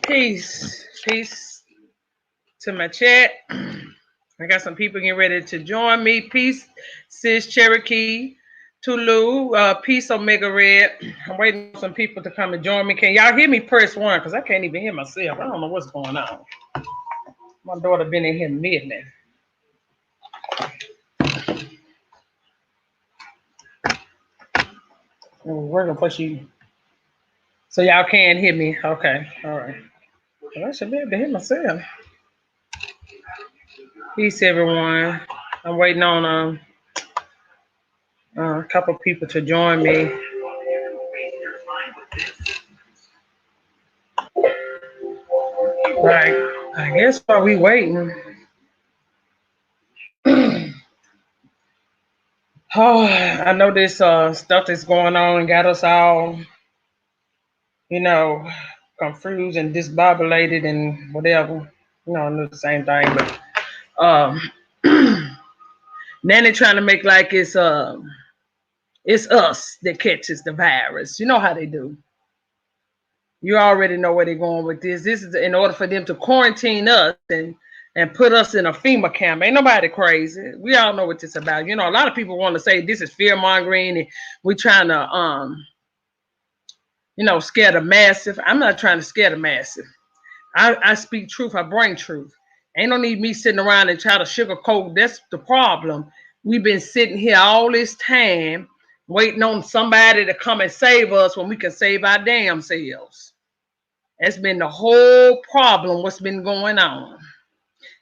Peace. Peace to my chat. I got some people getting ready to join me. Peace, Sis Cherokee, Tulu, Peace Omega Red. I'm waiting for some people to come and join me. Can y'all hear me? Press 1 because I can't even hear myself. I don't know what's going on. My daughter been in here midnight. Working for she. So y'all can hear me. Okay. All right. Well, I should be able to hear myself. Peace, everyone. I'm waiting on a couple people to join me. Right. I guess while we waiting. Oh, I know this stuff that's going on and got us all, confused and disbobulated and whatever. I know the same thing, but then they're trying to make like it's us that catches the virus. You know how they do. You already know where they're going with this. This is in order for them to quarantine us and put us in a FEMA camp. Ain't nobody crazy. We all know what this is about. A lot of people want to say this is fear mongering and we're trying to scare the massive. I'm not trying to scare the massive. I speak truth. I bring truth. Ain't no need me sitting around and try to sugarcoat. That's the problem. We've been sitting here all this time waiting on somebody to come and save us when we can save our damn selves. That's been the whole problem, what's been going on.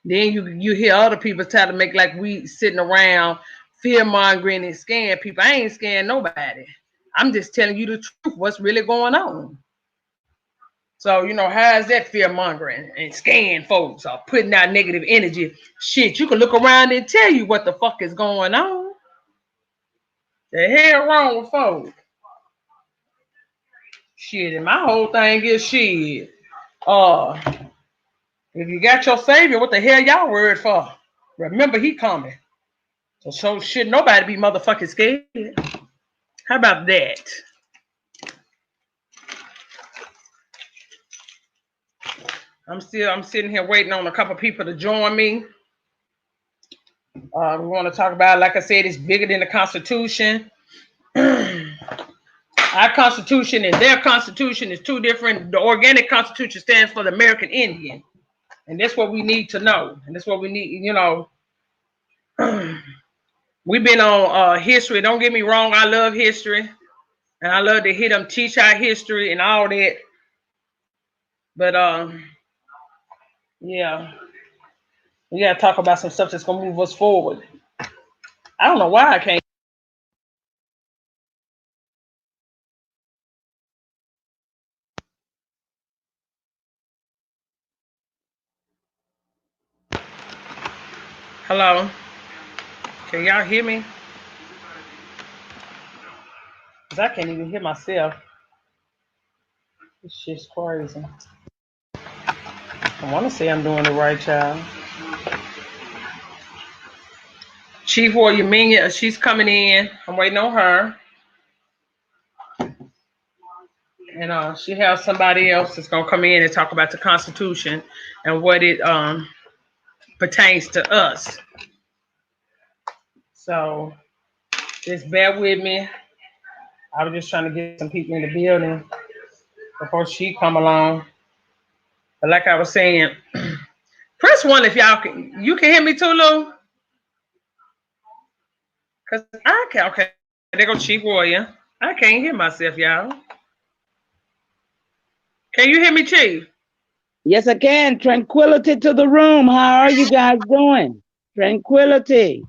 Then you hear other people try to make like we sitting around fear-mongering and scaring people. I ain't scaring nobody. I'm just telling you the truth, what's really going on. So, how is that fear-mongering and scaring folks or putting out negative energy? Shit, you can look around and tell you what the fuck is going on. The hell wrong with folks? Shit, and my whole thing is shit. If you got your savior, what the hell y'all worried for? Remember, he coming. So should nobody be motherfucking scared. How about that? I'm sitting here waiting on a couple people to join me. We want to talk about, like I said, it's bigger than the Constitution. Our Constitution and their Constitution is two different. The organic Constitution stands for the American Indian. And that's what we need to know. And that's what we need, We've been on history. Don't get me wrong. I love history. And I love to hear them teach our history and all that. But, yeah. We got to talk about some stuff that's going to move us forward. I don't know why I can't. Hello? Can y'all hear me? Because I can't even hear myself. This shit's crazy. I want to say I'm doing the right, child. Chief Warrior Minya, she's coming in. I'm waiting on her. And she has somebody else that's going to come in and talk about the Constitution and what it pertains to us. So just bear with me. I was just trying to get some people in the building before she come along. But like I was saying, press 1 if y'all can. You can hear me too, Lou? Because I can't. Okay, there go Chief Warrior. I can't hear myself, y'all. Can you hear me, Chief? Yes, I can. Tranquility to the room. How are you guys doing? Tranquility.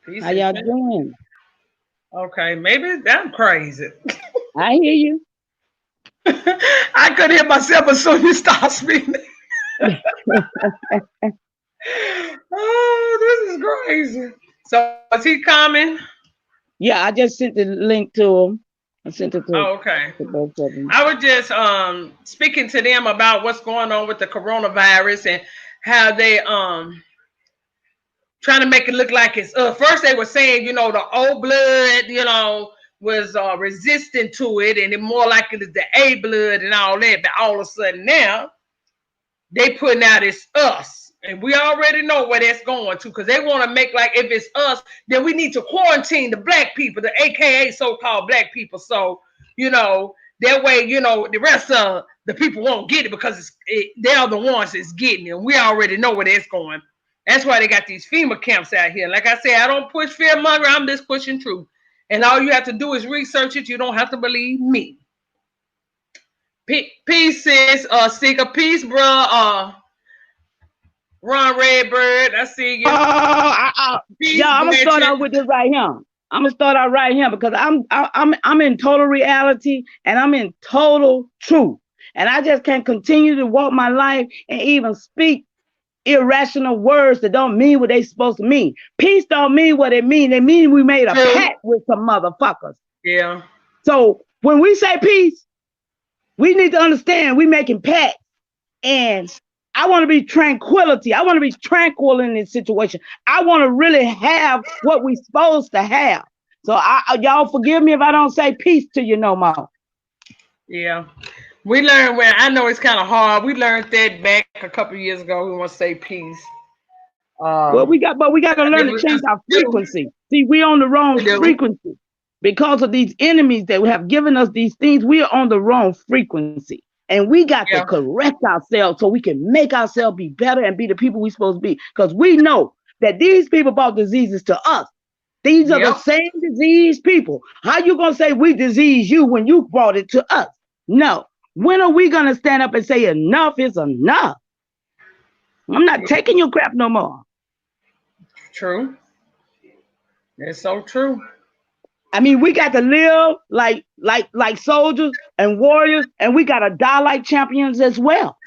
Peace. How y'all doing? Okay, maybe I'm crazy. I hear you. I could hear myself as soon as you start speaking. Oh, this is crazy. So is he coming? Yeah, I just sent the link to him. I sent it Oh, okay. to both of them. I was just speaking to them about what's going on with the coronavirus and how they trying to make it look like it's first they were saying, the O blood, was resistant to it and it more like it is the A blood and all that, but all of a sudden now they putting out it's us. And we already know where that's going to because they want to make like if it's us, then we need to quarantine the black people, the AKA so-called black people. So, that way, the rest of the people won't get it because they're the ones that's getting it. We already know where that's going. That's why they got these FEMA camps out here. Like I said, I don't push fear monger. I'm just pushing truth. And all you have to do is research it. You don't have to believe me. Peace, sis. Seeker. Peace, bro. Ron Redbird. I see you. Yeah, Peace, I'm gonna start out Blanchard. with this right here. I'm gonna start out right here because I'm in total reality and I'm in total truth. And I just can't continue to walk my life and even speak irrational words that don't mean what they supposed to mean. Peace don't mean what it mean. They mean we made a pact with some motherfuckers. Yeah. So when we say peace, we need to understand we making pacts. And I want to be tranquility. I want to be tranquil in this situation. I want to really have what we supposed to have. So y'all forgive me if I don't say peace to you no more. Yeah. We learned when I know it's kind of hard. We learned that back a couple years ago. We want to say peace. Well, we got to learn to change our frequency. See, we on the wrong frequency because of these enemies that have given us these things. We are on the wrong frequency, and we got to correct ourselves so we can make ourselves be better and be the people we supposed to be. Because we know that these people brought diseases to us. These are the same disease people. How you gonna say we disease you when you brought it to us? No. When are we gonna stand up and say enough is enough? I'm not taking your crap no more. True. It's so true. I mean, we got to live like soldiers and warriors, and we got to die like champions as well.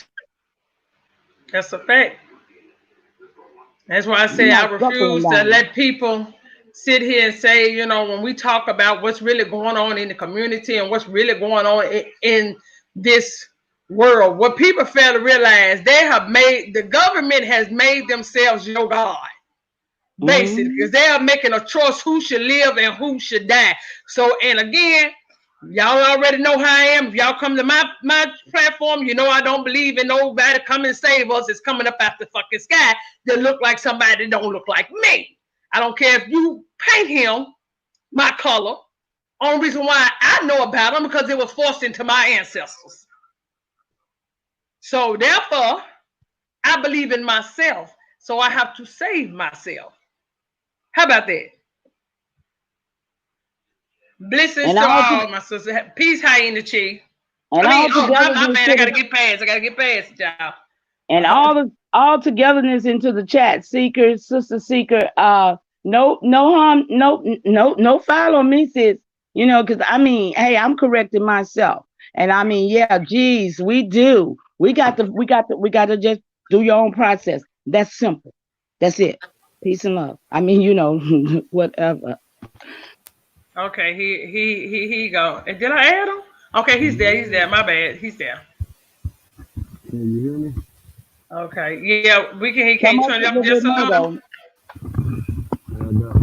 That's a fact. That's why I say I refuse to let people sit here and say, when we talk about what's really going on in the community and what's really going on in this world, what people fail to realize, the government has made themselves your God. Basically, because they are making a choice who should live and who should die. So, and again, y'all already know how I am. If y'all come to my platform, I don't believe in nobody come and save us. It's coming up out the fucking sky that look like somebody that don't look like me. I don't care if you paint him my color. Only reason why I know about him because it was forced into my ancestors. So therefore, I believe in myself. So I have to save myself. How about that? Blessings to all my sisters. Peace, high in the chi. My man, I gotta get past it, y'all. And all togetherness into the chat, seeker, sister seeker. No harm, no foul on me, sis. Because hey, I'm correcting myself. And yeah, geez, we do. We got to just do your own process. That's simple. That's it. Peace and love. Whatever. Okay, he go. And did I add him? Okay, he's there. He's there. My bad. He's there. Can you hear me? Okay. Yeah, we can. He can't turn it up just a little. I got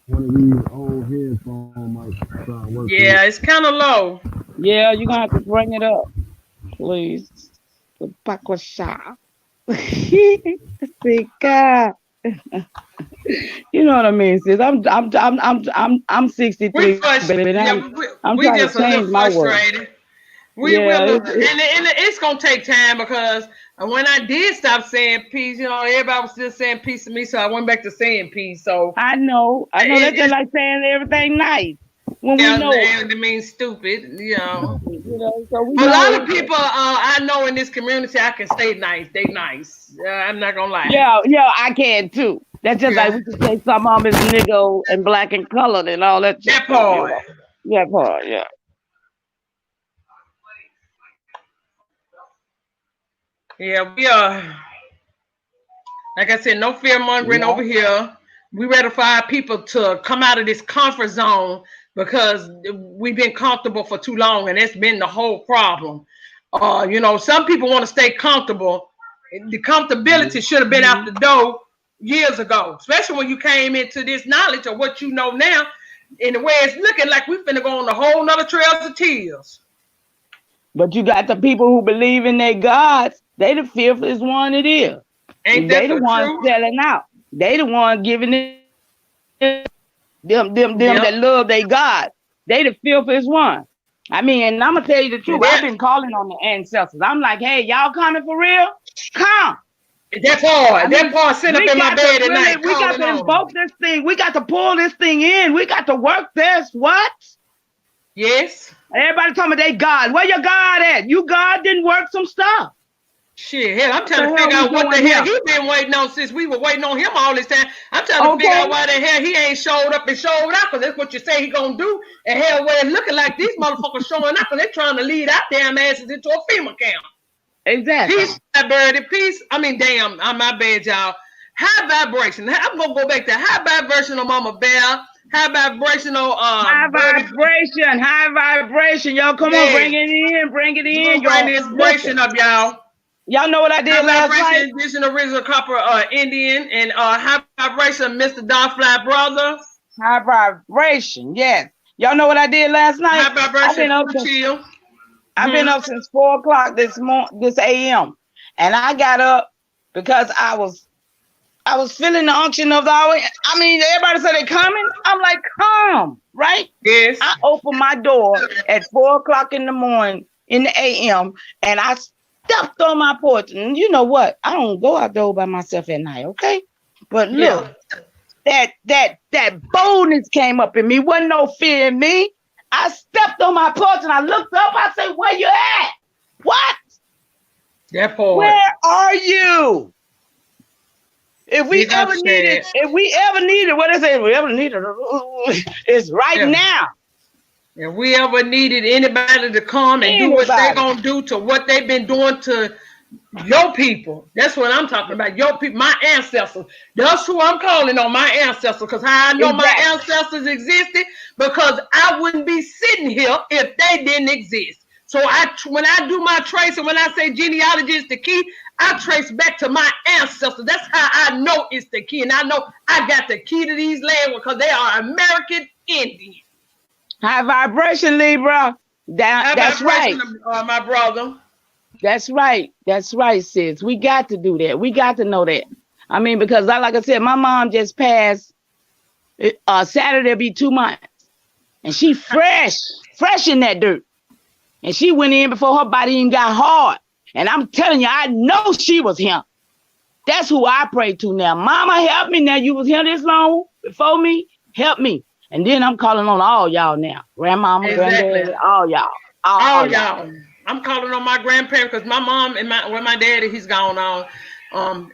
one of these old headphones might start working. Yeah, it's kind of low. Yeah, you're gonna have to bring it up, please. The Pakosha. God. You know what I mean, sis. I'm 63, baby. I'm we trying just to change my frustrated. We will, and it's gonna take time because when I did stop saying peace, everybody was still saying peace to me, so I went back to saying peace. So I know that's just like saying everything nice when we know it means stupid, So we a lot of people I know in this community, I can say nice. They nice. I'm not gonna lie. Yeah, I can too. That's just like we can say some of them is nigga and black and colored and all that. That part. That part, yeah. Yeah, we are. Like I said, no fear mongering over here. We ready for our people to come out of this comfort zone because we've been comfortable for too long, and that's been the whole problem. You know, some people want to stay comfortable. The comfortability should have been out the door years ago, especially when you came into this knowledge of what you know now. In the way it's looking like we finna go on a whole nother trails of tears. But you got the people who believe in their gods. They the fearfulest one it is. Ain't They that the the ones truth? selling out. They the ones giving it them that love their God. They the filthiest one. I mean, and I'm gonna tell you the truth. I've been calling on the ancestors. I'm like, hey, y'all coming for real? Come. That part. That part sitting up in my bed at night. We got to invoke this thing. We got to pull this thing in. We got to work this. What? Yes. Everybody talking about they God. Where your God at? You God didn't work some stuff. Shit, hell, I'm trying to figure out what the hell he been waiting on since we were waiting on him all this time. I'm trying to figure out why the hell he ain't showed up and showed out, because that's what you say he gonna do. And hell, what it's looking like these motherfuckers showing up because they trying to lead our damn asses into a FEMA camp. Exactly. Peace, Birdie. Peace. I mean, damn, on my bad, y'all. High vibration. I'm gonna go back to high vibrational Mama Bear. High vibrational high vibration, high vibration. Y'all come on, bring it in, bring it in. Bring the inspiration up, y'all. Y'all know what I did last night? Edition original copper Indian and high vibration Mr. Donfly brother. High vibration, yes. Y'all know what I did last night? High vibration. I've been up since 4 o'clock this a.m. and I got up because I was feeling the unction of the hour. I mean, everybody said they coming. I'm like, come, right? Yes. I opened my door at 4 o'clock in the morning in the a.m. and I stepped on my porch. And you know what? I don't go out there by myself at night, okay? But look, that boldness came up in me. Wasn't no fear in me. I stepped on my porch and I looked up. I said, where you at? What? That part. Where are you? If we ever needed, what is it? We ever needed, it's right now. If we ever needed anybody to come and do what they're gonna do to what they've been doing to your people, that's what I'm talking about. Your people, my ancestors. That's who I'm calling on, my ancestors. Because how I know my ancestors existed, because I wouldn't be sitting here if they didn't exist. So when I do my tracing, when I say genealogy is the key, I trace back to my ancestors. That's how I know it's the key. And I know I got the key to these lands because they are American Indians. High vibration, Libra. That's right. My brother. That's right. That's right, sis. We got to do that. We got to know that. I mean, because like I said, my mom just passed. Saturday will be 2 months. And she fresh in that dirt. And she went in before her body even got hard. And I'm telling you, I know she was him. That's who I pray to now. Mama, help me now. You was here this long before me. Help me. And then I'm calling on all y'all now. Grandmama, granddaddy, all y'all. All y'all. I'm calling on my grandparents because my mom and my daddy, he's gone on.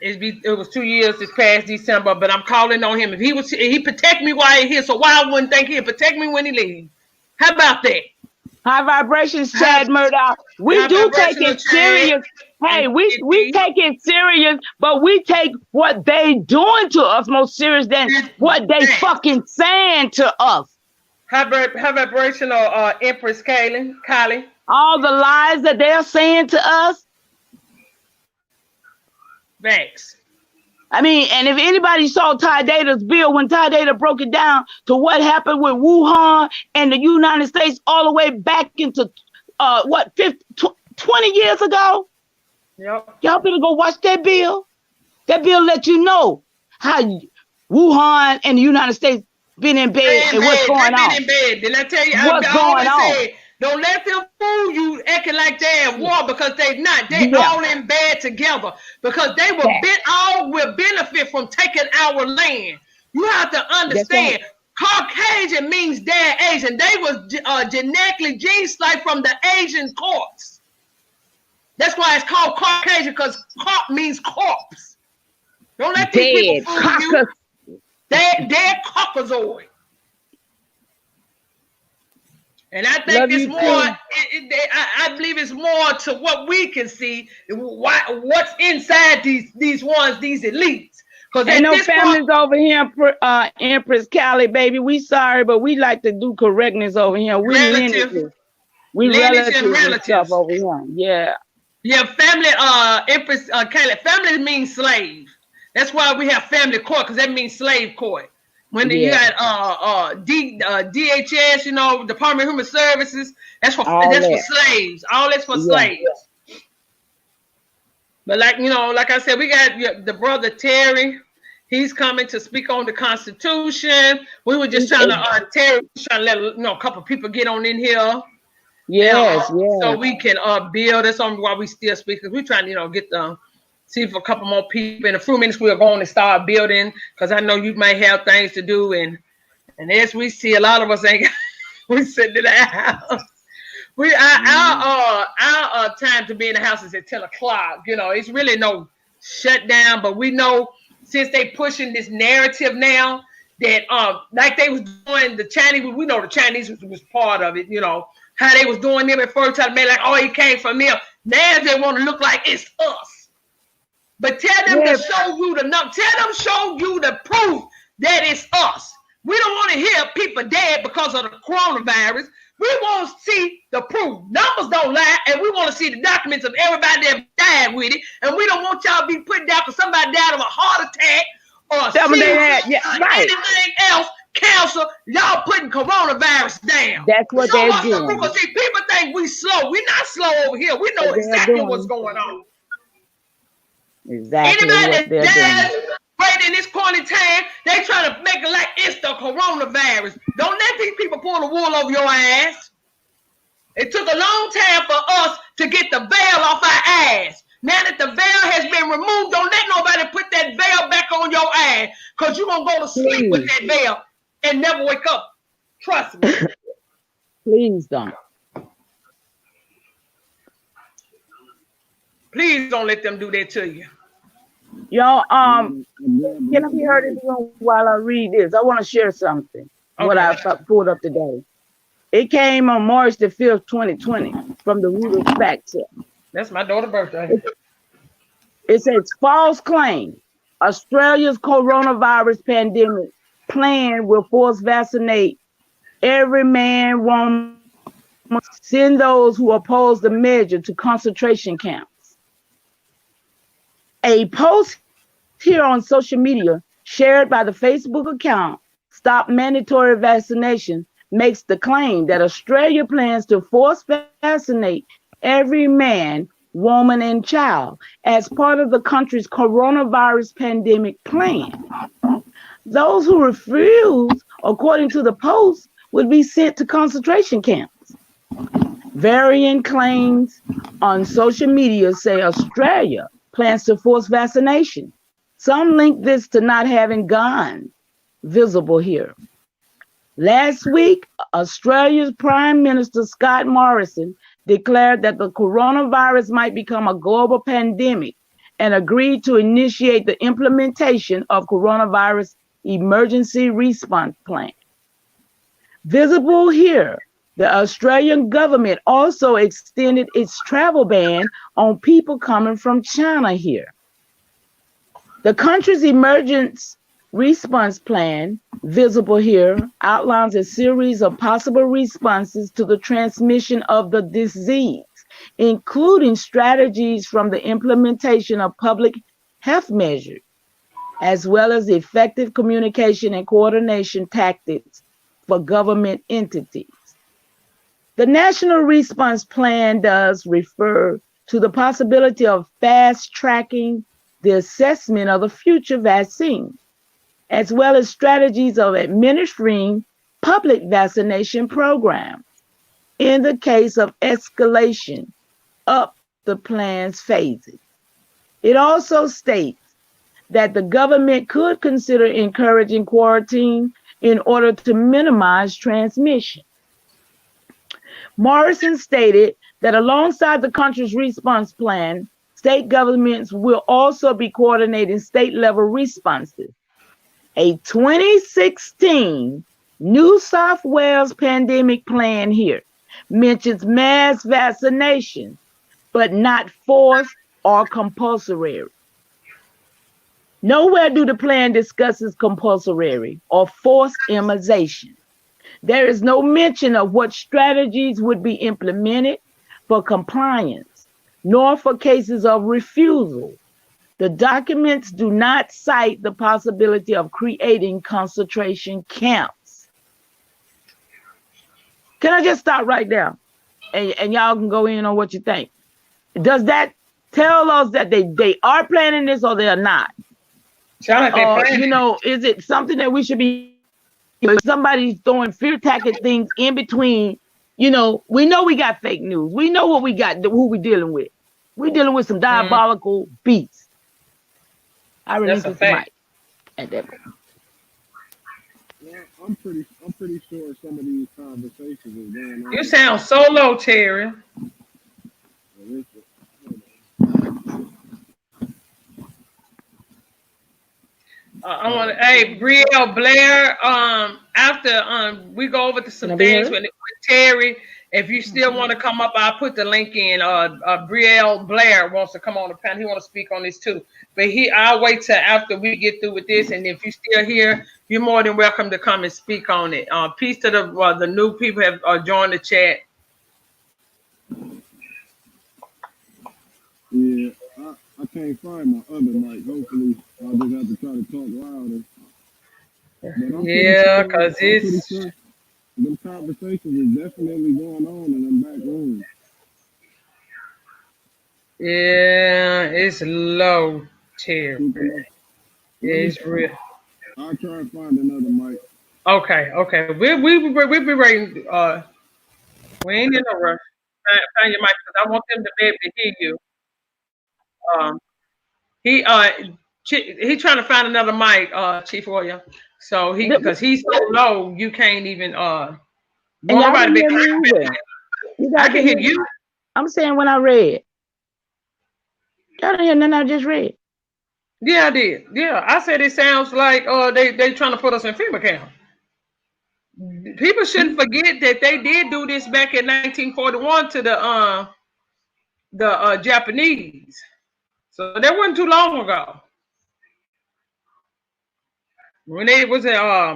It was 2 years this past December, but I'm calling on him. If he protect me while he's here, so why I wouldn't think he'd protect me when he leaves? How about that? High vibrations, Chad Murdoch. We do take it serious. Hey, we take it serious, but we take what they doing to us more serious than what they fucking saying to us. High vibrational Empress Kylie. All the lies that they're saying to us. Thanks. I mean, and if anybody saw Ty Data's bill, when Ty Data broke it down to what happened with Wuhan and the United States all the way back into 20 years ago? Yep. Y'all better go watch that bill. That bill let you know how Wuhan and the United States been in bed and what's going on. Been in bed. Did I tell you what's going on? Said, don't let them fool you acting like they're at war, because they not. They all in bed together because they will benefit from taking our land. You have to understand. Caucasian means they're Asian. They was genetically gene spliced from the Asian corpse. That's why it's called Caucasian, because corp means corpse. Don't let these people fool you. They're Caucasoid. And I think it's more, I believe it's more to what we can see, what's inside these elites. Because ain't no families over here, Empress Callie, baby. We sorry, but we like to do correctness over here. We lineages. We lineage relatives and stuff over here. Yeah. Yeah, family, Empress Callie, family means slave. That's why we have family court, because that means slave court. When you had DHS, you know, Department of Human Services, that's for slaves. All that's for slaves. But like, you know, like I said, we got the brother Terry. He's coming to speak on the Constitution. We were just trying to Terry was trying to let a couple people get on in here. Yes, so we can build. That's on why we still speak, because we're trying to get see if a couple more people in a few minutes we're going to start building, because I know you might have things to do, and as we see, a lot of us ain't we sitting in the house. Our time to be in the house is at 10 o'clock. It's really no shutdown, but we know since they pushing this narrative now that like they was doing the Chinese, we know the Chinese was part of it, how they was doing them at first, trying to make like, oh, he came from them. Now they want to look like it's us. But tell them to show you show you the proof that it's us. We don't want to hear people dead because of the coronavirus. We want to see the proof. Numbers don't lie, and we want to see the documents of everybody that died with it. And we don't want y'all to be put down because somebody died of a heart attack or anything else. Cancer, y'all putting coronavirus down. That's what they're doing. The see, people think we slow. We're not slow over here. We know exactly what's going on. Exactly. Anybody that dies right in this quarantine, they trying to make it like it's the coronavirus. Don't let these people pull the wool over your ass. It took a long time for us to get the veil off our ass. Now that the veil has been removed, don't let nobody put that veil back on your ass, because you're going to go to sleep with that veil and never wake up. Trust me. Please don't. Please don't let them do that to you. Y'all, can I be heard in the room while I read this? I want to share something. Okay. What I pulled up today. It came on March the 5th, 2020 from the Reuters Fact Check. That's my daughter's birthday. It says, false claim. Australia's coronavirus pandemic plan will force vaccinate every man, woman, send those who oppose the measure to concentration camps. A post here on social media shared by the Facebook account Stop Mandatory Vaccination makes the claim that Australia plans to force vaccinate every man, woman, and child as part of the country's coronavirus pandemic plan. Those who refuse, according to the post, would be sent to concentration camps. Varying claims on social media say Australia plans to force vaccination. Some link this to not having guns visible here. Last week, Australia's Prime Minister Scott Morrison declared that the coronavirus might become a global pandemic and agreed to initiate the implementation of coronavirus emergency response plan. Visible here, the Australian government also extended its travel ban on people coming from China here. The country's emergency response plan, visible here, outlines a series of possible responses to the transmission of the disease, including strategies from the implementation of public health measures, as well as effective communication and coordination tactics for government entities. The National Response Plan does refer to the possibility of fast-tracking the assessment of the future vaccine, as well as strategies of administering public vaccination programs in the case of escalation up the plan's phases. It also states that the government could consider encouraging quarantine in order to minimize transmission. Morrison stated that alongside the country's response plan, state governments will also be coordinating state-level responses. A 2016 New South Wales pandemic plan here mentions mass vaccination, but not forced or compulsory. Nowhere do the plan discusses compulsory or forced immunization. There is no mention of what strategies would be implemented for compliance, nor for cases of refusal. The documents do not cite the possibility of creating concentration camps. Can I just stop right there? And y'all can go in on what you think. Does that tell us that they are planning this or they are not? Or, you know, is it something that we should be, somebody's throwing fear tactic things in between? You know we got fake news. We know what we got, who we dealing with. We're dealing with some diabolical beasts. I release the mic at that point. Well, I'm pretty sure some of these conversations is going on. You sound so low, Terry. I want to, hey, Brielle Blair. After we go over to some things with Terry, if you still want to come up, I'll put the link in. Brielle Blair wants to come on the panel. He want to speak on this too. But I'll wait till after we get through with this. And if you're still here, you're more than welcome to come and speak on it. Peace to the new people have joined the chat. Yeah, I can't find my other mic. Hopefully, I'll just have to try to talk louder. Yeah, because it's... Sure them conversations is definitely going on in them back rooms. Yeah, it's low, Terry. It's real. I'll try and find another mic. Okay. We'll be ready. We ain't in no rush. Find your mic because I want them to be able to hear you. He trying to find another mic, Chief Warrior. So because he's so low, you can't even nobody be I can hear you. I'm saying when I read. Y'all didn't hear nothing I just read. Yeah, I did. Yeah, I said it sounds like they trying to put us in FEMA camp. People shouldn't forget that they did do this back in 1941 to the Japanese. So that wasn't too long ago. When they was at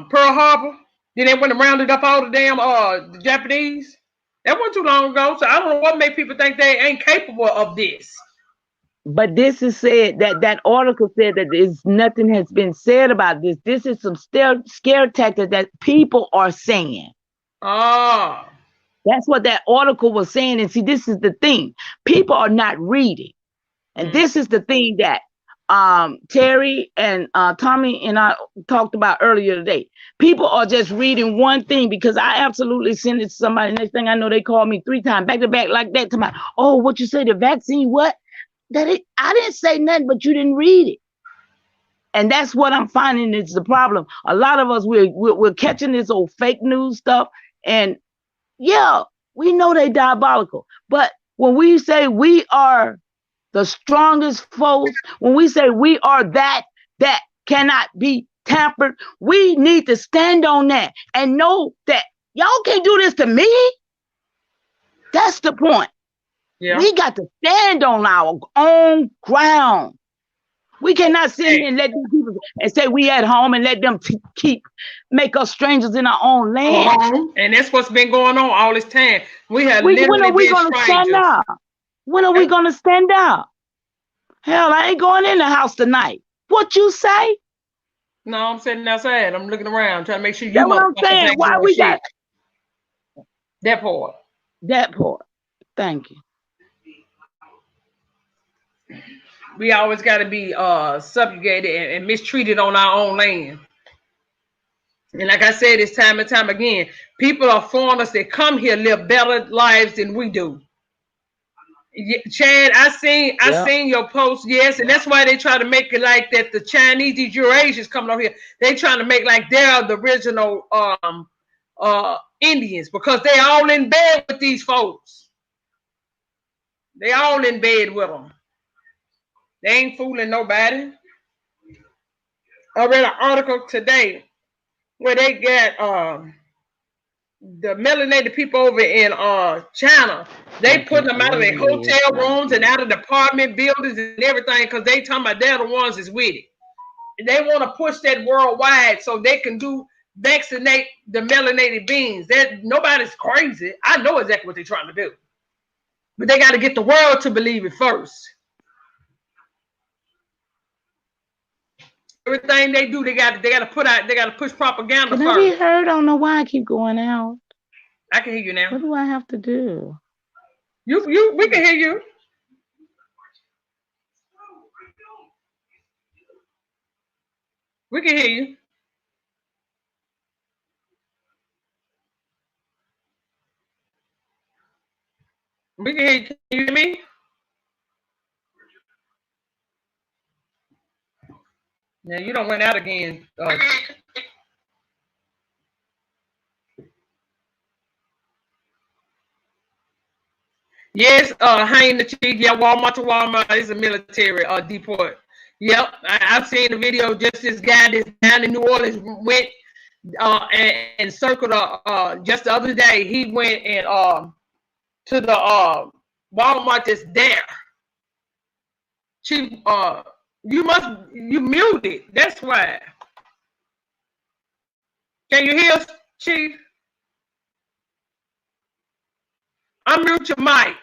Pearl Harbor, then they went and rounded up all the damn the Japanese. That wasn't too long ago. So I don't know what made people think they ain't capable of this. But this is said that article said that nothing has been said about this. This is some scare tactics that people are saying. Oh. That's what that article was saying. And see, this is the thing. People are not reading. And this is the thing that Terry and Tommy and I talked about earlier today. People are just reading one thing because I absolutely sent it to somebody. Next thing I know, they called me 3 times back to back like that. To my, oh, what you say, the vaccine, what? I didn't say nothing, but you didn't read it. And that's what I'm finding is the problem. A lot of us, we're catching this old fake news stuff. And yeah, we know they diabolical. But when we say we are the strongest foes, when we say we are that cannot be tampered, we need to stand on that and know that y'all can't do this to me. That's the point. Yeah. We got to stand on our own ground. We cannot sit here and let these people and say we at home and let them make us strangers in our own land. And that's what's been going on all this time. We have literally when are we going to stand up? When are we going to stand up? Hell, I ain't going in the house tonight. What you say? No, I'm sitting outside. I'm looking around trying to make sure you. That's what I'm saying. Why we got that part? That part. Thank you. We always got to be subjugated and mistreated on our own land. And like I said, it's time and time again, people are foreigners that come here live better lives than we do. Chad, I seen your post, yes, and that's why they try to make it like that. The Chinese, these Eurasians coming over here, they trying to make like they're the original Indians because they all in bed with these folks. They all in bed with them. They ain't fooling nobody. I read an article today where they got the melanated people over in China. They put them out of their hotel rooms and out of the apartment buildings and everything because they talking about they're the ones that's with it. They want to push that worldwide so they can vaccinate the melanated beings. That nobody's crazy. I know exactly what they're trying to do, but they got to get the world to believe it first. Everything they do, they got to put out. They got to push propaganda Can first. I be heard? I don't know why I keep going out. I can hear you now. What do I have to do? We can hear you. We can hear you. We can hear you. Can you hear me? Yeah, you don't went out again. Yes, hang the chief. Yeah, Walmart to Walmart is a military deport. Yep, I've seen the video. Just this guy that's down in New Orleans went and circled just the other day. He went and to the Walmart that's there. Chief, you muted. That's why. Can you hear us, Chief? Unmute your mic.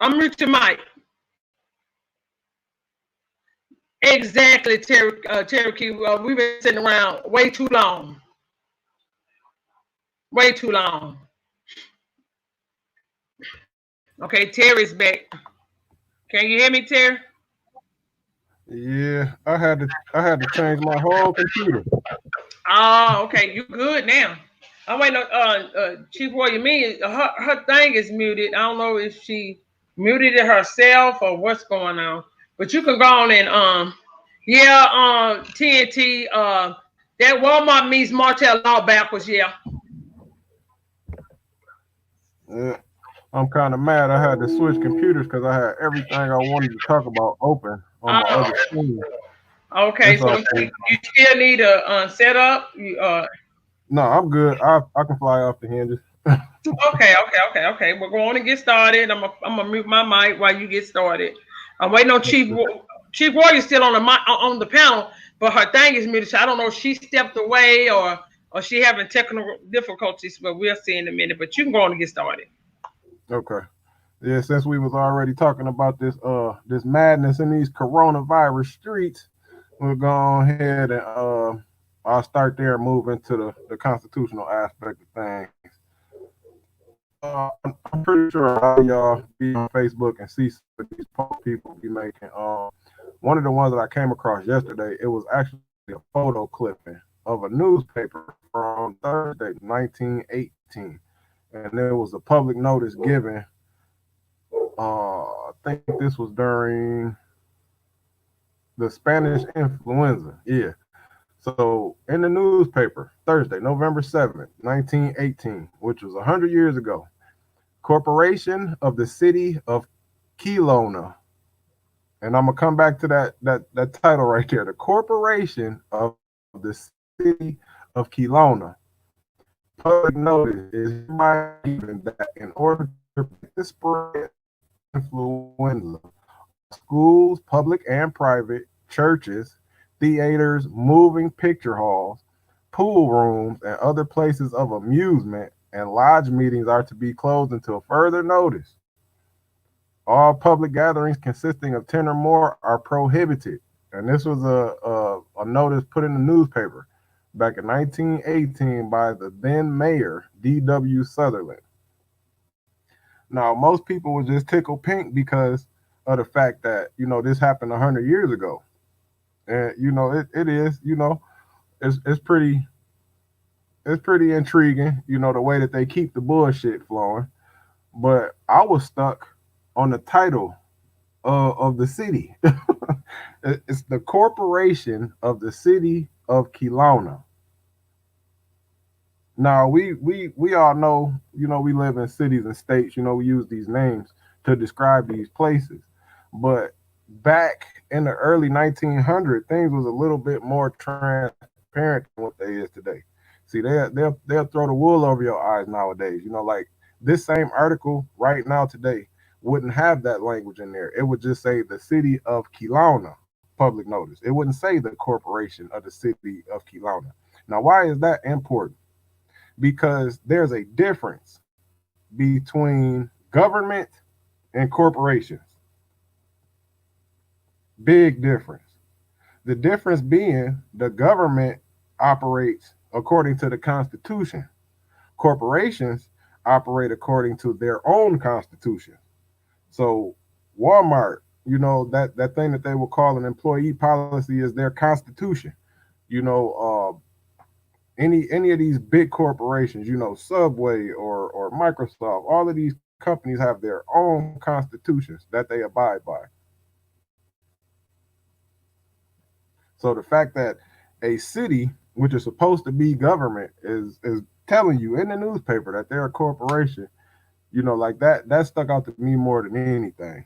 Unmute your mic. Exactly, Cherokee. We've been sitting around way too long. Way too long. Okay, Terry's back. Can you hear me, Terry? Yeah, I had to change my whole computer. Oh, okay. You good now? I'm waiting on Chief Warrior. Me, her thing is muted. I don't know if she muted it herself or what's going on. But you can go on and TNT that Walmart meets Martell all backwards. Yeah. Yeah, I'm kind of mad. I had to switch computers because I had everything I wanted to talk about open on my other screen. Okay, so you still need a setup. No, I'm good. I can fly off the hinges. Okay. We're going to get started. I'm gonna mute my mic while you get started. I'm waiting on Chief Warrior still on the panel, but her thing is muted. So I don't know if she stepped away or she having technical difficulties, but we'll see in a minute. But you can go on and get started. Okay. Yeah, since we was already talking about this madness in these coronavirus streets, we'll go ahead and I'll start there and move into the constitutional aspect of things. I'm pretty sure a lot of y'all be on Facebook and see some of these people be making. One of the ones that I came across yesterday, it was actually a photo clipping of a newspaper from Thursday, 1918, and there was a public notice given. I think this was during the Spanish influenza. Yeah. So in the newspaper, Thursday, November 7th, 1918, which was 100 years ago, Corporation of the City of Kelowna. And I'm going to come back to that title right there. The Corporation of the City of Kelowna. Public notice is given that in order to prevent the spread of influenza, schools, public and private, churches, theaters, moving picture halls, pool rooms, and other places of amusement and lodge meetings are to be closed until further notice. All public gatherings consisting of 10 or more are prohibited. And this was a notice put in the newspaper back in 1918 by the then mayor, D.W. Sutherland. Now, most people would just tickle pink because of the fact that, this happened 100 years ago. And, it is, it's pretty intriguing, the way that they keep the bullshit flowing. But I was stuck on the title of the city. It's the Corporation of the City of Kelowna. Now we all know, we live in cities and states, we use these names to describe these places. But back in the early 1900s, things was a little bit more transparent than what they is today. See, they'll throw the wool over your eyes nowadays. Like this same article right now today wouldn't have that language in there. It would just say the city of Kelowna, public notice. It wouldn't say the corporation of the city of Kelowna. Now, why is that important? Because there's a difference between government and corporations. Big difference. The difference being the government operates according to the Constitution. Corporations operate according to their own constitution. So Walmart, that thing that they will call an employee policy is their constitution. You know, any of these big corporations, Subway or Microsoft, all of these companies have their own constitutions that they abide by. So the fact that a city, which is supposed to be government, is telling you in the newspaper that they're a corporation, like that stuck out to me more than anything.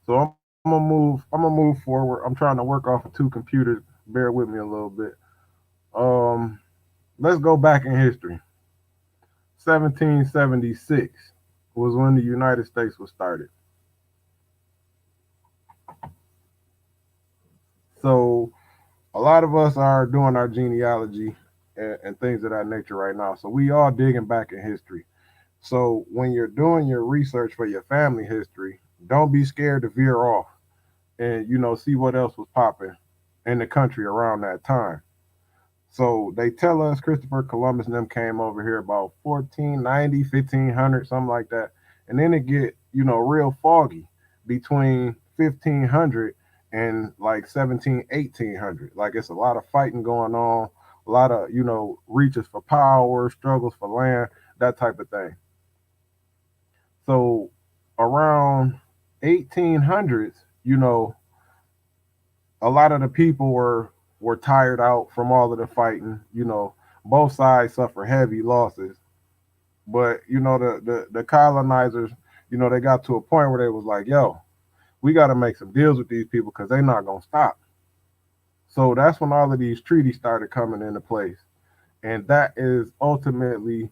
So I'm gonna move forward. I'm trying to work off of two computers. Bear with me a little bit. Let's go back in history. 1776 was when the United States was started. So a lot of us are doing our genealogy and things of that nature right now. So we all digging back in history. So when you're doing your research for your family history, don't be scared to veer off and see what else was popping in the country around that time. So they tell us Christopher Columbus and them came over here about 1490, 1500, something like that. And then it get, real foggy between 1500 and like 17, 1800. Like it's a lot of fighting going on, a lot of, reaches for power, struggles for land, that type of thing. So around 1800s, a lot of the people were tired out from all of the fighting. Both sides suffer heavy losses. But the colonizers, they got to a point where they was like, yo, we got to make some deals with these people because they're not gonna stop. So that's when all of these treaties started coming into place, and that is ultimately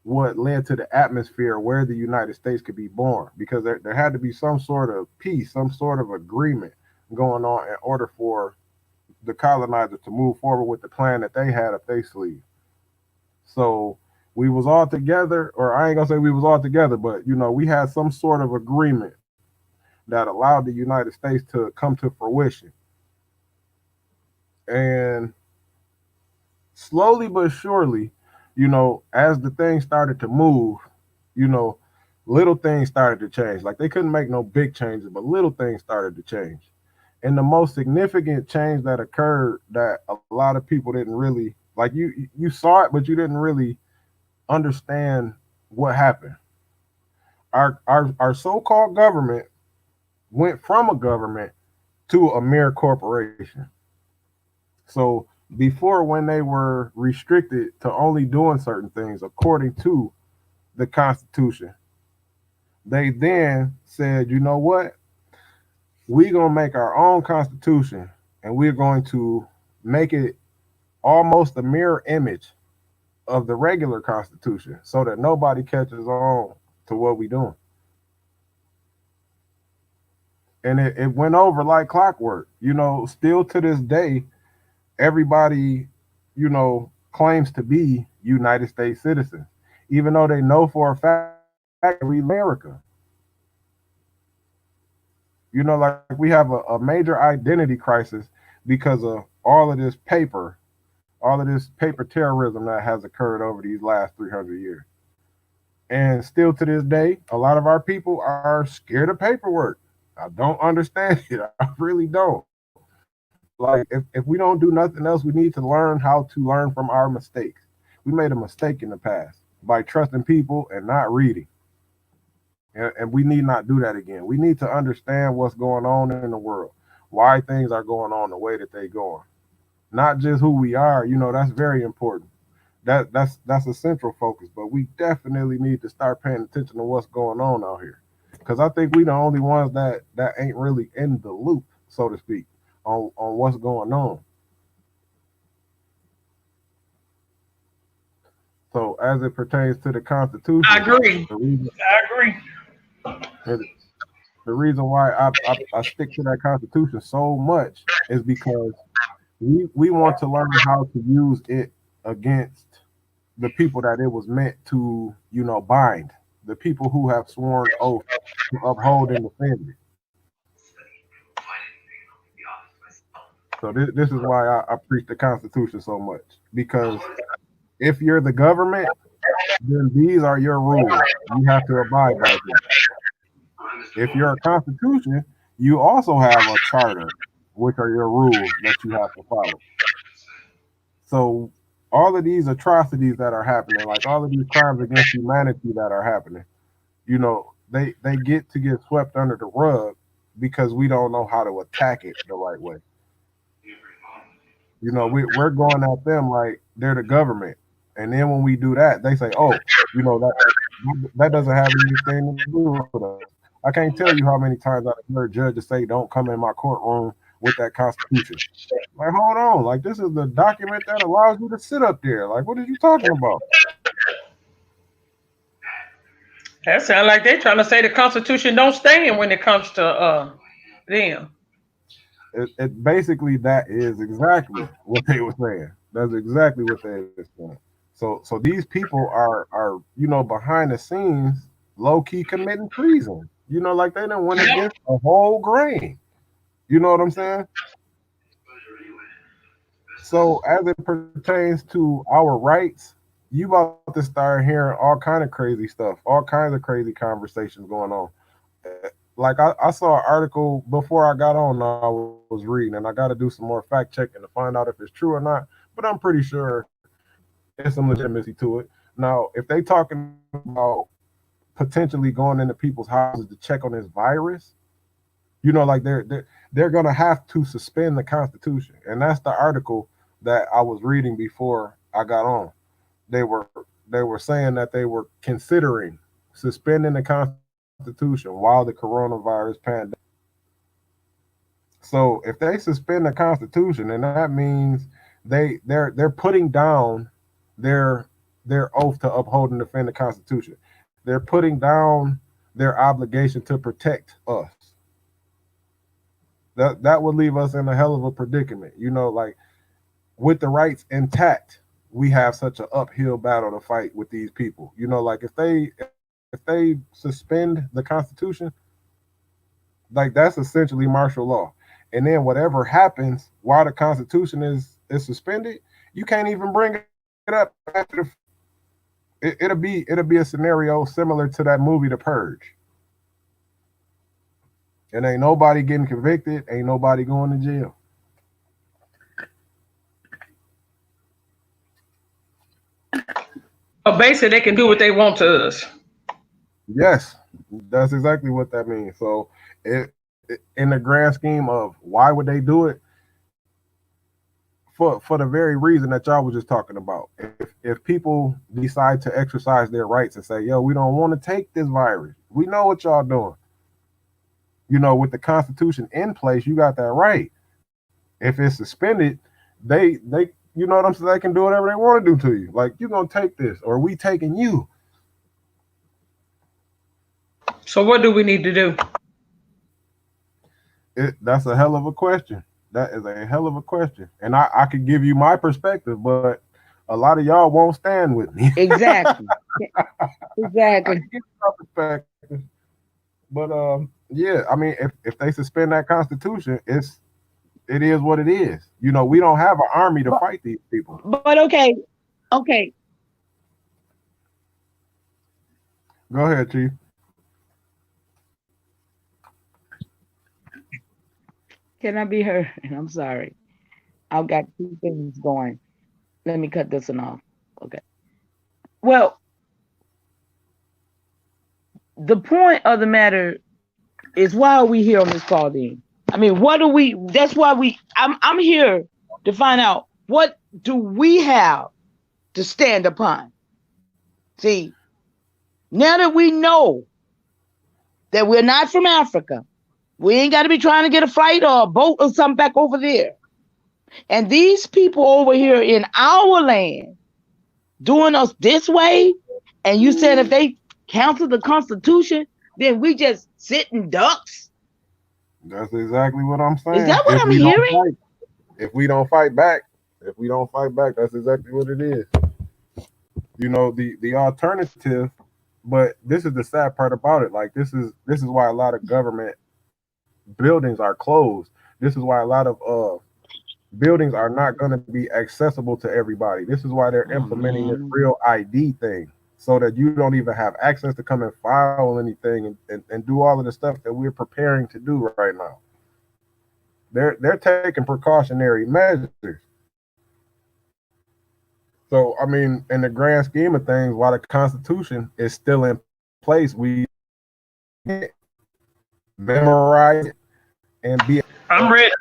what led to the atmosphere where the United States could be born, because there had to be some sort of peace, some sort of agreement going on in order for the colonizers to move forward with the plan that they had up their sleeve. So we was all together, or I ain't gonna say we was all together, but we had some sort of agreement that allowed the United States to come to fruition. And slowly but surely, as the thing started to move, you know, little things started to change. Like they couldn't make no big changes, but little things started to change. And the most significant change that occurred that a lot of people didn't really like, you saw it, but you didn't really understand what happened. Our so-called government went from a government to a mere corporation. So before, when they were restricted to only doing certain things according to the Constitution, they then said, you know what? We're going to make our own Constitution, and we're going to make it almost a mirror image of the regular Constitution so that nobody catches on to what we're doing. And it went over like clockwork. Still to this day, everybody, claims to be United States citizens, even though they know for a fact we America. Like we have a major identity crisis because of all of this paper terrorism that has occurred over these last 300 years. And still to this day, a lot of our people are scared of paperwork. I don't understand it. I really don't. Like, if we don't do nothing else, we need to learn how to learn from our mistakes. We made a mistake in the past by trusting people and not reading. And we need not do that again. We need to understand what's going on in the world, why things are going on the way that they're going. Not just who we are, that's very important. That's a central focus, but we definitely need to start paying attention to what's going on out here. Because I think we the only ones that ain't really in the loop, so to speak, on what's going on. So as it pertains to the Constitution, I agree. the reason, I agree. the reason why I stick to that Constitution so much is because we want to learn how to use it against the people that it was meant to, bind, the people who have sworn oath to uphold and defend it. So this is why I preach the Constitution so much, because if you're the government, then these are your rules. You have to abide by them. If you're a constitution, you also have a charter, which are your rules that you have to follow. So all of these atrocities that are happening, like all of these crimes against humanity that are happening, they get swept under the rug because we don't know how to attack it the right way. We're going at them like they're the government, and then when we do that, they say, "Oh, that doesn't have anything to do with us." I can't tell you how many times I've heard judges say, "Don't come in my courtroom with that Constitution." Like, hold on, like this is the document that allows you to sit up there. Like, what are you talking about? That sounds like they're trying to say the Constitution don't stand when it comes to them. It basically that is exactly what they were saying. That's exactly what they were saying. So these people are behind the scenes low key committing treason. Like they didn't went against a whole grain. You know what I'm saying? So as it pertains to our rights, you about to start hearing all kind of crazy stuff, all kinds of crazy conversations going on. Like I saw an article before I got on. I was reading, and I got to do some more fact checking to find out if it's true or not. But I'm pretty sure there's some legitimacy to it. Now, if they talking about potentially going into people's houses to check on this virus, like they're gonna have to suspend the Constitution, and that's the article that I was reading before I got on. They were saying that they were considering suspending the Constitution while the coronavirus pandemic. So if they suspend the Constitution, then that means they're putting down their oath to uphold and defend the Constitution. They're putting down their obligation to protect us. That would leave us in a hell of a predicament. Like with the rights intact, we have such an uphill battle to fight with these people. Like if they suspend the Constitution, like that's essentially martial law. And then whatever happens while the Constitution is suspended, you can't even bring it up after it'll be a scenario similar to that movie The Purge. And ain't nobody getting convicted, ain't nobody going to jail. But basically, they can do what they want to us. Yes, that's exactly what that means. So, in the grand scheme of why would they do it? For the very reason that y'all was just talking about. If people decide to exercise their rights and say, "Yo, we don't want to take this virus. We know what y'all doing." With the Constitution in place, you got that right. If it's suspended, they you know what I'm saying, they can do whatever they want to do to you. Like, you're gonna take this, or we taking you. So what do we need to do? That's a hell of a question. That is a hell of a question. And I could give you my perspective, but a lot of y'all won't stand with me. Exactly. Exactly. I can give you my perspective. But yeah, I mean, if they suspend that Constitution, it is what it is. We don't have an army to fight these people. But okay. Go ahead, Chief. Can I be heard? I'm sorry. I've got two things going. Let me cut this one off. Okay. Well, the point of the matter is, why are we here on this call then? I mean, that's why I'm here to find out, what do we have to stand upon? See, now that we know that we're not from Africa, we ain't got to be trying to get a flight or a boat or something back over there. And these people over here in our land doing us this way, and you said if they cancel the Constitution, then we just sitting ducks. That's exactly what I'm Is saying. that what I'm hearing? If we don't fight back, that's exactly what it is. You know, the alternative, but this is the sad part about it. Like this is why a lot of government buildings are closed. This is why a lot of buildings are not going to be accessible to everybody. This is why they're implementing this real ID thing, so that you don't even have access to come and file anything and do all of the stuff that we're preparing to do right now. They're taking precautionary measures. So I mean, in the grand scheme of things, while the Constitution is still in place, we memorize it and be. I'm ready.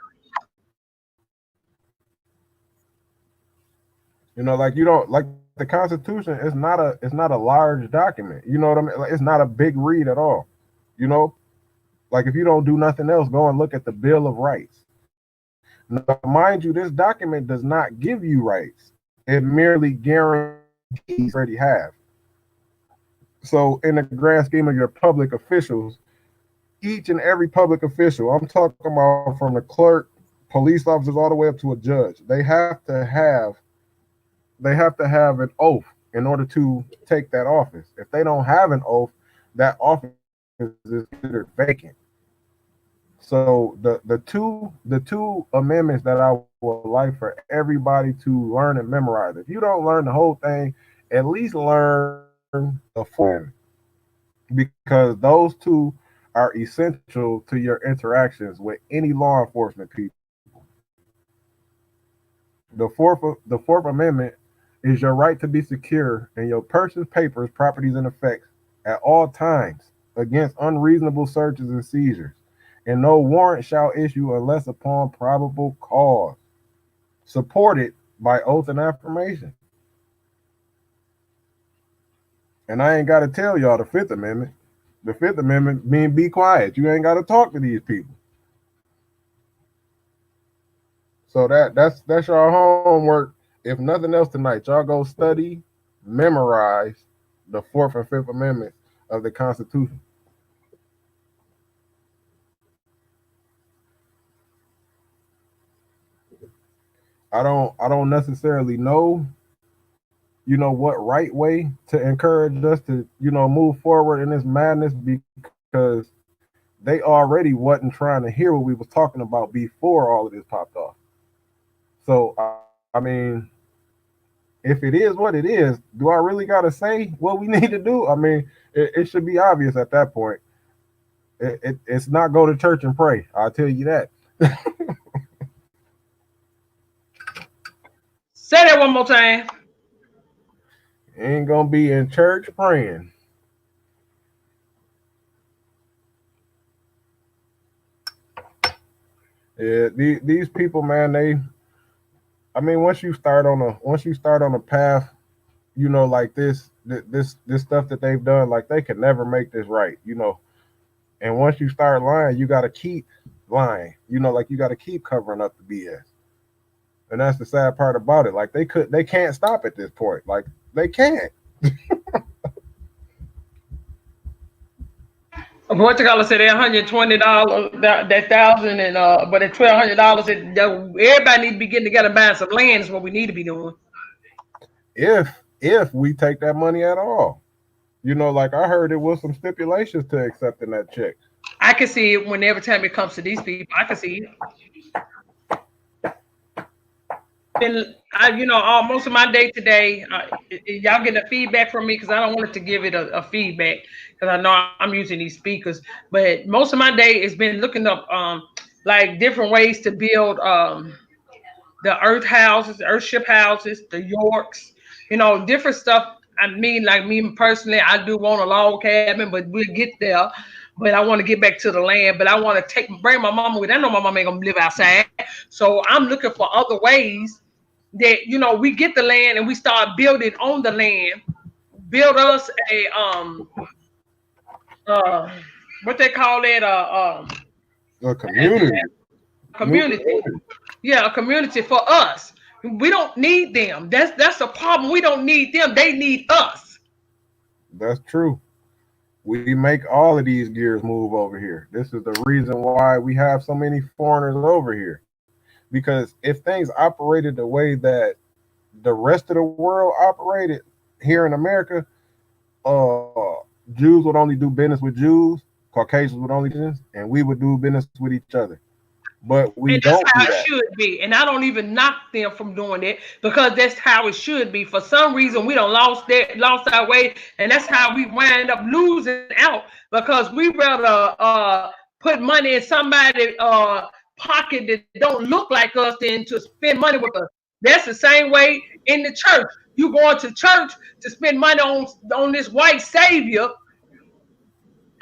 You know, like you don't like the Constitution is not a large document. You know what I mean? Like, it's not a big read at all. You know, like if you don't do nothing else, go and look at the Bill of Rights. Now, mind you, this document does not give you rights. It merely guarantees you already have. So, in the grand scheme of your public officials, each and every public official, I'm talking about from the clerk, police officers, all the way up to a judge, they have to have an oath in order to take that office. If they don't have an oath, that office is considered vacant. So the two amendments that I would like for everybody to learn and memorize. If you don't learn the whole thing, at least learn the four, because those two are essential to your interactions with any law enforcement people. The Fourth Amendment is your right to be secure in your persons, papers, properties, and effects at all times against unreasonable searches and seizures, and no warrant shall issue unless upon probable cause, supported by oath and affirmation. And I ain't got to tell y'all the Fifth Amendment. The Fifth Amendment mean be quiet. You ain't got to talk to these people. So that's your homework. If nothing else tonight, y'all go study, memorize the Fourth and Fifth Amendments of the Constitution. I don't necessarily know, what right way to encourage us to, move forward in this madness, because they already wasn't trying to hear what we was talking about before all of this popped off. So I mean, if it is what it is, do I really got to say what we need to do? I mean, it should be obvious at that point. It's not go to church and pray. I'll tell you that. Say that one more time. Ain't gonna be in church praying. Yeah, these people, man, I mean, once you start on a path, like this stuff that they've done, like they can never make this right. And once you start lying, you got to keep lying. Like you got to keep covering up the BS. And that's the sad part about it. Like they can't stop at this point. Like they can't. What you gotta say? That $120, that thousand, and but at $1,200, everybody need to be getting together buying some land is what we need to be doing. If we take that money at all. Like I heard it was some stipulations to accepting that check. I can see it when every time it comes to these people. I can see it. Been, most of my day today, y'all getting a feedback from me because I don't want it to give it a feedback because I know I'm using these speakers. But most of my day has been looking up like different ways to build the earth houses, earthship houses, the Yorks, different stuff. I mean, like me personally, I do want a log cabin, but we'll get there. But I want to get back to the land. But I want to bring my mama with. I know my mama ain't gonna live outside, so I'm looking for other ways that we get the land and we start building on the land. Build us a uh what they call it A community. community. Yeah, a community for us. We don't need them. That's a problem. We don't need them. They need us. That's true. We make all of these gears move over here. This is the reason why we have so many foreigners over here. Because if things operated the way that the rest of the world operated here in America, Jews would only do business with Jews, Caucasians would only do business, and we would do business with each other. But we And that's don't how do it that. should be. And I don't even knock them from doing it because that's how it should be. For some reason, we don't lost our way, and that's how we wind up losing out because we rather put money in somebody pocket that don't look like us than to spend money with us. That's the same way in the church. You going to church to spend money on this white savior,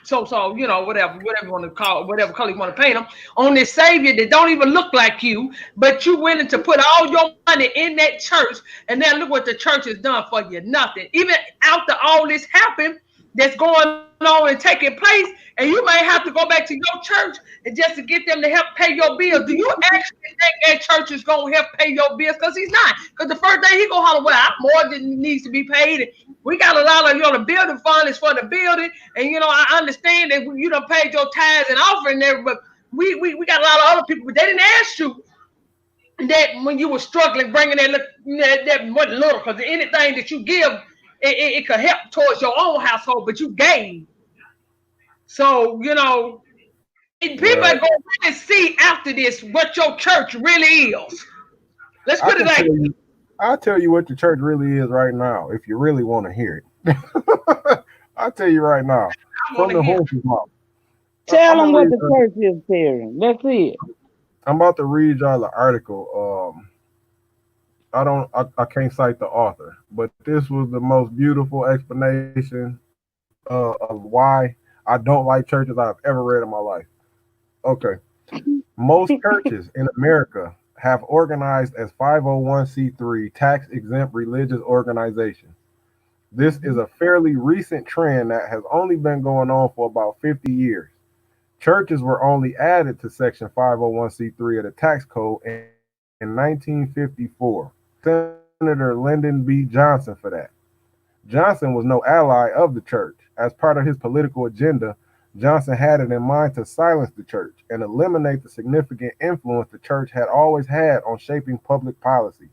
so whatever you want to call it, whatever color you want to paint them, on this savior that don't even look like you, but you willing to put all your money in that church, and then look what the church has done for you. Nothing. Even after all this happened that's going on and taking place, and you may have to go back to your church and just to get them to help pay your bills. Do you actually think that church is gonna help pay your bills? Because he's not. Because the first thing he gonna holler, well, more than needs to be paid. We got a lot of, the building fund is for the building, and I understand that you done paid your tithes and offering there, but we got a lot of other people, but they didn't ask you that when you were struggling, bringing that wasn't little, because anything that you give, it could help towards your own household, but you gave. So people are Well, gonna really see after this what your church really is. Let's I put it can like tell you, I'll tell you what the church really is right now, if you really want to hear it. I'll tell you right now, I want from to the hear. horse's mouth. Tell I'm them gonna what read. the church is, Terry. Let's see it. I'm about to read y'all the article. I can't cite the author, but this was the most beautiful explanation of why I don't like churches I've ever read in my life. Okay. Most churches in America have organized as 501c3 tax exempt religious organizations. This is a fairly recent trend that has only been going on for about 50 years. Churches were only added to Section 501c3 of the tax code in 1954. Senator Lyndon B. Johnson for that. Johnson was no ally of the church. As part of his political agenda, Johnson had it in mind to silence the church and eliminate the significant influence the church had always had on shaping public policy.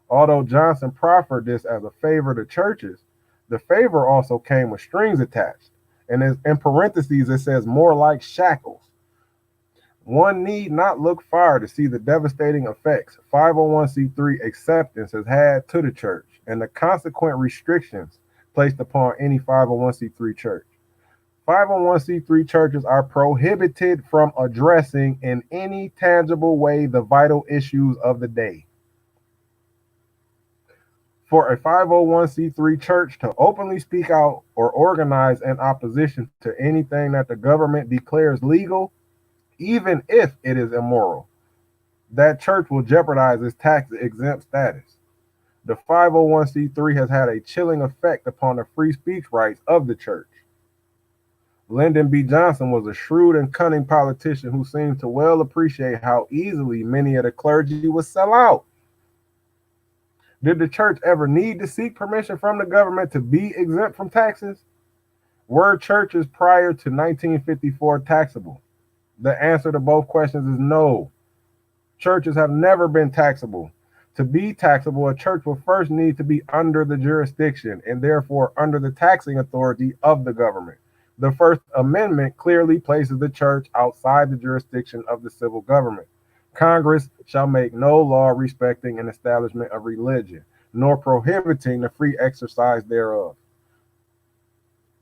Although Johnson proffered this as a favor to churches, the favor also came with strings attached. And in parentheses, it says more like shackles. One need not look far to see the devastating effects 501c3 acceptance has had to the church and the consequent restrictions placed upon any 501c3 church. 501c3 churches are prohibited from addressing in any tangible way the vital issues of the day. For a 501c3 church to openly speak out or organize in opposition to anything that the government declares legal, even if it is immoral, that church will jeopardize its tax exempt status. The 501c3 has had a chilling effect upon the free speech rights of the church. Lyndon B. Johnson was a shrewd and cunning politician who seemed to well appreciate how easily many of the clergy would sell out. Did the church ever need to seek permission from the government to be exempt from taxes? Were churches prior to 1954 taxable? The answer to both questions is no. Churches have never been taxable. To be taxable, a church will first need to be under the jurisdiction and therefore under the taxing authority of the government. The First Amendment clearly places the church outside the jurisdiction of the civil government. Congress shall make no law respecting an establishment of religion, nor prohibiting the free exercise thereof.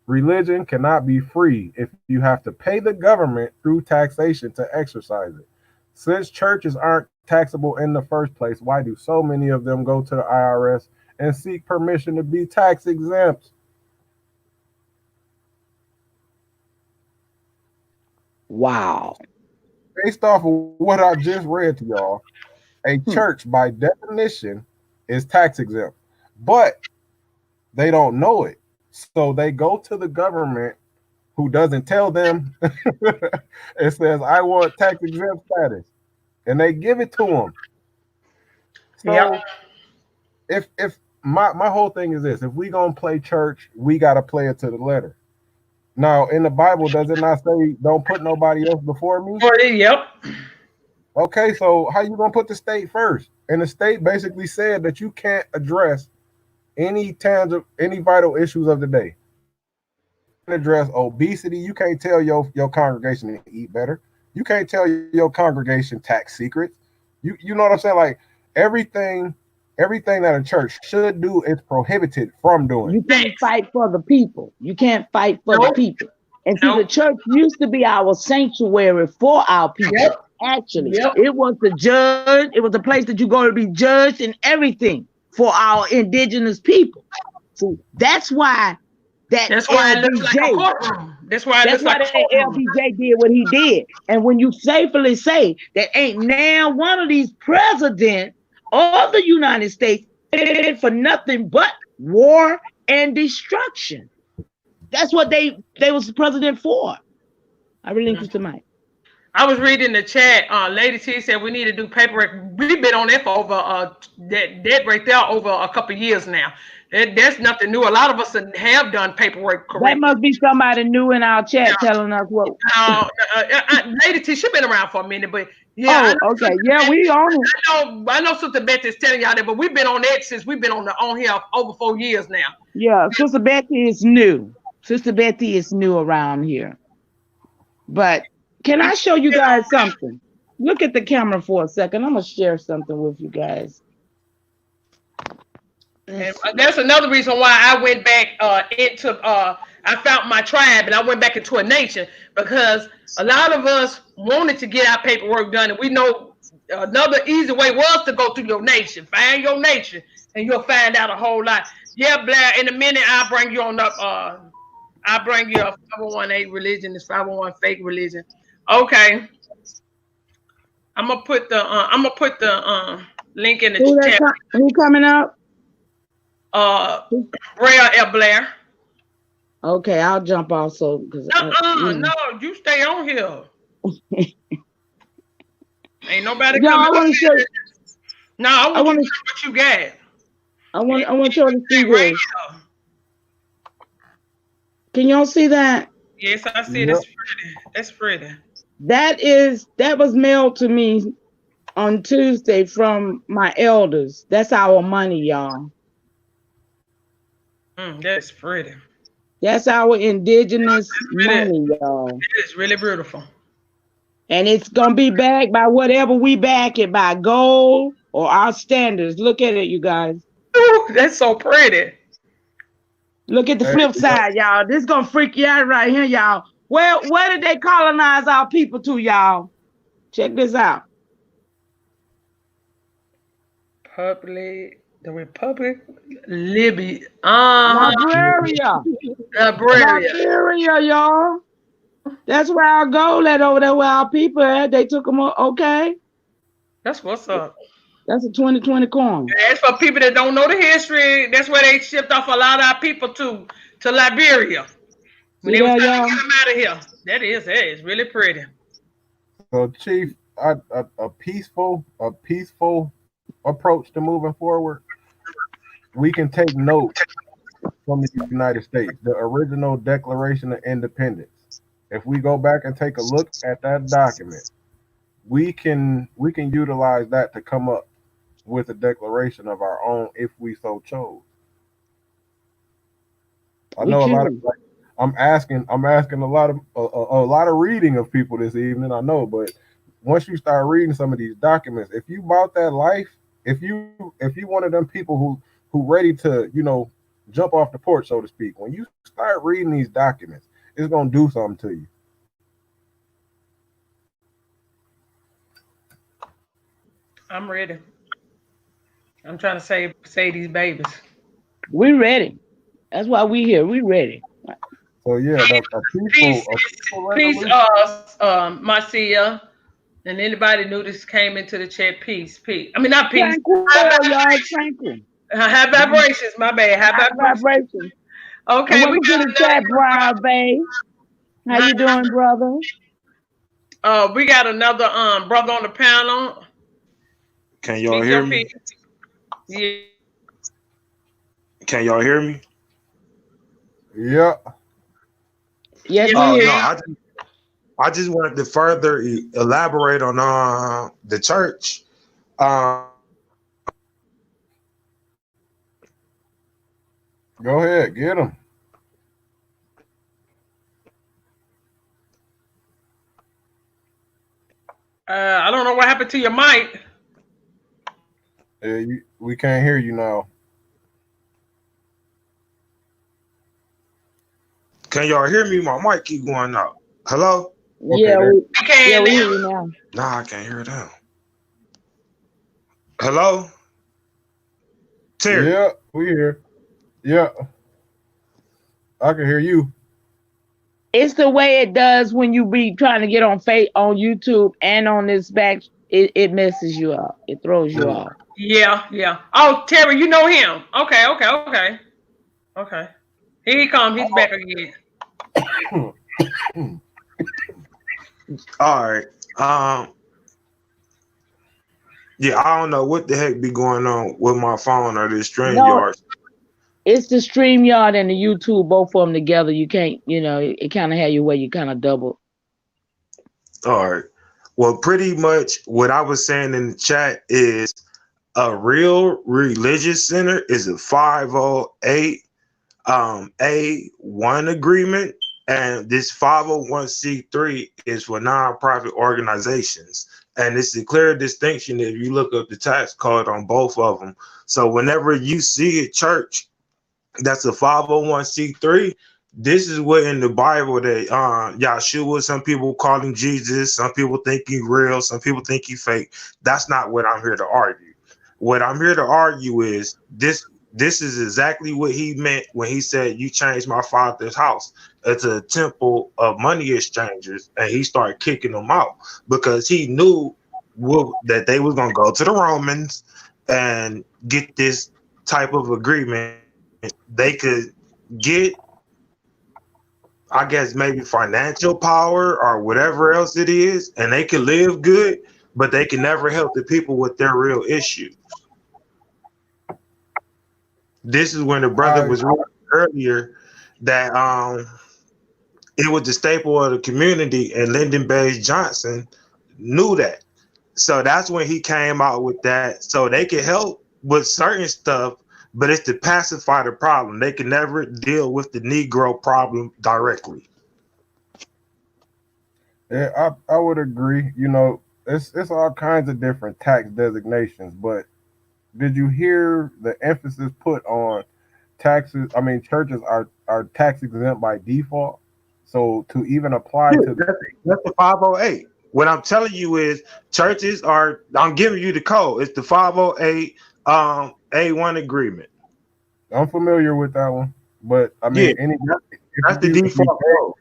Religion cannot be free if you have to pay the government through taxation to exercise it. Since churches aren't taxable in the first place, why do so many of them go to the IRS and seek permission to be tax exempt? Wow. Based off of what I just read to y'all, a church by definition is tax exempt, but they don't know it. So they go to the government who doesn't tell them it says, I want tax exempt status. And they give it to them. So if my whole thing is this: if we gonna play church, we gotta play it to the letter. Now, in the Bible, does it not say don't put nobody else before me? Yep. Okay, so how you gonna put the state first? And the state basically said that you can't address any vital issues of the day. Address obesity. You can't tell your congregation to eat better. You can't tell your congregation tax secrets. You know what I'm saying? Like everything that a church should do is prohibited from doing. You can't fight for the people. You can't fight for the people. And see, the church used to be our sanctuary for our people. Actually, it was the judge. It was the place that you go to be judged and everything for our indigenous people. So that's why that's why it looks like a courtroom. That's why LBJ did what he did. And when you safely say that ain't now one of these presidents of the United States for nothing but war and destruction. That's what they was president for. I relinquished the mic. I was reading the chat. Lady T said we need to do paperwork. We've been on that for over that right there over a couple of years now. That's nothing new. A lot of us have done paperwork correct. That must be somebody new in our chat telling us what. Lady T, she's been around for a minute, but yeah. Oh, okay. Yeah, we on it. I know Sister Betty is telling y'all that, but we've been on that since we've been on here over 4 years now. Yeah, Sister Betty is new. Sister Betty is new around here. But can I show you guys something? Look at the camera for a second. I'm going to share something with you guys. And that's another reason why I went back I found my tribe and I went back into a nation, because a lot of us wanted to get our paperwork done, and we know another easy way was to go through your nation. Find your nation and you'll find out a whole lot. Yeah, Blair, in a minute I'll bring you on up. I'll bring you a 501A religion, this 501 fake religion. Okay. I'm gonna put the link in the chat. Who coming up? Blair. Okay, I'll jump also because no, you stay on here. Ain't nobody coming. I want to show. No, I want to see what you got. I want y'all to see this. Can y'all see that? Yes, I see it. That's pretty. That was mailed to me on Tuesday from my elders. That's our money, y'all. That's pretty. That's our indigenous money, y'all. It is really beautiful. And it's gonna be backed by whatever we back it, by gold or our standards. Look at it, you guys. Ooh, that's so pretty. Look at the flip side, y'all. This is gonna freak you out right here, y'all. Where did they colonize our people to, y'all? Check this out. The Republic Libya. Liberia, y'all. That's where our gold at over there, where our people at. They took them, okay? That's what's up. That's a 2020 coin. That's for people that don't know the history. That's where they shipped off a lot of our people to Liberia. When they were trying to get them out of here. That is really pretty. So, Chief, a peaceful approach to moving forward. We can take note from the United States, the original Declaration of Independence. If we go back and take a look at that document, we can utilize that to come up with a declaration of our own if we so chose. I know a lot of I'm asking a lot of reading of people this evening. I know, but once you start reading some of these documents, if you bought that life, if you one of them people who ready to, jump off the porch, so to speak, when you start reading these documents, it's gonna do something to you. I'm ready. I'm trying to save these babies. We ready. That's why we here. We ready. So yeah, peace, Marcia, and anybody new this came into the chat. Peace. I mean, not peace. Tranquil, y'all. Tranquil. High vibrations. My bad. High vibrations. Okay, we got a chat, Brian Bay. How you doing, brother? We got another brother on the panel. Can y'all hear me? Yeah. Can y'all hear me? Yeah. Yes, Oh we no, hear. I just wanted to further elaborate on the church. Go ahead, get them. I don't know what happened to your mic. Yeah, we can't hear you now. Can y'all hear me? My mic keep going out. Hello? Okay, Yeah, there. we hear Can you now. Nah, I can't hear them. Hello? Terry. Yeah, we hear. Yeah, I can hear you. It's the way it does when you be trying to get on YouTube and on this back. It messes you up. It throws you off. Yeah. Oh, Terry, you know him. Okay. Here he come. He's back again. All right. Yeah, I don't know what the heck be going on with my phone or this No, StreamYard. it's the StreamYard and the YouTube, both of them together. You can't, it kind of have you where you kind of double. All right. Well, pretty much what I was saying in the chat is a real religious center is a 508 A1 agreement, and this 501c3 is for nonprofit organizations. And it's a clear distinction if you look up the tax code on both of them. So whenever you see a church that's a 501c3, this is what in the Bible that Yahshua, some people call him Jesus, some people think he real, some people think he fake. That's not what I'm here to argue. What I'm here to argue is this is exactly what he meant when he said, you changed my father's house. It's a temple of money exchangers, and he started kicking them out because he knew that they was going to go to the Romans and get this type of agreement. They could get, I guess, maybe financial power or whatever else it is, and they could live good, but they can never help the people with their real issues. This is when the brother was earlier that it was the staple of the community, and Lyndon Baines Johnson knew that. So that's when he came out with that. So they can help with certain stuff, but it's to pacify the problem. They can never deal with the Negro problem directly. Yeah, I would agree. It's all kinds of different tax designations, but did you hear the emphasis put on taxes? I mean, churches are tax exempt by default. So to even apply to that's the 508. What I'm telling you is churches are, I'm giving you the code. It's the 508 A1 agreement. I'm familiar with that one, but I mean, that's the default code.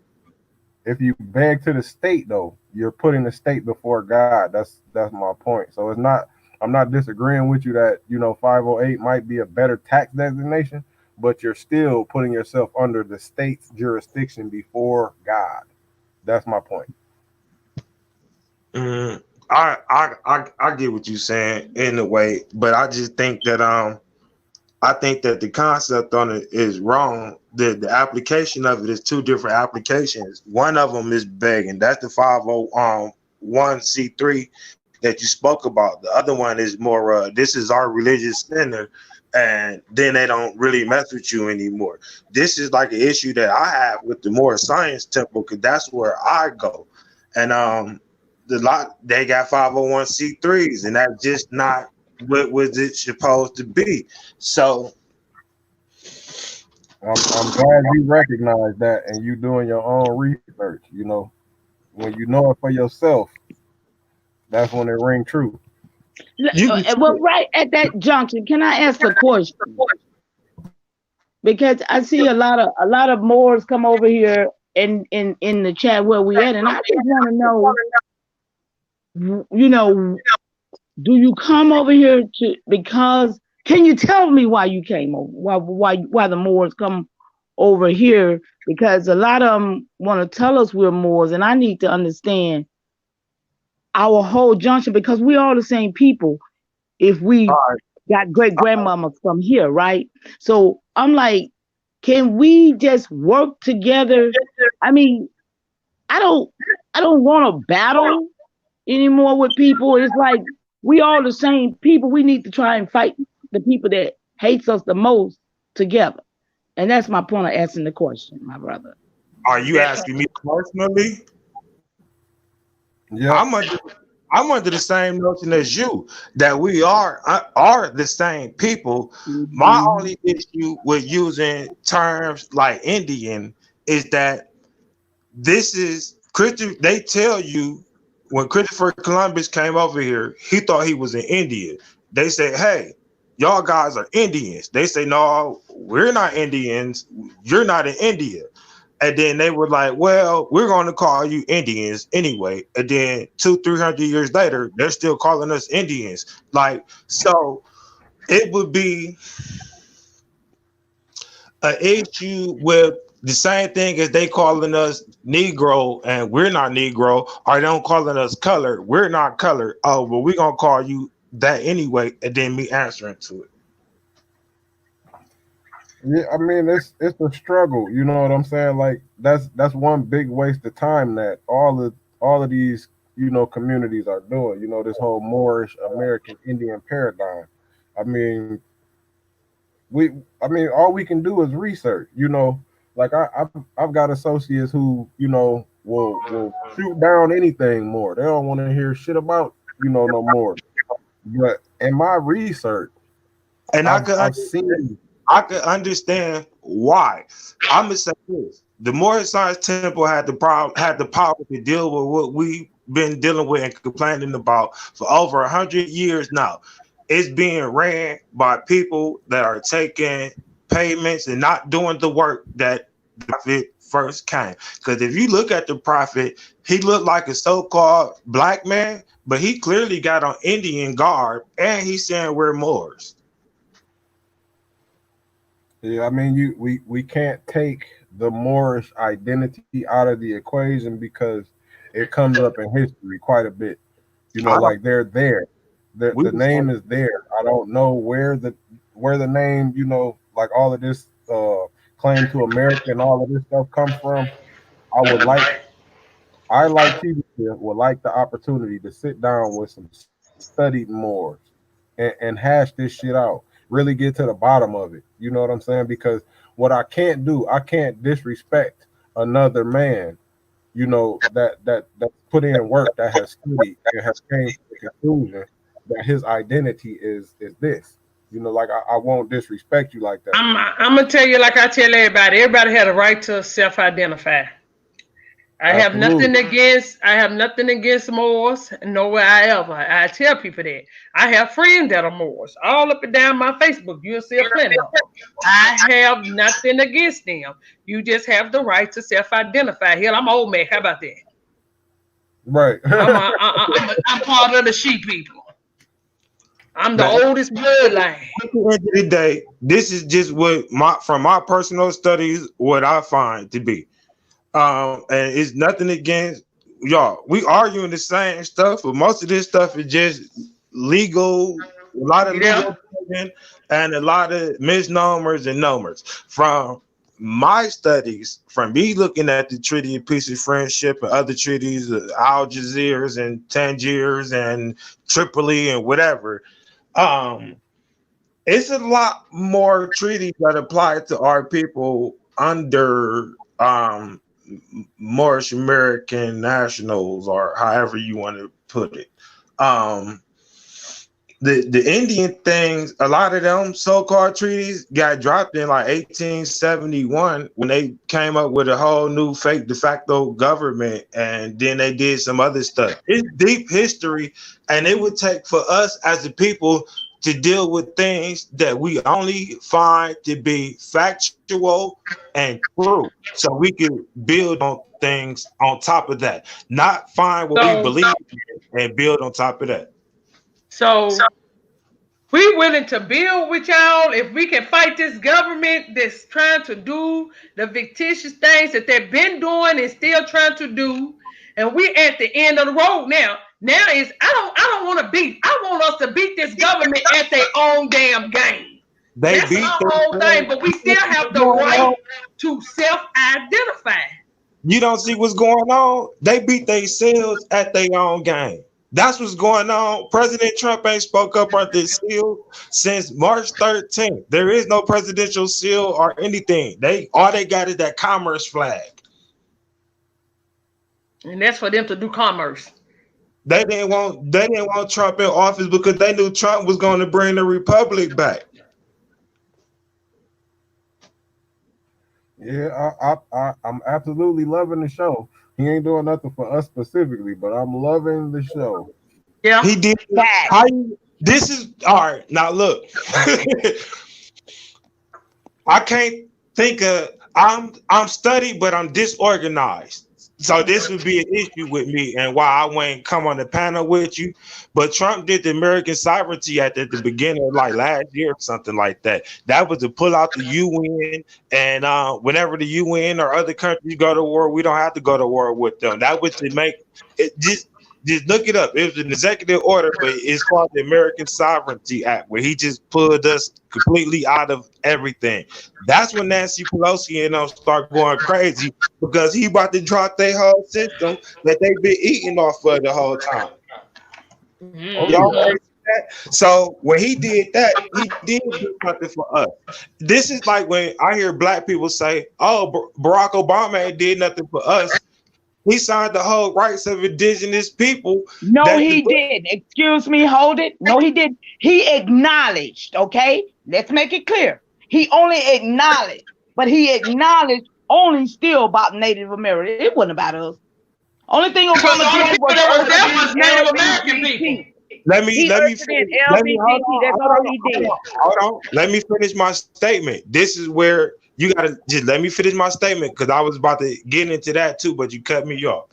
If you beg to the state, though, you're putting the state before God. That's my point. So it's not. I'm not disagreeing with you that 508 might be a better tax designation, but you're still putting yourself under the state's jurisdiction before God. That's my point. I get what you're saying in a way, but I just think that I think that the concept on it is wrong. The application of it is two different applications. One of them is begging. That's the 501c3 that you spoke about. The other one is more, this is our religious center, and then they don't really mess with you anymore. This is like an issue that I have with the More Science Temple, because that's where I go. And they got 501c3s, and that's just not what was it supposed to be. So I'm glad you recognize that and you doing your own research. When you know it for yourself, that's when it ring true. Well, right at that junction, can I ask a question? Because I see a lot of Moors come over here in the chat where we at, and I just want to know, do you come over here because? Can you tell me why you came over? Why the Moors come over here? Because a lot of them want to tell us we're Moors, and I need to understand our whole junction, because we all the same people. If we got great grandmama from here, right? So I'm like, can we just work together? I mean, I don't want to battle anymore with people. It's like we all the same people. We need to try and fight the people that hates us the most together. And that's my point of asking the question, my brother. Are you asking me personally? Yeah. I'm under the same notion as you that we are the same people. Mm-hmm. My only issue with using terms like Indian is that this is Christian. They tell you when Christopher Columbus came over here, he thought he was in India. They said, "Hey, y'all guys are Indians." They say, "No, we're not Indians. You're not in India." And then they were like, "Well, we're going to call you Indians anyway." And then 200-300 years later, they're still calling us Indians. Like, so it would be an issue with the same thing as they calling us Negro and we're not Negro, or they don't calling us color, we're not color. Oh, well, we're going to call you that anyway. And then me answering to it. Yeah, I mean it's a struggle, you know what I'm saying? Like that's one big waste of time that all of these, you know, communities are doing, you know, this whole Moorish American Indian paradigm. I mean, all we can do is research, you know, like I've got associates who, you know, will shoot down anything more. They don't want to hear shit about, you know, no more. But in my research, and I've seen I could understand why. I'm gonna say this: the Moorish Science Temple had the power to deal with what we've been dealing with and complaining about for over 100 years now. It's being ran by people that are taking payments and not doing the work that the prophet first came. Because if you look at the prophet, he looked like a so-called black man, but he clearly got on Indian garb, and he's saying we're Moors. Yeah, I mean, we can't take the Moorish identity out of the equation because it comes up in history quite a bit. You know, like they're there. The name is there. I don't know where the name, you know, like all of this claim to America and all of this stuff comes from. I like people would like the opportunity to sit down with some studied Moors and hash this shit out. Really get to the bottom of it. You know what I'm saying? Because what I can't do, I can't disrespect another man, you know, that put in work, that has studied and has came to the conclusion that his identity is this. You know, like I won't disrespect you like that. I'm gonna tell you like I tell everybody. Everybody had a right to self-identify. I have nothing against Moors, nowhere I tell people that. I have friends that are Moors. All up and down my Facebook, you'll see a plenty of them. I have nothing against them. You just have the right to self-identify. Hell, I'm old man. How about that? Right. I'm part of the sheep people. I'm the oldest bloodline. At the end of the day, this is just from my personal studies, what I find to be. And it's nothing against y'all. We arguing the same stuff, but most of this stuff is just legal, a lot of legal and a lot of misnomers and nomers. From my studies, from me looking at the Treaty of Peace and Friendship and other treaties, Algiers and Tangiers and Tripoli and whatever, it's a lot more treaties that apply to our people under Moorish American nationals, or however you want to put it. The Indian things, a lot of them so-called treaties got dropped in like 1871 when they came up with a whole new fake de facto government, and then they did some other stuff. It's deep history, and it would take for us as a people to deal with things that we only find to be factual and true, so we can build on things on top of that, not find what we believe in and build on top of that. So we willing to build with y'all if we can fight this government that's trying to do the fictitious things that they've been doing and still trying to do, and we at the end of the road now. Now is I don't want to beat. I want us to beat this government at their own damn game. That's the whole thing. But we still have the right to self-identify. You don't see what's going on? They beat themselves at their own game. That's what's going on. President Trump ain't spoke up on this seal since March 13th. There is no presidential seal or anything. All they got is that commerce flag. And that's for them to do commerce. They didn't want Trump in office because they knew Trump was going to bring the republic back. Yeah, I'm absolutely loving the show. He ain't doing nothing for us specifically, but I'm loving the show. Yeah, he did. This is all right. Now look, I can't think of. I'm studied, but I'm disorganized. So this would be an issue with me and why I wouldn't come on the panel with you. But Trump did the American sovereignty at the beginning of like last year or something like that. That was to pull out the UN, and whenever the UN or other countries go to war, we don't have to go to war with them. That was to make it just look it up. It was an executive order, but it's called the American Sovereignty Act, where he just pulled us completely out of everything. That's when Nancy Pelosi and them start going crazy because he about to drop their whole system that they've been eating off of the whole time. Mm-hmm. Y'all that? So when he did that, he did do something for us. This is like when I hear black people say, "Oh, Barack Obama ain't did nothing for us." He signed the whole rights of indigenous people. No, he didn't. Excuse me, hold it. No, he didn't. He acknowledged, okay? Let's make it clear. He only acknowledged, but he acknowledged only still about Native American. It wasn't about us. Only thing Obama did was Native American people. Let me hold on. Let me finish my statement. This is where you gotta just let me finish my statement because I was about to get into that too, but you cut me off.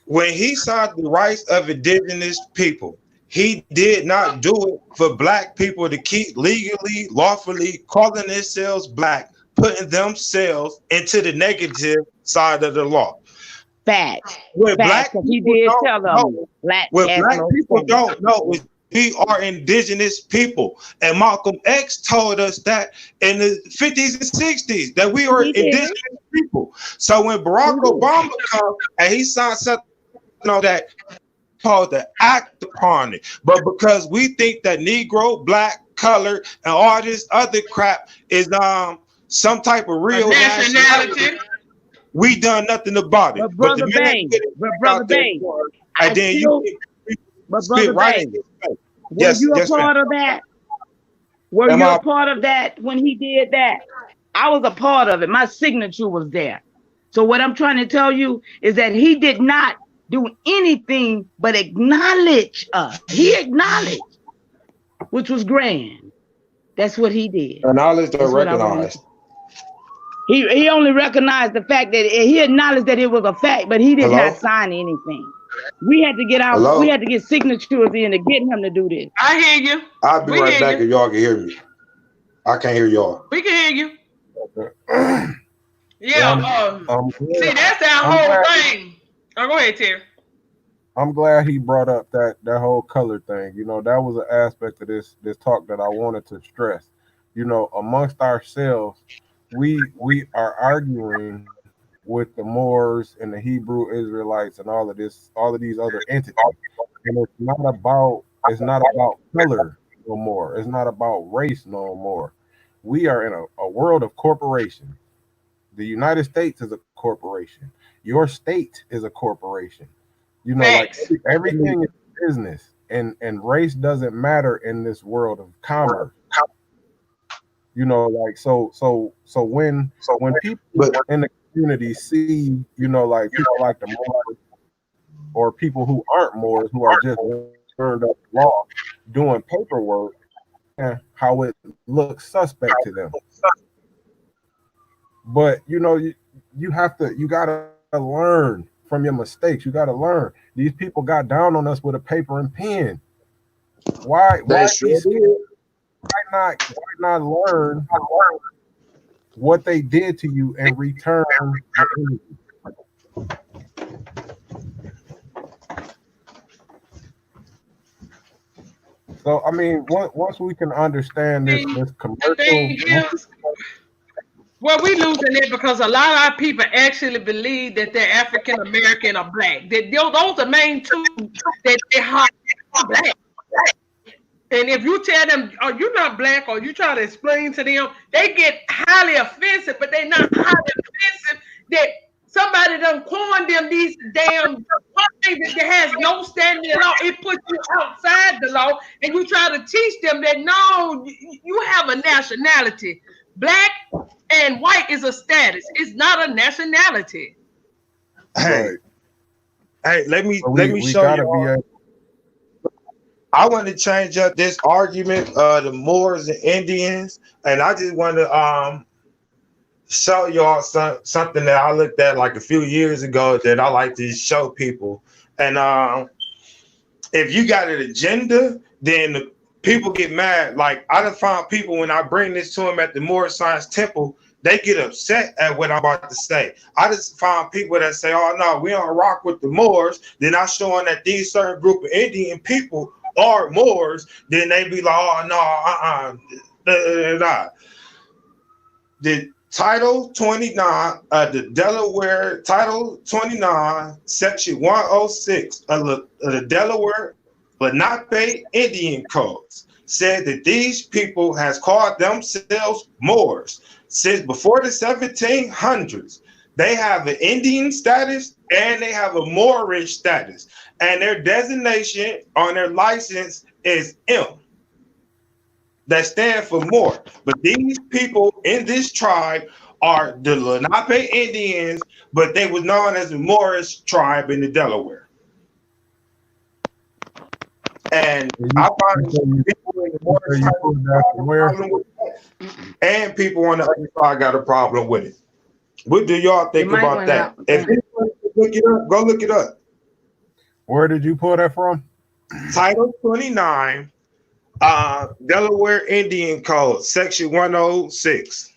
When he signed the rights of indigenous people, he did not do it for black people to keep legally, lawfully calling themselves black, putting themselves into the negative side of the law. Facts. When black people don't know, we are indigenous people. And Malcolm X told us that in the 50s and 60s, that we are indigenous people. So when Barack Obama comes and he signed something on that called the act upon it, but because we think that Negro, black, colored, and all this other crap is some type of real nationality, we done nothing about it. But brother Bang, and then were you a part of that? Were you a part of that when he did that? I was a part of it. My signature was there. So what I'm trying to tell you is that he did not do anything but acknowledge us. He acknowledged, which was grand. That's what he did. Acknowledged or recognized. He only recognized the fact that he acknowledged that it was a fact, but he did not sign anything. We had to get signatures in to get him to do this. I hear you. I'll be right back if y'all can hear me. I can't hear y'all. We can hear you. Yeah. See, that's our whole thing. Oh, go ahead, Terry. I'm glad he brought up that whole color thing. You know, that was an aspect of this talk that I wanted to stress. You know, amongst ourselves, we are arguing with the Moors and the Hebrew Israelites and all of these other entities. And it's not about color no more. It's not about race no more. We are in a world of corporations. The United States is a corporation. Your state is a corporation. You know, like everything is business, and race doesn't matter in this world of commerce. You know, like so when people in the community see, you know, like people like the Moors or people who aren't Moors who are just learned up law doing paperwork, and how it looks suspect to them. But you know, you gotta learn from your mistakes. You gotta learn. These people got down on us with a paper and pen. Why not learn what they did to you and return the energy? So I mean, once we can understand this The commercial, thing is, well, we losing it because a lot of our people actually believe that they're African American or black. Those are the main two that they hide black. And if you tell them, "Oh, you're not black," or you try to explain to them, they get highly offensive. But they're not highly offensive that somebody done coined them these damn things that has no standing at all. It puts you outside the law, and you try to teach them that no, you have a nationality. Black and white is a status. It's not a nationality. Hey, right. let me we show gotta you. I want to change up this argument of the Moors and Indians, and I just want to show y'all something that I looked at like a few years ago that I like to show people. And if you got an agenda, then the people get mad. Like I done found people when I bring this to them at the Moor Science Temple, they get upset at what I'm about to say. I just found people that say, "Oh no, we don't rock with the Moors." Then I showing that these certain group of Indian people are Moors. Then they be like, "Oh no, The Title 29 the Delaware Title 29, Section 106 of the Delaware Lenape Indian Codes said that these people has called themselves Moors since before the 1700s. They have an Indian status and they have a Moorish status, and their designation on their license is M. That stand for Moor. But these people in this tribe are the Lenape Indians, but they was known as the Moorish tribe in the Delaware. And I find people in the Moorish tribe and people on the other side got a problem with it. What do y'all think about that? If anyone look it up, go look it up. Where did you pull that from? Title 29. Delaware Indian Code, Section 106.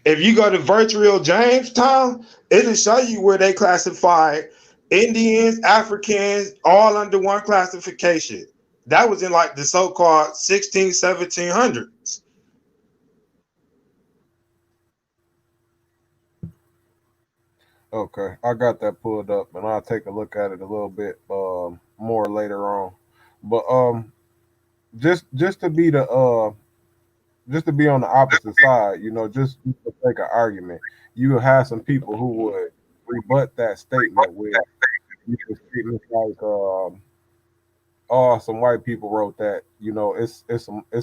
If you go to Virtual Jamestown, it'll show you where they classify Indians, Africans, all under one classification. That was in like the so-called 1700s. Okay, I got that pulled up, and I'll take a look at it a little bit more later on. But just to be on the opposite side, just to take an argument, you have some people who would rebut that statement with statements like, "Oh, some white people wrote that. It's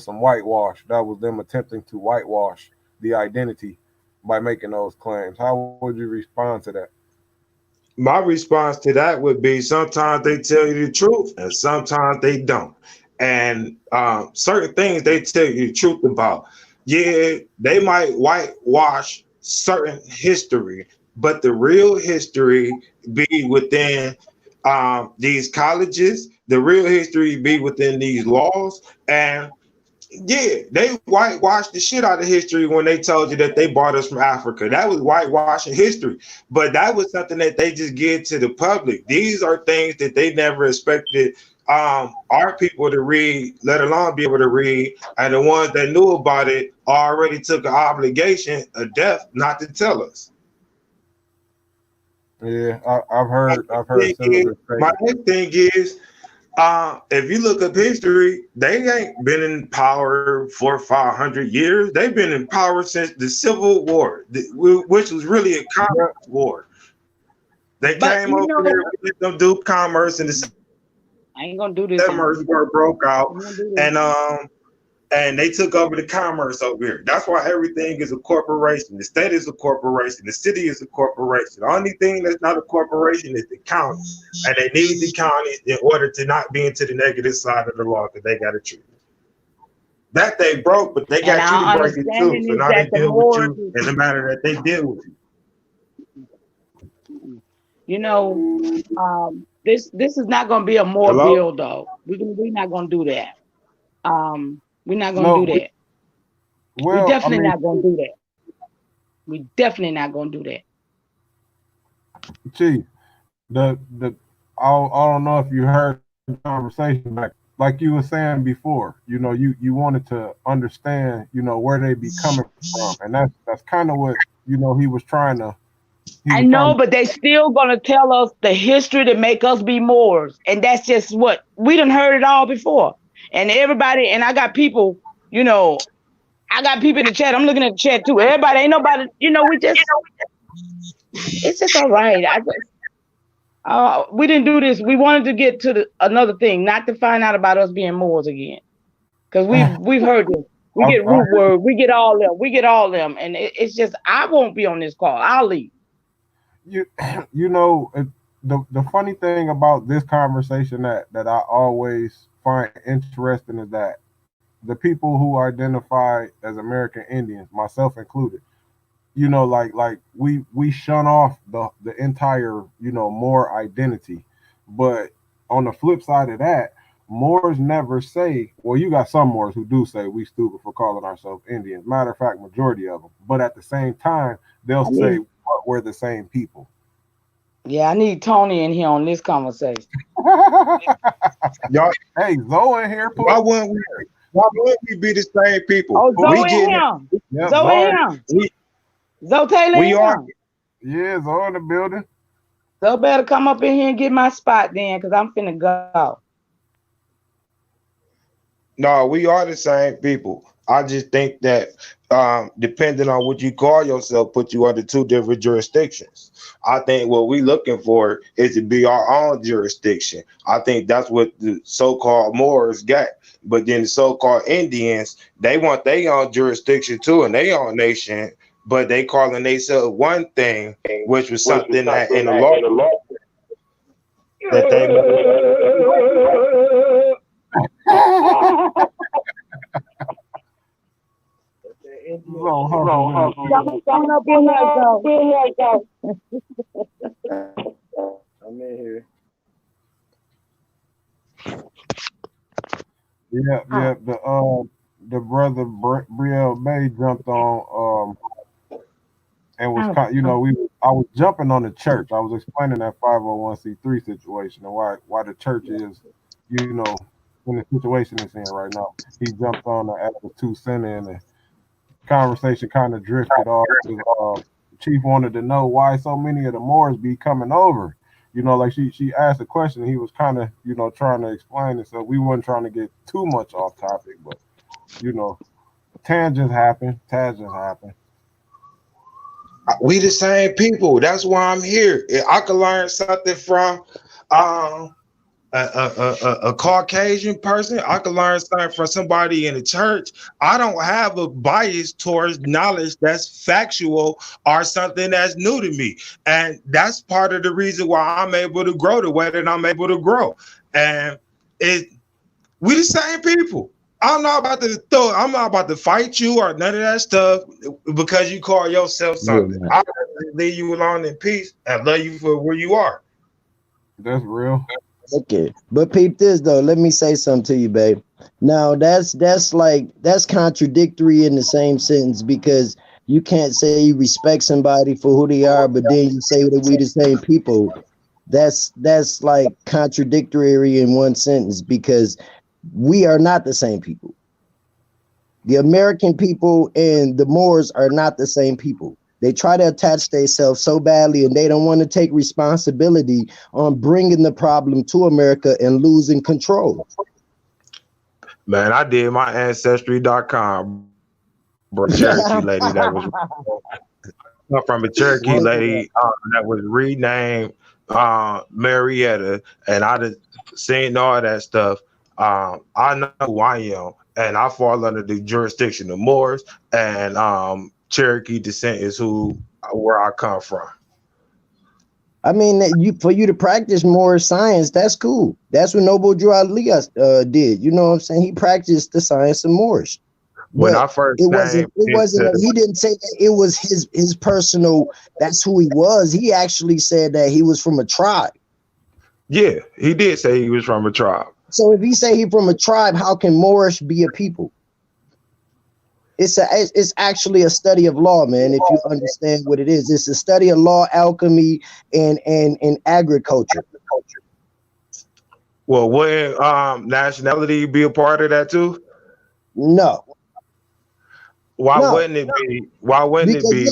some whitewash. That was them attempting to whitewash the identity by making those claims." How would you respond to that? My response to that would be sometimes they tell you the truth and sometimes they don't. And certain things they tell you the truth about. Yeah, they might whitewash certain history, but the real history be within these colleges, the real history be within these laws. And yeah, they whitewashed the shit out of history when they told you that they bought us from Africa. That was whitewashing history, but that was something that they just give to the public. These are things that they never expected our people to read, let alone be able to read. And the ones that knew about it already took an obligation of death not to tell us. Yeah, I've heard. My next thing is, if you look up history, they ain't been in power for 500 years. They've been in power since the Civil War, which was really a commerce war. They came over there, we let them do commerce, and the I ain't gonna do this. Commerce war broke out, and they took over the commerce over here. That's why everything is a corporation. The state is a corporation. The city is a corporation. The only thing that's not a corporation is the county. And they need the counties in order to not be into the negative side of the law because they got to treat it. That they broke, but they got you to break it too. So now they deal with you in the manner that they deal with you. This is not going to be a more bill, though. We're not going to do that. We're not going to do that. We're definitely not going to do that. We're definitely not going to do that. Chief, I don't know if you heard the conversation back, like you were saying before. You wanted to understand, where they be coming from, and that's kind of what he was trying to. I know, but they still gonna tell us the history to make us be Moors, and that's just what we done heard it all before. And everybody, and I got people, I got people in the chat. I'm looking at the chat too. Everybody, ain't nobody, it's just all right. We didn't do this. We wanted to get to another thing, not to find out about us being Moors again, because we've heard this. We get root word. We get all them, and it's just I won't be on this call. I'll leave. The funny thing about this conversation that I always find interesting is that the people who identify as American Indians, myself included, like we shun off the entire Moor identity, but on the flip side of that, Moors never say, well, you got some Moors who do say we stupid for calling ourselves Indians. Matter of fact, majority of them, but at the same time they'll say we're the same people. Yeah, I need Tony in here on this conversation. Y'all, hey, Zoe in here. Why wouldn't we be the same people? Oh, Zoe in him. Yep, Zoe in him. Zoe Taylor we are. Yeah, Zoe in the building. Zoe better come up in here and get my spot then, because I'm finna go. No, we are the same people. I just think that depending on what you call yourself, put you under two different jurisdictions. I think what we looking for is to be our own jurisdiction. I think that's what the so-called Moors got. But then the so-called Indians, they want their own jurisdiction too and their own nation, but they calling themselves one thing, which was something that in the law that they I'm in here. Yeah. The brother Brielle Bay jumped on and was I was jumping on the church. I was explaining that 501c3 situation and why the church is, in the situation it's in right now. He jumped on the Acts 2 Center and the conversation kind of drifted off. Chief wanted to know why so many of the Moors be coming over. Like she asked a question, and he was kind of, trying to explain it. So we weren't trying to get too much off topic, but tangents happen. We the same people. That's why I'm here. If I could learn something from a Caucasian person, I could learn something from somebody in the church. I don't have a bias towards knowledge that's factual or something that's new to me. And that's part of the reason why I'm able to grow the way that I'm able to grow. And we the same people. I'm not about to fight you or none of that stuff because you call yourself something. I'll leave you alone in peace and love you for where you are. That's real. Okay, but peep this though. Let me say something to you, babe. Now that's contradictory in the same sentence, because you can't say you respect somebody for who they are, but then you say that we the same people. That's like contradictory in one sentence, because we are not the same people. The American people and the Moors are not the same people. They try to attach themselves so badly, and they don't want to take responsibility on bringing the problem to America and losing control. Man, I did my ancestry.com, bro. Cherokee lady that was from a Cherokee lady that was renamed Marietta, and I just seen all that stuff. I know who I am, and I fall under the jurisdiction of Moors, and Cherokee descent is where I come from. I mean, for you to practice more science, that's cool. That's what Noble Drew Ali did. You know what I'm saying? He practiced the science of Moorish. When I first he didn't say that it was his personal, that's who he was. He actually said that he was from a tribe. Yeah, he did say he was from a tribe. So if he say he from a tribe, how can Moorish be a people? It's actually a study of law, man. If you understand what it is, it's a study of law, alchemy, and agriculture. Well, wouldn't nationality be a part of that too? No. Why wouldn't it be? Why wouldn't it be?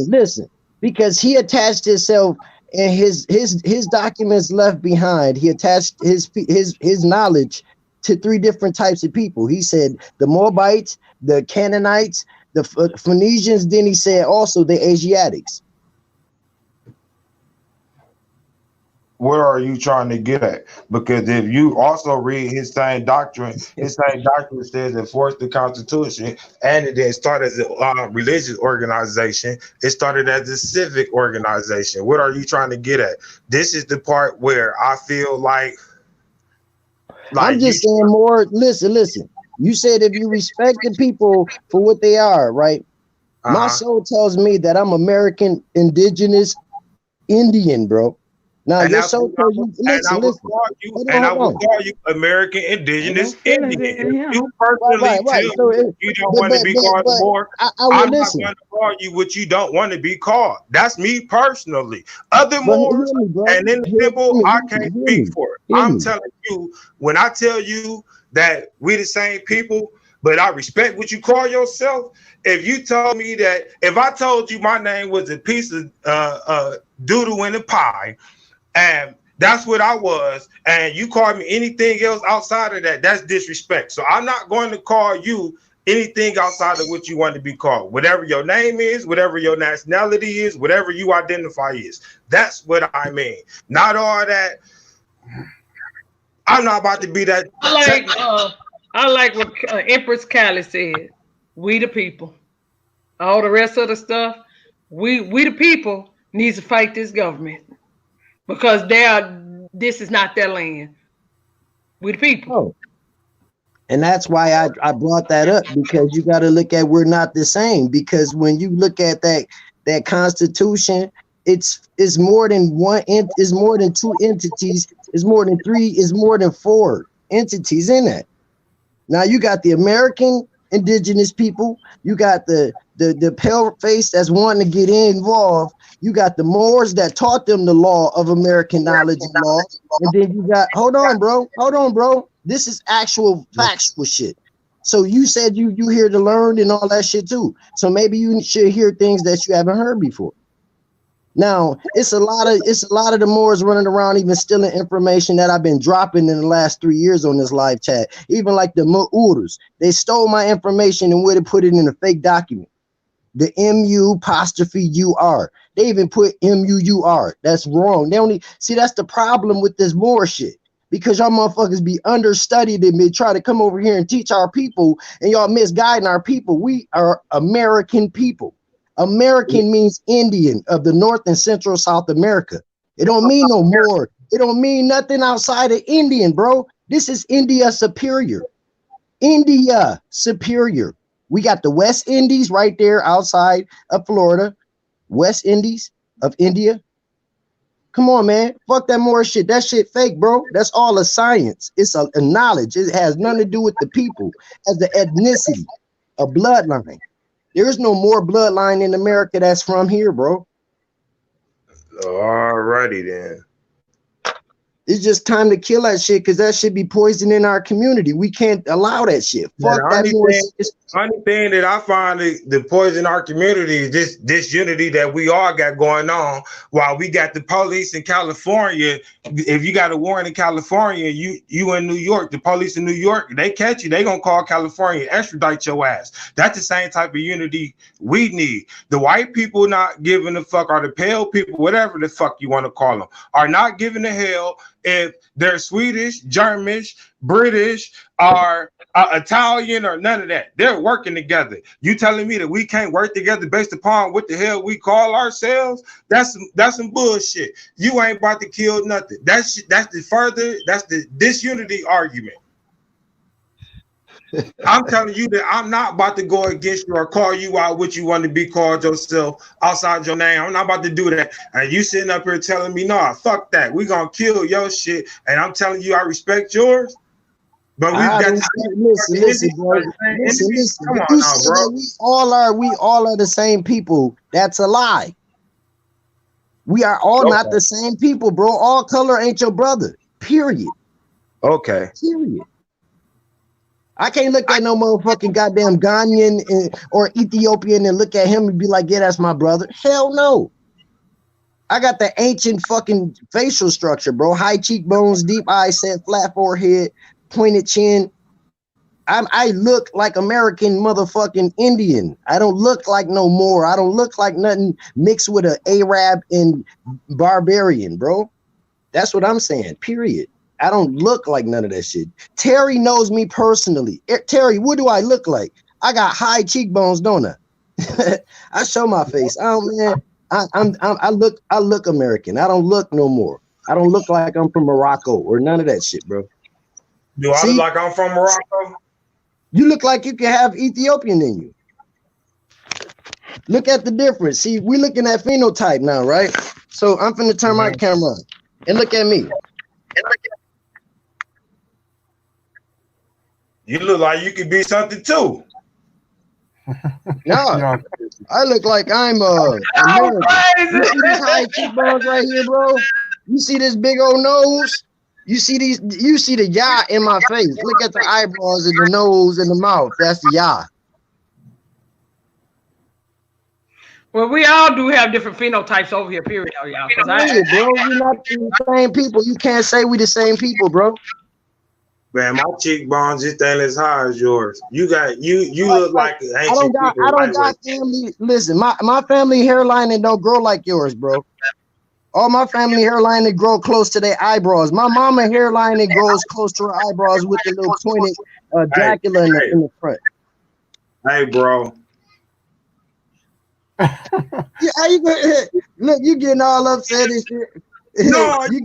Listen. Because he attached himself and his documents left behind. He attached his knowledge to 3 different types of people. He said the Moabites, the Canaanites, the Phoenicians. Then he said also the Asiatics. Where are you trying to get at? Because if you also read his same doctrine says enforce the Constitution, and it didn't start as a religious organization. It started as a civic organization. What are you trying to get at? This is the part where I feel like I'm just saying more. Listen. You said if you respect the people for what they are, right? My soul tells me that I'm American, indigenous, Indian, bro. Now your soul tells you. Listen. I will call you American, indigenous, Indian. You personally tell you don't want to be called more. I'm not going to call you what you don't want to be called. That's me personally. Other Moors and in the temple, I can't speak for it. I'm telling you, when I tell you that we the same people, but I respect what you call yourself. If you told me that, if I told you my name was a piece of doodle in a pie, and that's what I was, and you called me anything else outside of that, that's disrespect. So I'm not going to call you anything outside of what you want to be called. Whatever your name is, whatever your nationality is, whatever you identify is. That's what I mean. Not all that. I'm not about to be that. I like what Empress Callie said. We the people. All the rest of the stuff, we the people needs to fight this government. Because this is not their land. We the people. Oh. And that's why I brought that up, because you got to look at we're not the same. Because when you look at that Constitution, it's more than one. It's more than 2 entities. It's more than 3. It's more than 4 entities in it. Now you got the American indigenous people. You got the pale face that's wanting to get involved. You got the Moors that taught them the law of American knowledge and law. And then you got, hold on, bro. This is actual factual shit. So you said you here to learn and all that shit too. So maybe you should hear things that you haven't heard before. Now, it's a lot of the Moors running around even stealing information that I've been dropping in the last 3 years on this live chat. Even like the Mu'urus. They stole my information and would have put it in a fake document. The MU''UR. They even put MUUR. That's wrong. They only see, that's the problem with this Moor shit. Because y'all motherfuckers be understudied and be try to come over here and teach our people, and y'all misguiding our people. We are American people. American means Indian of the North and Central South America. It don't mean no more. It don't mean nothing outside of Indian, bro. This is India superior. India superior. We got the West Indies right there outside of Florida. West Indies of India. Come on, man. Fuck that more shit. That shit fake, bro. That's all a science. It's a knowledge. It has nothing to do with the people, as the ethnicity, a bloodline. There's no more bloodline in America that's from here, bro. Alrighty then. It's just time to kill that shit, because that should be poisoning our community. We can't allow that shit. Fuck that more shit. Only thing that I find the poison our community is this unity that we all got going on. While we got the police in California, if you got a warrant in California, you in New York, the police in New York, they catch you, they gonna call California, extradite your ass. That's the same type of unity we need. The white people not giving a fuck, or the pale people, whatever the fuck you want to call them, are not giving a hell if they're Swedish, German, British, or Italian, or none of that. They're working together. You telling me that we can't work together based upon what the hell we call ourselves? That's some bullshit. You ain't about to kill nothing. That's the disunity argument. I'm telling you that I'm not about to go against you or call you out what you want to be called yourself outside your name. I'm not about to do that. And you sitting up here telling me, no, fuck that. We gonna kill your shit. And I'm telling you, I respect yours. But we got listen, bro. Listen. Come on You now, said bro. that we all are the same people. That's a lie. We are all not the same people, bro. All color ain't your brother. Period. Okay. Period. I can't look at no motherfucking goddamn Ghanaian or Ethiopian and look at him and be like, yeah, that's my brother. Hell no. I got the ancient fucking facial structure, bro. High cheekbones, deep eyes, set, flat forehead, pointed chin. I look like American motherfucking Indian. I don't look like no more. I don't look like nothing mixed with an Arab and barbarian, bro. That's what I'm saying, period. I don't look like none of that shit. Terry knows me personally. Terry, what do I look like? I got high cheekbones, don't I? I show my face. Oh man, I look American. I don't look no more. I don't look like I'm from Morocco or none of that shit, bro. Do I look like I'm from Morocco? You look like you can have Ethiopian in you. Look at the difference. See, we're looking at phenotype now, right? So I'm finna turn my camera on and look at me. You look like you could be something too. No, I look like I'm American. You see these high cheekbones right here, bro? You see this big old nose? You see these? You see the yah in my face? Look at the eyebrows and the nose and the mouth. That's the yah. Well, we all do have different phenotypes over here, period, y'all. Bro, we're not the same people. You can't say we the same people, bro. Man, my cheekbones just ain't as high as yours. You look like I don't got family. Listen, my family hairline don't grow like yours, bro. All my family hairline they grow close to their eyebrows. My mama hairline it grows close to her eyebrows with the little pointed Dracula in the front. Hey, bro. Yeah, how you gonna look? You getting all upset and shit. No, you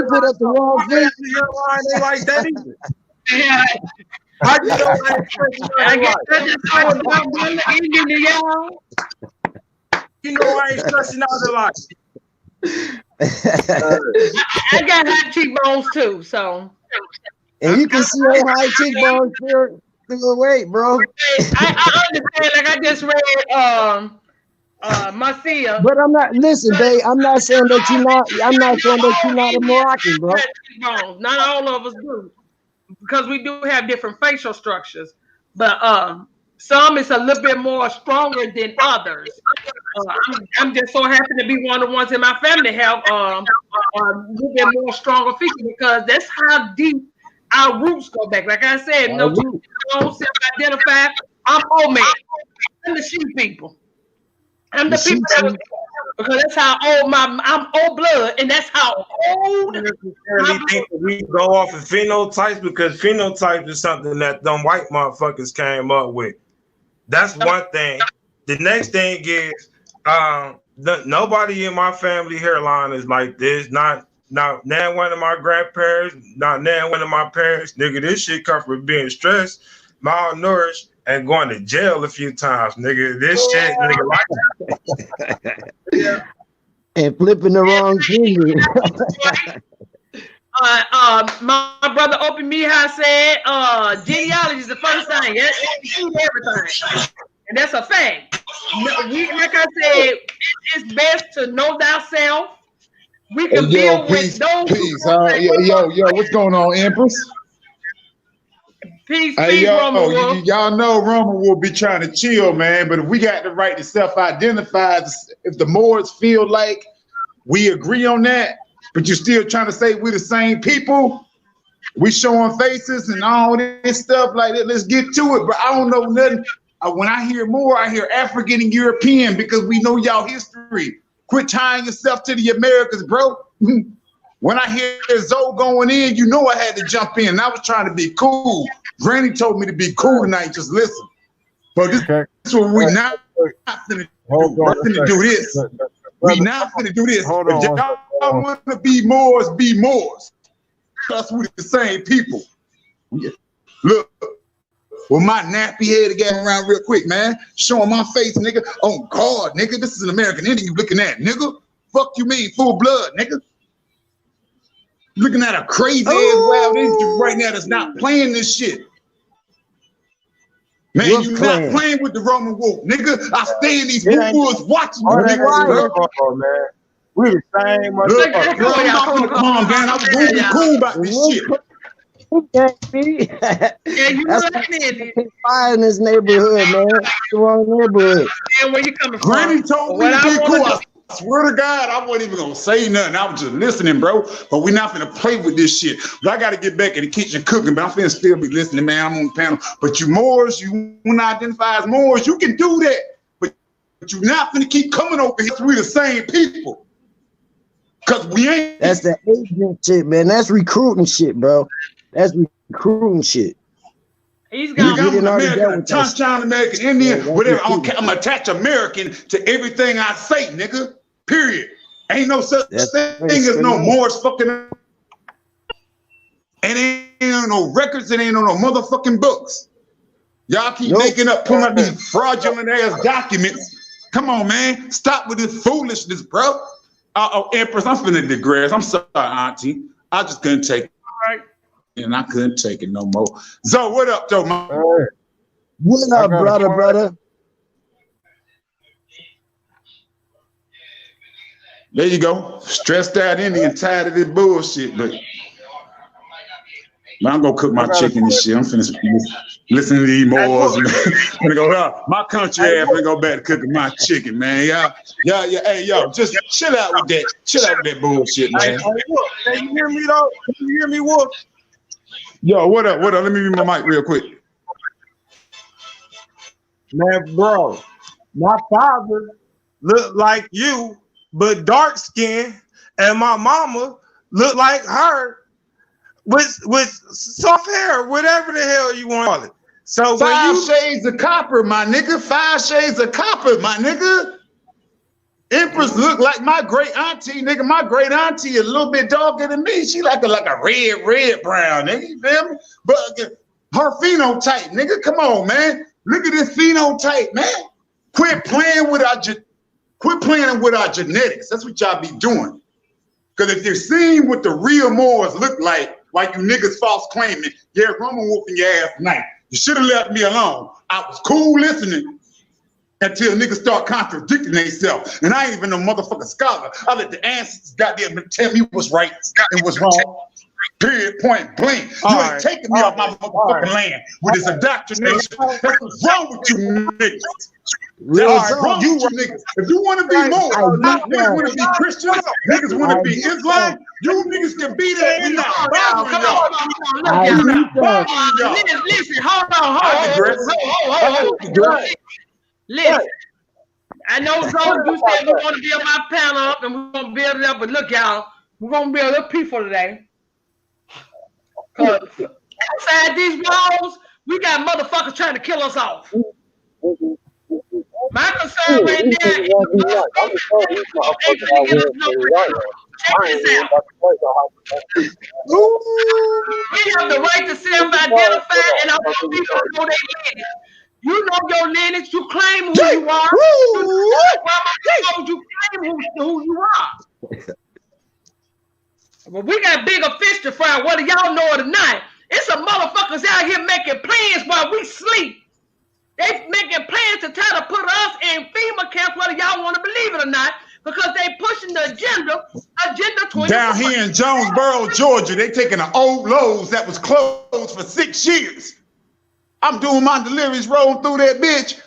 put up the wrong thing. Hairline ain't like that either. Yeah. How you know I ain't stressing out the life? I got high cheekbones too, so. And you can see her high cheekbones through the weight, bro. I understand. Like I just read Marcia. But I'm not. Listen, babe. I'm not saying that you're not. I'm not saying that you're not a Moroccan, bro. Not all of us do, because we do have different facial structures. But some is a little bit more stronger than others. I'm just so happy to be one of the ones in my family have a little bit more stronger features, because that's how deep our roots go back. Like I said, no self-identify. I'm old man. I'm the sheep people. I'm the people that, because that's how old I'm old blood, and that's how old. I think we go off of phenotypes, because phenotypes is something that them white motherfuckers came up with. That's one thing. The next thing is nobody in my family hairline is like this. Not one of my grandparents, not one of my parents. Nigga, this shit come from being stressed, malnourished, and going to jail a few times, nigga. This shit, nigga, like yeah. And flipping the wrong finger. My brother Opie Mihai said, genealogy is the first thing. Yes, everything, and that's a fact. Like I said, it's best to know thyself. We can build with those. Peace, yo, what's going on, Empress? Peace, Roman. Y'all know Roman will be trying to chill, man. But if we got the right to self-identify, if the Moors feel like we agree on that, but you're still trying to say we're the same people, we showing faces and all this stuff like that. Let's get to it. But I don't know nothing. When I hear more, I hear African and European, because we know y'all history. Quit tying yourself to the Americas, bro. When I hear Zoe going in, you know I had to jump in. I was trying to be cool. Granny told me to be cool tonight. Just listen. But this is what we're not going to do. We're going to do this. We're not going to do this. If y'all want to be Moors, be Moors. Because we're the same people. Look, with my nappy head to get around real quick, man. Showing my face, nigga. On guard, nigga. This is an American Indian you looking at, nigga. Fuck you mean, full blood, nigga. Looking at a crazy ass wild Indian right now that's not playing this shit. Man, you not playing with the Roman wolf, nigga. I stay in these woods watching you niggas, bro. Man. We the same motherfucker. I'm not gonna calm down. I'm gonna be cool about this shit. Yeah, you know that fire in this neighborhood, man. It's the wrong neighborhood. And where you coming from? Granny told me to be cool. I swear to God, I wasn't even gonna say nothing. I was just listening, bro. But we're not gonna play with this shit. But I gotta get back in the kitchen cooking, but I'm finna still be listening, man. I'm on the panel. But you Moors, you want to identify as Moors, you can do that. But you're not gonna keep coming over here. We the same people. Cause we ain't. That's the agent shit, man. That's recruiting shit, bro. That's recruiting shit. He's gone. I'm American, Sunshine American, Indian, whatever. I'm attached American to everything I say, nigga. Period. Ain't no such thing as no Morris fucking. And ain't no records, and ain't no motherfucking books. Y'all keep making up, pulling up these fraudulent ass documents. Come on, man. Stop with this foolishness, bro. Empress, I'm finna digress. I'm sorry, Auntie. I just couldn't take it. All right. And I couldn't take it no more. So what up, though, man? What up, brother? There you go. Stressed out Indian, tired of this bullshit, but I'm gonna cook my chicken and shit. I'm finna listen to these Moors. I'm gonna go, my country ass gonna go back to cooking my chicken, man. Yeah. Hey, yo, just chill out with that. Chill out with that bullshit, man. Hey, you hear me though? Can you hear me, Wolf? Yo, what up? Let me mute my mic real quick. Man, bro, my father looked like you, but dark skin, and my mama looked like her with soft hair, whatever the hell you want to call it. So 5 shades of copper, my nigga. 5 shades of copper, my nigga. Empress look like my great auntie, nigga. My great auntie a little bit darker than me. She like a red brown, nigga. You feel me? But her phenotype, nigga. Come on, man. Look at this phenotype, man. Quit playing with our genetics. That's what y'all be doing. Because if you're seeing what the real Moors look like you niggas false claiming, yeah, Roman whooping your ass tonight. You should have left me alone. I was cool listening until niggas start contradicting themselves. And I ain't even no motherfucking scholar. I let the ancestors goddamn tell me what's right and what's wrong. Period, point blank. You ain't taking me off my motherfucking land with this indoctrination. That's what's wrong with you niggas. Wrong with you niggas. If you want to be more, niggas want to be Christians, niggas want to be Islam, you niggas can be that. We're not bothering y'all. Listen, hold on. Listen, I know some you said we want to build my panel up and we're going to build it up, but look, y'all, we're going to be a little peaceful today. Because outside these walls, we got motherfuckers trying to kill us off. My concern right there is check this out. We have the right to self-identify, and I want people to know their lineage. You know your lineage. You claim who you are. You claim who you are. But we got bigger fish to fry, whether y'all know it or not. It's some motherfuckers out here making plans while we sleep. They making plans to try to put us in FEMA camps, whether y'all want to believe it or not, because they pushing the agenda 20. Down here in Jonesboro, Georgia, they taking an old Lowe's that was closed for 6 years. I'm doing my deliveries rolling through that bitch.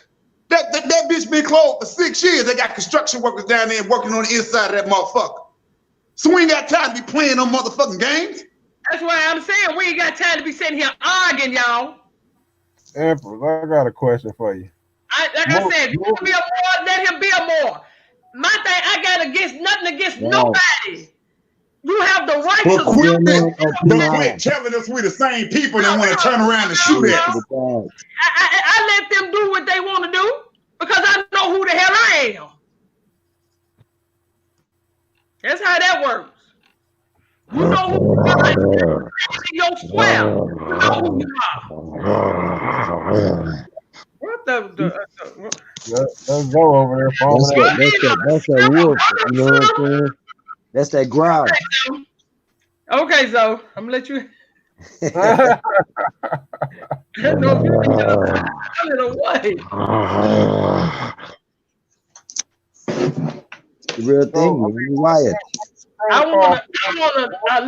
That bitch been closed for 6 years. They got construction workers down there working on the inside of that motherfucker. So we ain't got time to be playing on motherfucking games. That's why I'm saying we ain't got time to be sitting here arguing, y'all. Empress, I got a question for you. I said, you want to be a Moor, let him be a Moor. My thing, I got nothing against nobody. You have the right to quit telling us we're the same people that want to turn around and shoot at us. I let them do what they want to do because I know who the hell I am. That's how that works. You know who you are. Your square. You know who you are. What let's go over there. That's that wolf. You know what I'm saying? That's that growl. Okay, so I'm gonna let you. No, away. The real thing, Wyatt. I wanna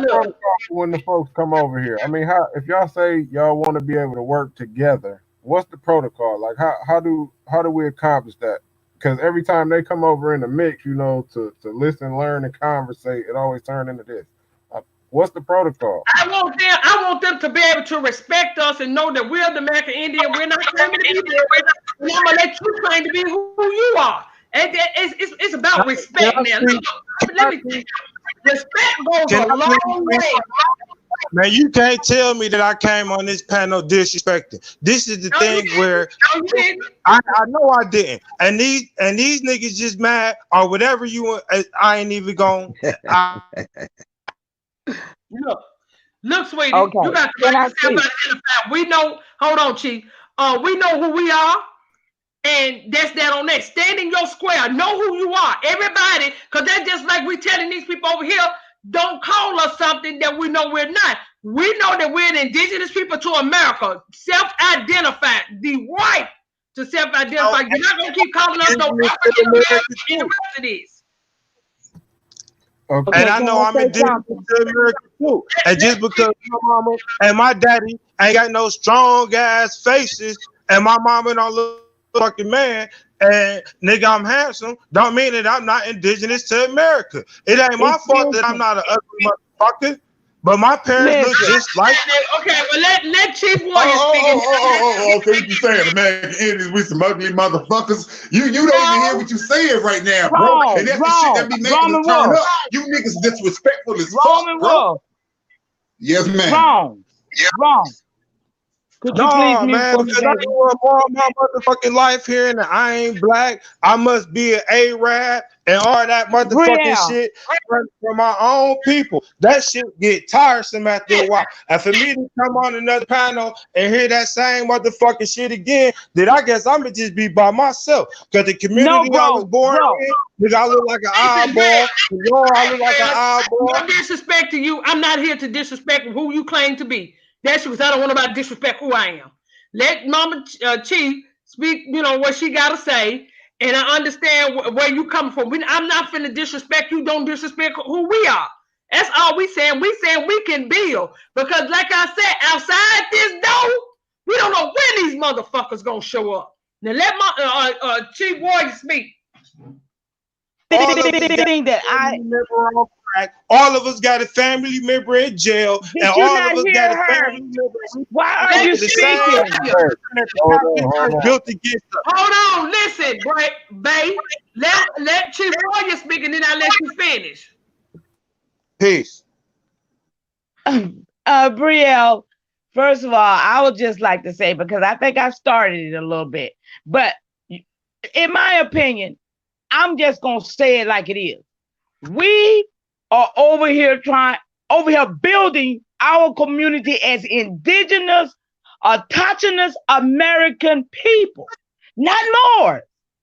look. When the folks come over here, I mean, how if y'all say y'all want to be able to work together, what's the protocol? Like, how do we accomplish that? Because every time they come over in the mix, you know, to listen, learn, and conversate, it always turns into this. What's the protocol? I want them to be able to respect us and know that we're the American Indian. We're not claiming to be there. And I'm gonna let you claim to be who you are. And it's about respect now. Let me respect goes a long way. Man, you can't tell me that I came on this panel disrespecting. This is the thing where I know I didn't. And these niggas just mad or whatever you want. I ain't even going. Look, sweetie. Okay. You got to identify. We know. Hold on, Chief. We know who we are. And that's that on that. Stand in your square. Know who you are. Everybody, because that's just like we telling these people over here, don't call us something that we know we're not. We know that we're the indigenous people to America. Self-identify. The right to self-identify. You're not going to keep calling us no African Americans and the rest of this. Okay. And I know I'm indigenous to America too. And just because my mama and my daddy ain't got no strong ass faces and my mama don't look fucking man and nigga I'm handsome don't mean that I'm not indigenous to America. It ain't my fault that I'm not an ugly motherfucker, but my parents look just like okay, well let Chief Warrior speak. Okay, what you saying? American Indians, we some ugly motherfuckers. You don't even hear what you saying right now, bro. And that's the shit that be making us turn up. You niggas disrespectful as fuck, bro. Yes, man. Wrong. Could you please man, because I grew up all my motherfucking life here and I ain't black. I must be an A-Rab and all that motherfucking shit from my own people. That shit get tiresome after a while. And for me to come on another panel and hear that same motherfucking shit again, then I guess I'm gonna just be by myself. Because the community I was born in, nigga, I look like an eyeball. I look like an eyeball. No disrespect to you. I'm not here to disrespect who you claim to be. That's because I don't want nobody to disrespect who I am. Let Mama Chief speak, you know, what she got to say. And I understand where you come from. I'm not finna disrespect you. Don't disrespect who we are. That's all we saying. We saying we can build. Because like I said, outside this door, we don't know when these motherfuckers going to show up. Now let my Chief Warrior speak. All of us got a family member in jail, and all of us got a family member. Why are you speaking? Hold on, listen, babe. Let Chief Warrior speak, and then I'll let you finish. Peace. Brielle, first of all, I would just like to say, because I think I started it a little bit, but in my opinion, I'm just gonna say it like it is. We are over here building our community as indigenous, autochthonous American people, not Moors,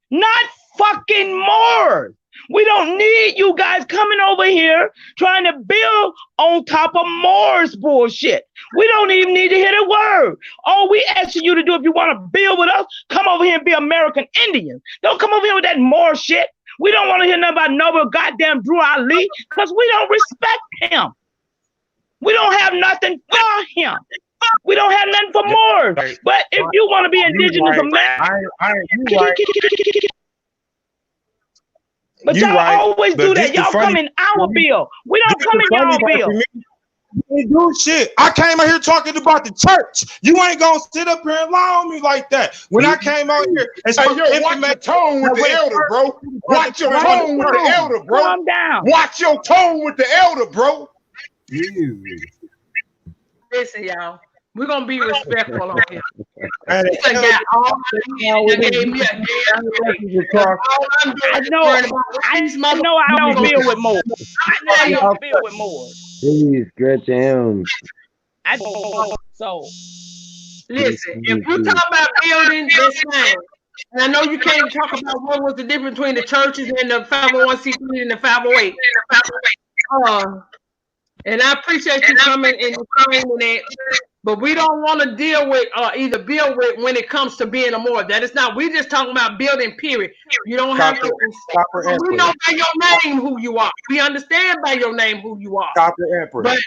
not fucking Moors. We don't need you guys coming over here trying to build on top of Moors bullshit. We don't even need to hear the word. All we asking you to do, if you want to build with us, come over here and be American Indians. Don't come over here with that Moor shit. We don't want to hear nothing about Noble goddamn Drew Ali because we don't respect him. We don't have nothing for him. We don't have nothing for Moors. But if you want to be indigenous American, but y'all always do that. Y'all come in our bill. We don't come in y'all bill. You ain't do shit. I came out here talking about the church. You ain't gonna sit up here and lie on me like that. When I came out here and watch your tone with the elder, bro. Watch your tone with the elder, bro. Calm down. Watch your tone with the elder, bro. Listen, y'all. We're gonna be respectful on here. I know I don't deal with more. I know I don't deal with more. Please, stretch him. So listen, if we talk about building this thing, and I know you can't talk about what was the difference between the churches and the 501c3 and the 508. And I appreciate you coming and explaining that. But we don't want to deal with either build with when it comes to being a Moor. That is not. We just talking about building. Period. You don't have to. We know by your name who you are. We understand by your name who you are. Copper Empress.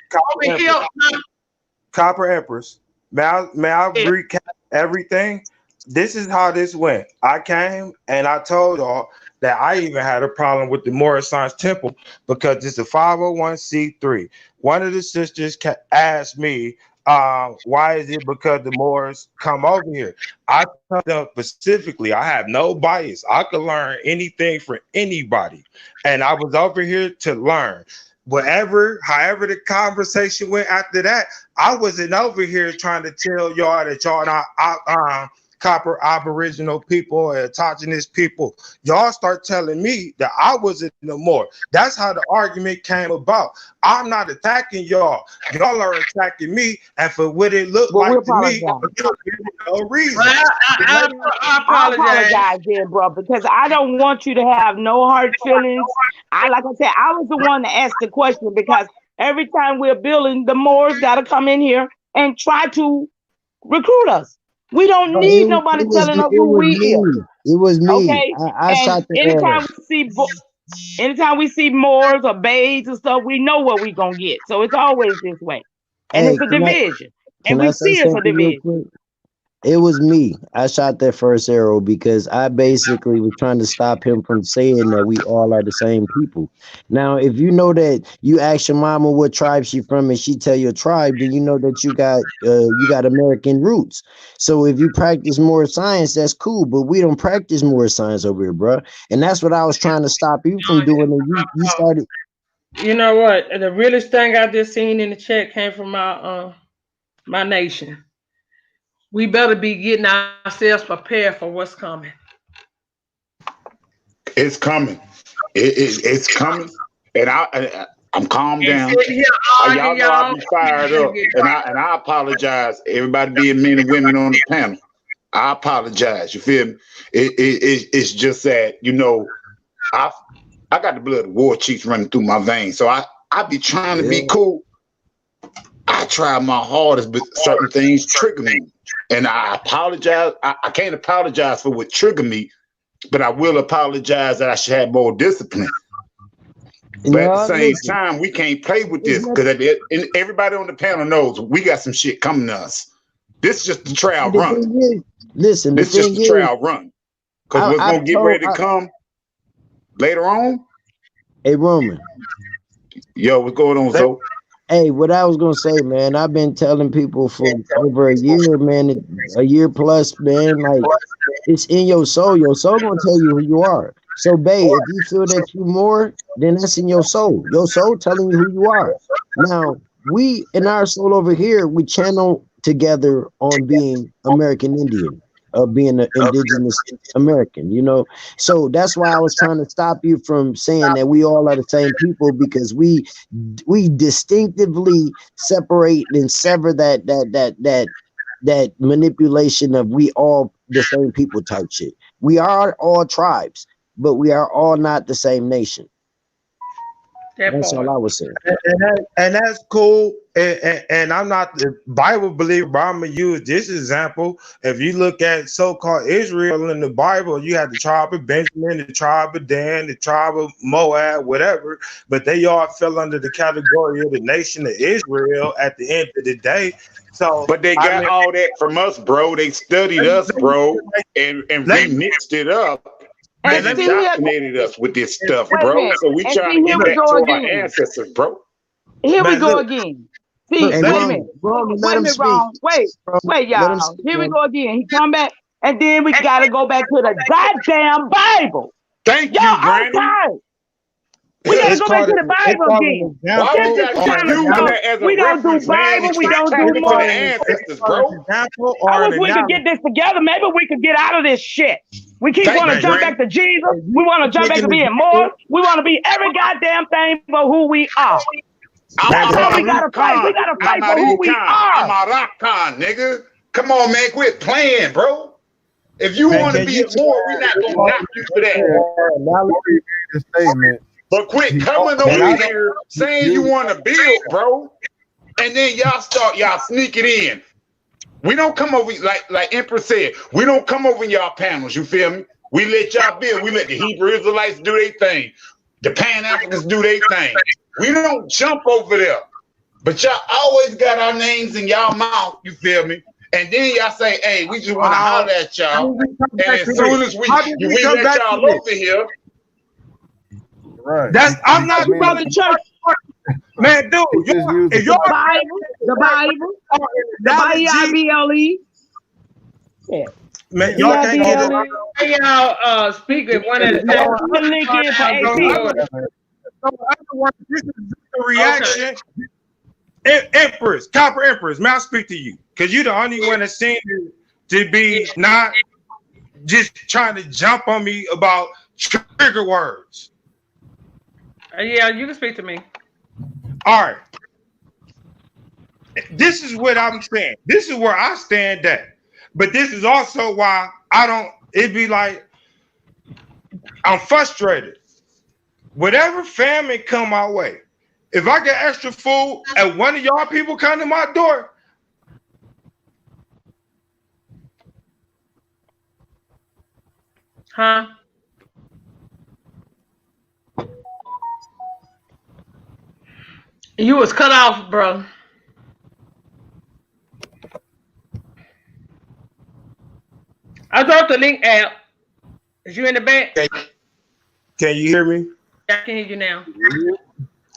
Copper Empress. May I recap everything? This is how this went. I came and I told y'all that I even had a problem with the Moorish Science Temple because it's a 501c3. One of the sisters asked me, why is it because the Moors come over here? I told them specifically, I have no bias. I could learn anything from anybody. And I was over here to learn. However the conversation went after that, I wasn't over here trying to tell y'all that y'all not copper aboriginal people or indigenous people. Y'all start telling me that I wasn't no more. That's how the argument came about. I'm not attacking y'all. Y'all are attacking me, and for what it looked like to me, no reason. Well, I apologize then, bro, because I don't want you to have no hard feelings. Like I said, I was the one to ask the question because every time we're building, the Moors got to come in here and try to recruit us. We don't need nobody telling us who we is. It was me. Okay. I shot the anytime we see Moors or babes and stuff, we know what we're gonna get. So it's always this way. And it's a division. And we see it's a division. It was me. I shot that first arrow because I basically was trying to stop him from saying that we all are the same people. Now, if you know that you ask your mama what tribe she from and she tell your tribe, then you know that you got American roots. So if you practice more science, that's cool. But we don't practice more science over here, bro. And that's what I was trying to stop you from doing. And you started. You know what? The realest thing I just seen in the chat came from my nation. We better be getting ourselves prepared for what's coming. It's coming. It's coming. And I'm calmed down. Y'all know I'll be fired up. And I apologize. Everybody being men and women on the panel. I apologize. You feel me? It's just that, you know, I got the blood of war chiefs running through my veins. So I be trying to be cool. I try my hardest, but certain things trigger me. And I apologize. I can't apologize for what triggered me, but I will apologize that I should have more discipline. But at the same time, we can't play with this because everybody on the panel knows we got some shit coming to us. This is just the trial run. This is just the trial run. Because what's going to get ready to come later on? Hey, Roman. Yo, what's going on, Zoe? Hey, what I was gonna say, man, I've been telling people for over a year, man, a year plus, man, like it's in your soul. Your soul gonna tell you who you are. So, babe, if you feel that you more, then that's in your soul. Your soul telling you who you are. Now, we in our soul over here, we channel together on being American Indian. Of being an indigenous American, you know. So that's why I was trying to stop you from saying that we all are the same people, because we distinctively separate and sever that manipulation of we all the same people type shit. We are all tribes, but we are all not the same nation. That's all I was saying. And that's cool. And I'm not the Bible believer, but I'm going to use this example. If you look at so-called Israel in the Bible, you have the tribe of Benjamin, the tribe of Dan, the tribe of Moab, whatever. But they all fell under the category of the nation of Israel at the end of the day. So, but they got all that from us, bro. They studied us, bro, and remixed it up. And they indoctrinated us with this stuff, bro. So we trying to get back to our ancestors, bro. Here we go again. See, wait a minute. Wait, y'all. Here we go again. He come back, and then we got to go back to the goddamn Bible. Thank you, Granny. We got to go back to the Bible again. We don't do Bible. We don't do more. I wish we could get this together. Maybe we could get out of this shit. We keep want to jump back to Jesus. We want to jump back to being more. We want to be every goddamn thing for who we are. That's how we gotta fight. We gotta fight for who we are. I'm a rock con, nigga. Come on, man. Quit playing, bro. If you want to be more, we're not gonna knock you for that. Now let me read this statement. But quit coming over here saying you want to build, bro. And then y'all sneak it in. We don't come over like Empress said. We don't come over in y'all panels. You feel me? We let y'all build. We let the Hebrew Israelites do their thing. The Pan Africans do their thing. We don't jump over there. But y'all always got our names in y'all mouth. You feel me? And then y'all say, "Hey, we just want to holler at y'all." And as soon as we let y'all over here, Right. I'm not about the church. Man, dude, if y'all the Bible, B-I-B-L-E. Yeah. Man, y'all can't get it. Hey, y'all, speak it one at a time. Link in for AP. So, in other words, this is the reaction. Empress, Copper Empress, may I speak to you? Because you're the only one that seems to be not just trying to jump on me about trigger words. Yeah, you can speak to me. All right. This is what I'm saying. This is where I stand at. But this is also why it'd be like, I'm frustrated. Whatever family come my way, if I get extra food and one of y'all people come to my door, Huh? You was cut off, bro. I dropped the link app. Is you in the back? can you hear me? I can hear you now.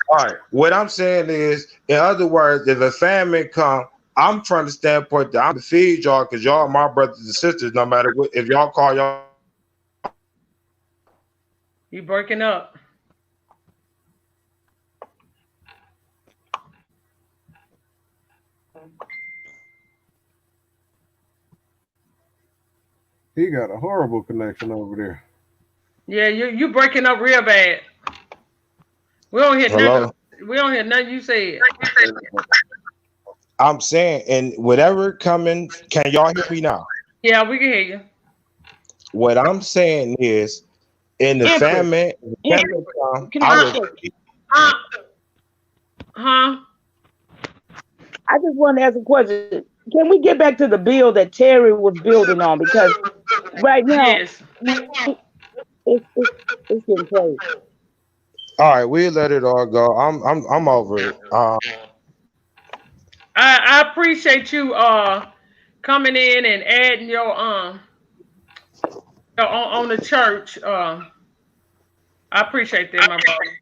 All right. What I'm saying is, in other words, if a famine come, I'm trying to standpoint that I'm to feed y'all because y'all are my brothers and sisters, no matter what. If y'all call y'all. You breaking up. He got a horrible connection over there. Yeah, you breaking up real bad. We don't hear nothing. We don't hear nothing you said. I'm saying, and whatever coming, can y'all hear me now? Yeah, we can hear you. What I'm saying is, in the famine, Huh? I just want to ask a question. Can we get back to the bill that Terry was building on? Because right now, it's getting crazy. All right, we'll let it all go. I'm over it. I appreciate you coming in and adding your on the church. I appreciate that, my brother.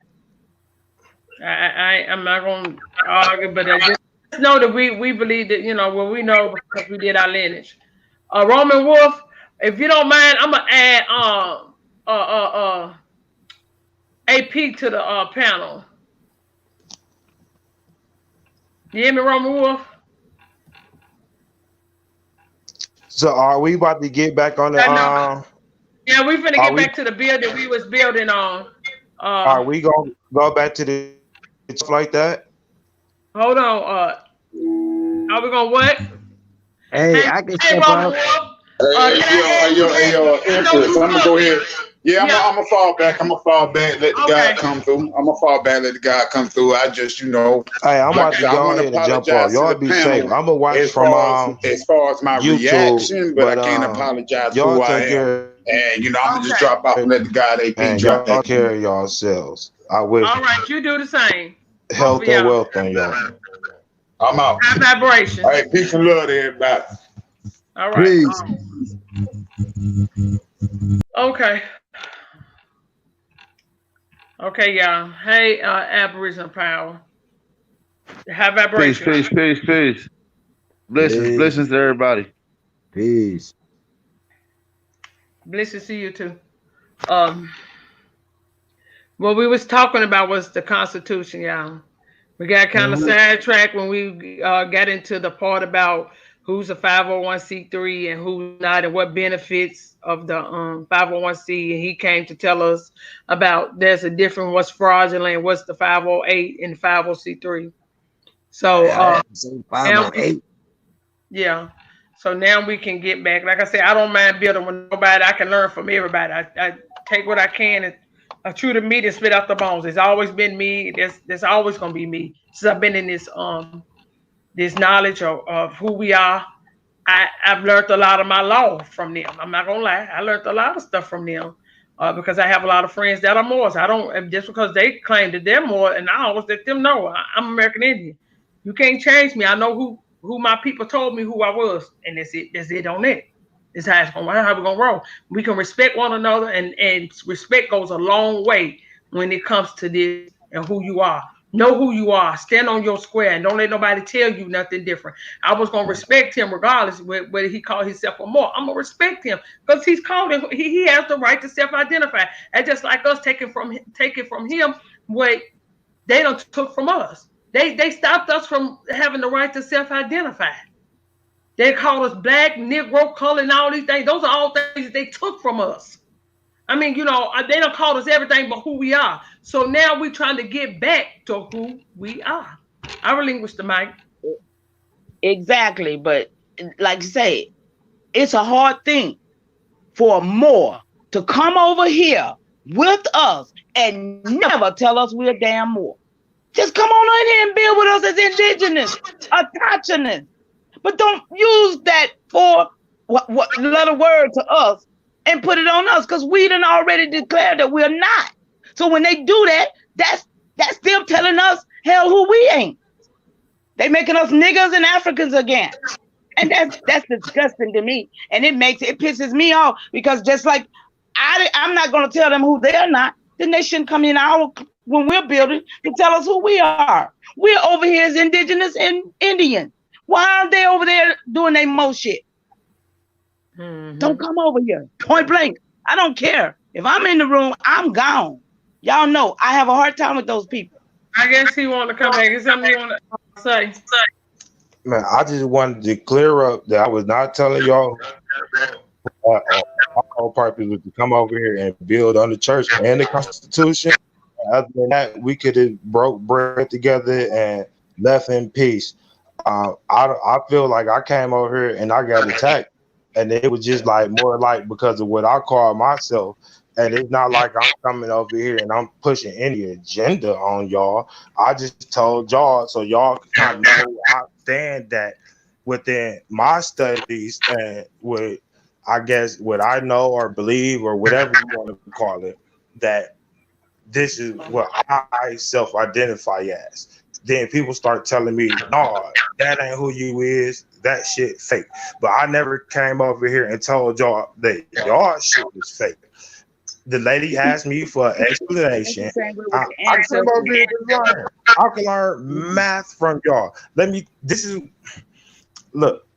I'm not gonna argue, but I just know that we believe that, we know because we did our lineage. Roman Wolf, if you don't mind, I'm gonna add AP to the panel. You hear me, Roman Wolf? So are we about to get back on the? Yeah, we finna get back to the build that we was building on. Are we gonna go back to the stuff like that? Hold on. Are we gonna what? Hey, I can step Roman up. Wolf. Yo, Empress, I'm gonna go ahead. Yeah, I'm gonna fall back. I'm gonna fall back. Let the God come through. I'm gonna fall back. Let the God come through. I just, Hey, I'm about to go ahead and jump off. Y'all be safe. I'm gonna watch from as far as my YouTube, reaction, but I can't apologize for who I am. And I'm gonna just drop off and let the God AP drop y'all that. care of yourselves. I wish. All right, you do the same. Health and wealth on y'all. I'm out. High vibration. All right, peace and love to everybody. All right. Peace. Okay. Okay, y'all. Hey, Aboriginal Power. High vibration. Peace. Blessings to everybody. Peace. Blessings to you too. What we was talking about was the Constitution, y'all. We got kind of sidetracked when we got into the part about who's a 501c3 and who's not, and what benefits of the 501c. And he came to tell us about there's a difference, what's fraudulent, what's the 508 and 50c3. So 508. Yeah. So now we can get back. Like I said, I don't mind building with nobody. I can learn from everybody. I take what I can and True to me, that spit out the bones. It's always been me. There's always gonna be me. Since I've been in this knowledge of who we are. I've learned a lot of my law from them. I'm not gonna lie. I learned a lot of stuff from them because I have a lot of friends that are Moors. I don't just because they claim that they're Moor, and I always let them know I'm American Indian. You can't change me. I know who my people told me who I was, and that's it. That's it on it. That's how it's gonna how we're gonna roll. We can respect one another, and respect goes a long way when it comes to this and who you are. Know who you are. Stand on your square, and don't let nobody tell you nothing different. I was gonna respect him regardless whether he called himself a Moor. I'm gonna respect him because he's called him. He has the right to self-identify. And just like us taking from him what they don't took from us. They stopped us from having the right to self-identify. They called us black, Negro, color, and all these things. Those are all things they took from us. I mean, they don't call us everything but who we are. So now we're trying to get back to who we are. I relinquish the mic. Exactly. But like you say, it's a hard thing for more to come over here with us and never tell us we're damn more. Just come on in here and build with us as indigenous, attaching. But don't use that for what little word to us and put it on us because we done already declared that we're not. So when they do that, that's them telling us, hell, who we ain't. They making us niggers and Africans again. And that's disgusting to me. And it pisses me off because just like I'm not going to tell them who they're not, then they shouldn't come in when we're building to tell us who we are. We're over here as indigenous and Indian. Why aren't they over there doing their most shit? Mm-hmm. Don't come over here. Point blank. I don't care. If I'm in the room, I'm gone. Y'all know I have a hard time with those people. I guess he wanted to come back. Is something you want to say? Man, I just wanted to clear up that I was not telling y'all our whole purpose was to come over here and build on the church and the Constitution. Other than that, we could have broke bread together and left in peace. I feel like I came over here and I got attacked, and it was just like more like because of what I call myself. And it's not like I'm coming over here and I'm pushing any agenda on y'all. I just told y'all so y'all can kind of know I stand that within my studies and with, I guess, what I know or believe or whatever you want to call it, that this is what I self-identify as. Then people start telling me, no, that ain't who you is. That shit fake. But I never came over here and told y'all that y'all shit was fake. The lady asked me for an explanation. I came over here to learn. I can learn math from y'all. Look.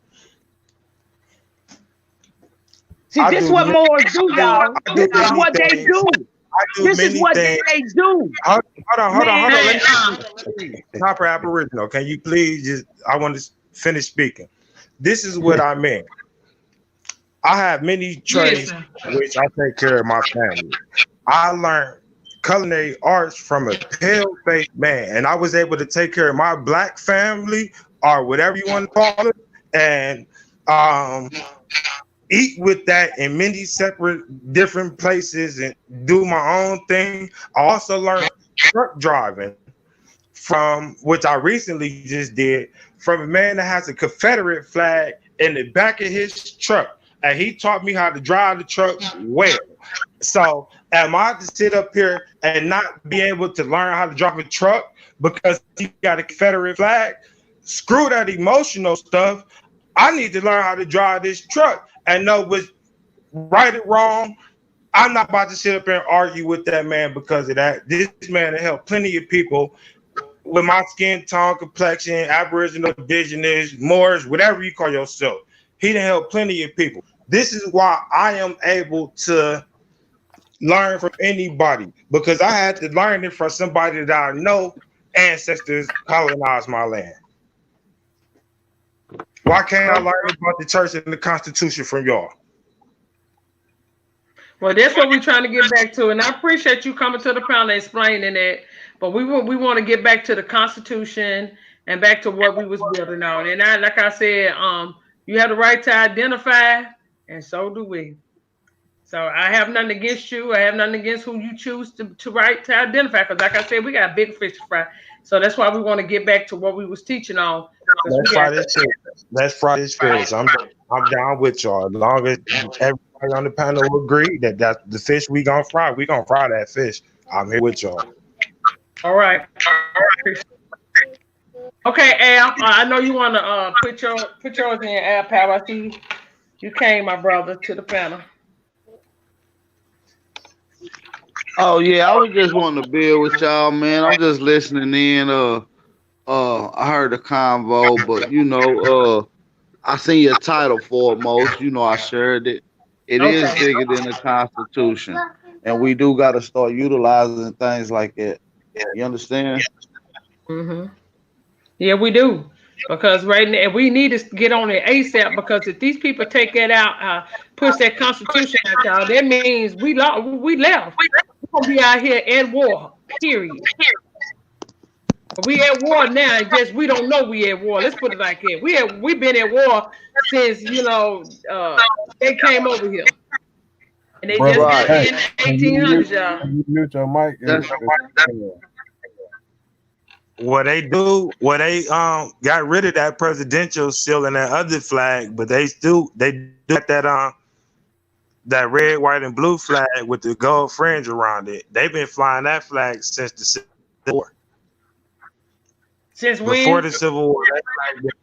See, this is what Moors do, y'all. This is what they do. This is what they do. Hold on. Let me proper Aboriginal. Can you please I want to finish speaking. This is what I meant. I have many trades which I take care of my family. I learned culinary arts from a pale-faced man, and I was able to take care of my black family or whatever you want to call it, and eat with that in many separate different places and do my own thing. I also learned truck driving from which I recently just did from a man that has a Confederate flag in the back of his truck. And he taught me how to drive the truck well. So am I to sit up here and not be able to learn how to drive a truck because he got a Confederate flag? Screw that emotional stuff. I need to learn how to drive this truck and know what's right or wrong. I'm not about to sit up here and argue with that man because of that. This man has helped plenty of people with my skin tone, complexion, Aboriginal, Indigenous, Moors, whatever you call yourself. He done helped plenty of people. This is why I am able to learn from anybody, because I had to learn it from somebody that I know ancestors colonized my land. Why can't I learn about the church and the Constitution from y'all? Well, that's what we're trying to get back to, and I appreciate you coming to the panel and explaining that. But we want to get back to the Constitution and back to what we was building on. And like I said, you have the right to identify, and so do we. So I have nothing against you. I have nothing against who you choose to write to identify. Because like I said, we got big fish to fry. So that's why we want to get back to what we was teaching on. Let's fry this fish. Let's fry this fish. I'm down with y'all. As long as everybody on the panel agree that the fish we gonna fry that fish. I'm here with y'all. All right. Okay, Al. I know you want to put yours in, Al Power. I see you came, my brother, to the panel. Oh yeah, I was just wanting to build with y'all, man. I'm just listening in. I heard the convo, but I seen your title foremost. I shared it. It is Okay. bigger than the Constitution, and we do got to start utilizing things like that. You understand? Yeah, we do. Because right now we need to get on it ASAP. Because if these people take that out, push that Constitution out, y'all, that means we lost. We left. We're gonna be out here at war. Period. We at war now. Just we don't know we at war. Let's put it like that. We been at war since they came over here, and they Brother, just got hey, in 1800s, y'all. can you mute your mic? What they got rid of that presidential seal and that other flag, but they do that that red, white, and blue flag with the gold fringe around it. They've been flying that flag since the Civil War. Since when? Before the Civil War,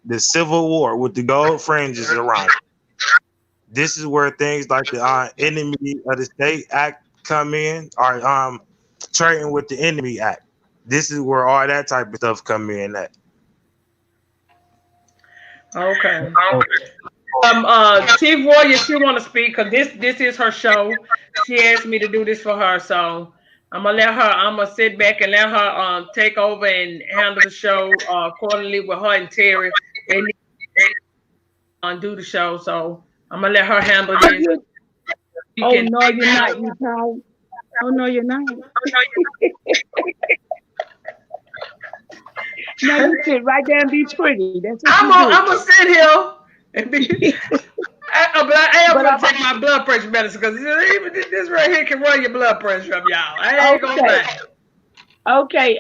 the Civil War with the gold fringes around it. This is where things like the Enemy of the State Act come in, or trading with the Enemy Act. This is where all that type of stuff come in at. Okay. Chief Warrior, she want to speak because this is her show. She asked me to do this for her, so I'm gonna sit back and let her take over and handle the show accordingly with her and Terry. They need to do the show, so I'm gonna let her handle this. Oh no, you're not, you child. Oh no, you're not. No, you sit right there and be pretty. That's what I'm gonna sit here and be. But I am gonna take my blood pressure medicine because even this right here can run your blood pressure up, y'all. I ain't gonna lie. Okay,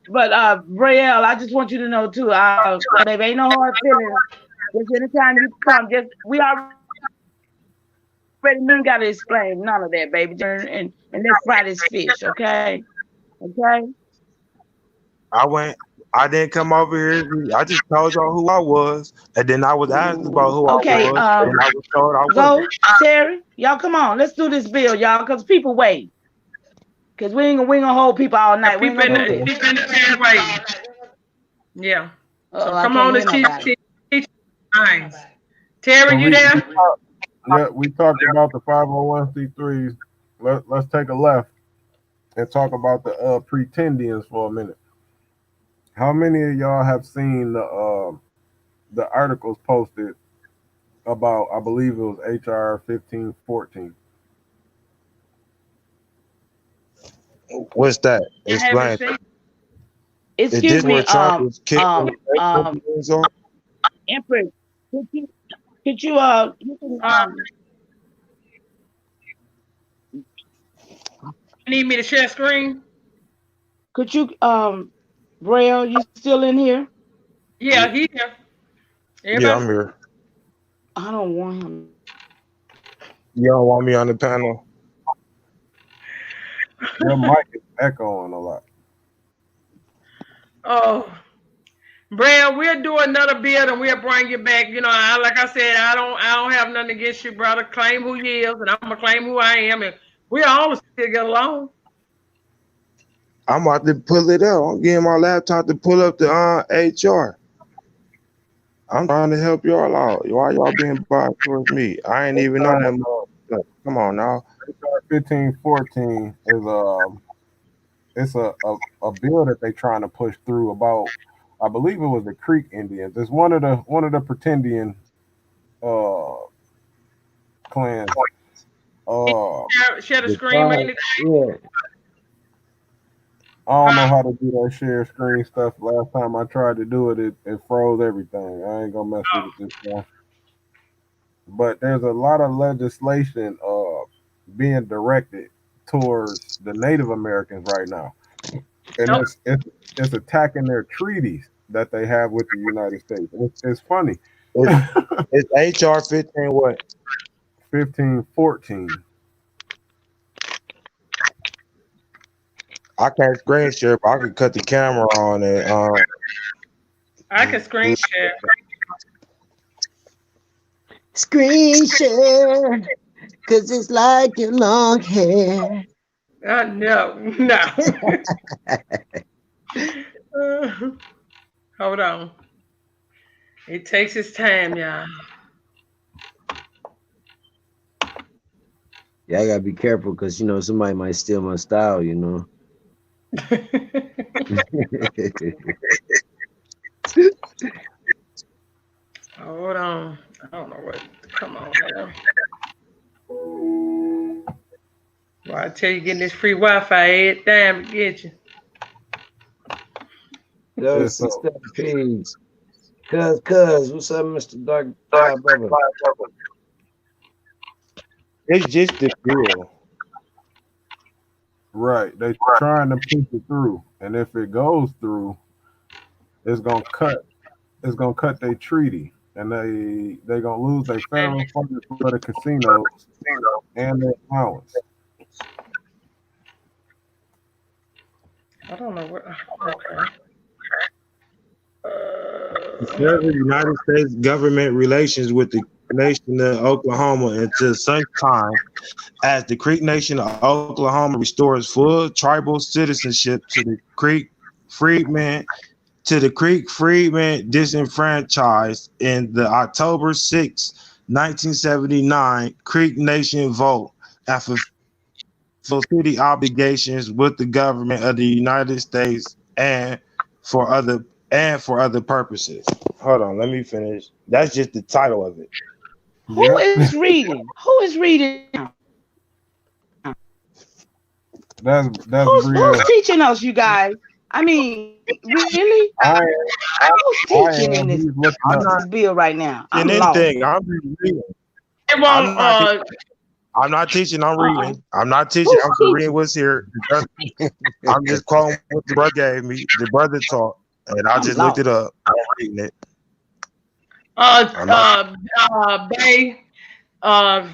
but Braille, I just want you to know too, baby, ain't no hard feelings. Just anytime you come, we already got to explain none of that, baby. And let's fry this fish, okay? Okay. I didn't come over here. I just told y'all who I was, and then I was asked about who I was, and I was told I was. Terry, y'all, come on, let's do this bill, y'all, because people wait. Because we ain't gonna hold people all night. We ain't gonna do this. Yeah. So come on, let's teach minds. Terry, you there? Yeah, we talked about the 501c3s. Let's take a left and talk about the pretendians for a minute. How many of y'all have seen the articles posted about, I believe it was HR 1514? What's that? Explain. Excuse me, Empress, could you need me to share screen? Could you Braille, you still in here? Yeah, he here. Everybody? Yeah, I'm here. I don't want him. You don't want me on the panel? Your mic is echoing a lot. Oh, Braille, we'll do another build and we'll bring you back. Like I said, I don't have nothing against you, brother. Claim who you is, and I'm gonna claim who I am, and we'll all still get along. I'm about to pull it up. I'm getting my laptop to pull up the HR. I'm trying to help y'all out. Why y'all being biased towards me? I ain't even know that. Come on now. HR 1514 is a bill that they trying to push through about, I believe it was the Creek Indians. It's one of the pretendian clans. Share the screen, really. Yeah. I don't know how to do that share screen stuff. Last time I tried to do it, it froze everything. I ain't gonna mess with it this time. But there's a lot of legislation being directed towards the Native Americans right now, and Nope. it's attacking their treaties that they have with the United States. It's funny. It's HR 15 what? 1514. I can't screen share, but I could cut the camera on it. I can screen share. Screen share, cause it's like your long hair. No, no. Hold on. It takes its time, y'all. Yeah, I gotta be careful because you know somebody might steal my style, you know. Hold on. I don't know what. Come on now. Well, I tell you, getting this free Wi-Fi every time to get you. Yo, Yeah, so- sister Page. Cuz, what's up, Mr. Dark Brother? It's just the bill. Right. They trying to push it through. And if it goes through, it's gonna cut their treaty. And they gonna lose their federal funding for the casinos and their allowance. I don't know what. Okay. The United States government relations with the nation of Oklahoma until such time as the Creek Nation of Oklahoma restores full tribal citizenship to the Creek freedmen disenfranchised in the October 6, 1979 Creek Nation vote and fulfill city obligations with the government of the United States and for other purposes. Hold on, let me finish. That's just the title of it. Who is reading? Who is reading? That's Who's teaching us, you guys? I mean, really? Who's teaching in this bill right now? I'm lost. I'm reading. I'm not teaching. I'm reading. I'm not teaching. I'm just reading what's here. I'm just quoting what the brother gave me. The brother taught, and I just looked it up. I'm reading it. Bay.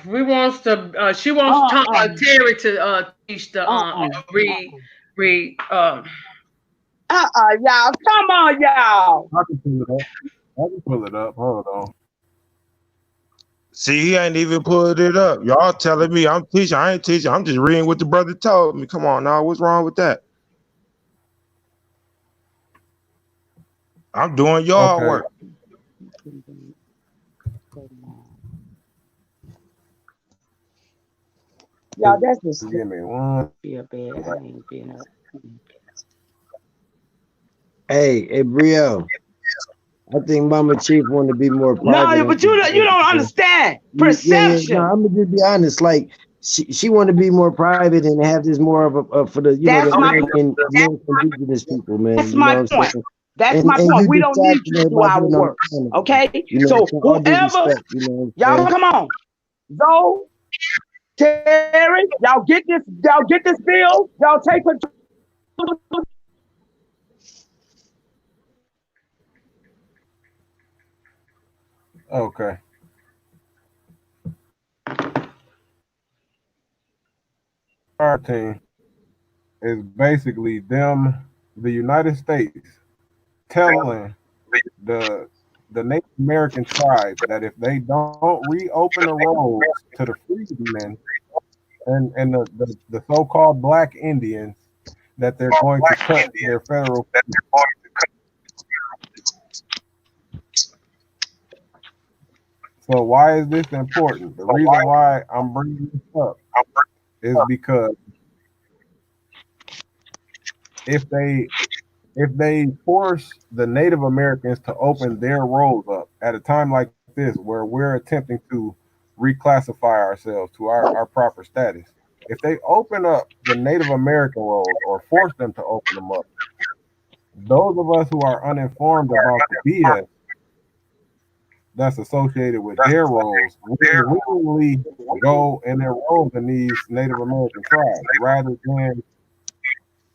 We wants to. She wants Terry to teach the read. Y'all, come on, y'all. I can pull it up. Hold on. See, he ain't even pulled it up. Y'all telling me I'm teaching. I ain't teaching. I'm just reading what the brother told me. Come on now, what's wrong with that? I'm doing y'all work. Y'all, that's just give me one. Feel bad. I ain't being up. Hey, Brio. I think Mama Chief want to be more private. No, but you don't understand perception. Yeah, no, I'm gonna just be honest. Like she want to be more private and have this more of a for the that's the my indigenous people, man. That's my point. That's my point. We don't need you to do our work. Okay? So whoever, y'all come on. Zoe, Terry, y'all get this bill. Y'all take control. Okay. Our team is basically the United States, telling the Native American tribes that if they don't reopen the roads to the freedmen and the so-called Black Indians, that they're going to cut their federal. So why is this important? The reason why I'm bringing this up is because if they force the Native Americans to open their roads up at a time like this, where we're attempting to reclassify ourselves to our proper status, if they open up the Native American roads or force them to open them up, those of us who are uninformed about the BS that's associated with their roles willingly go and enroll in these Native American tribes rather than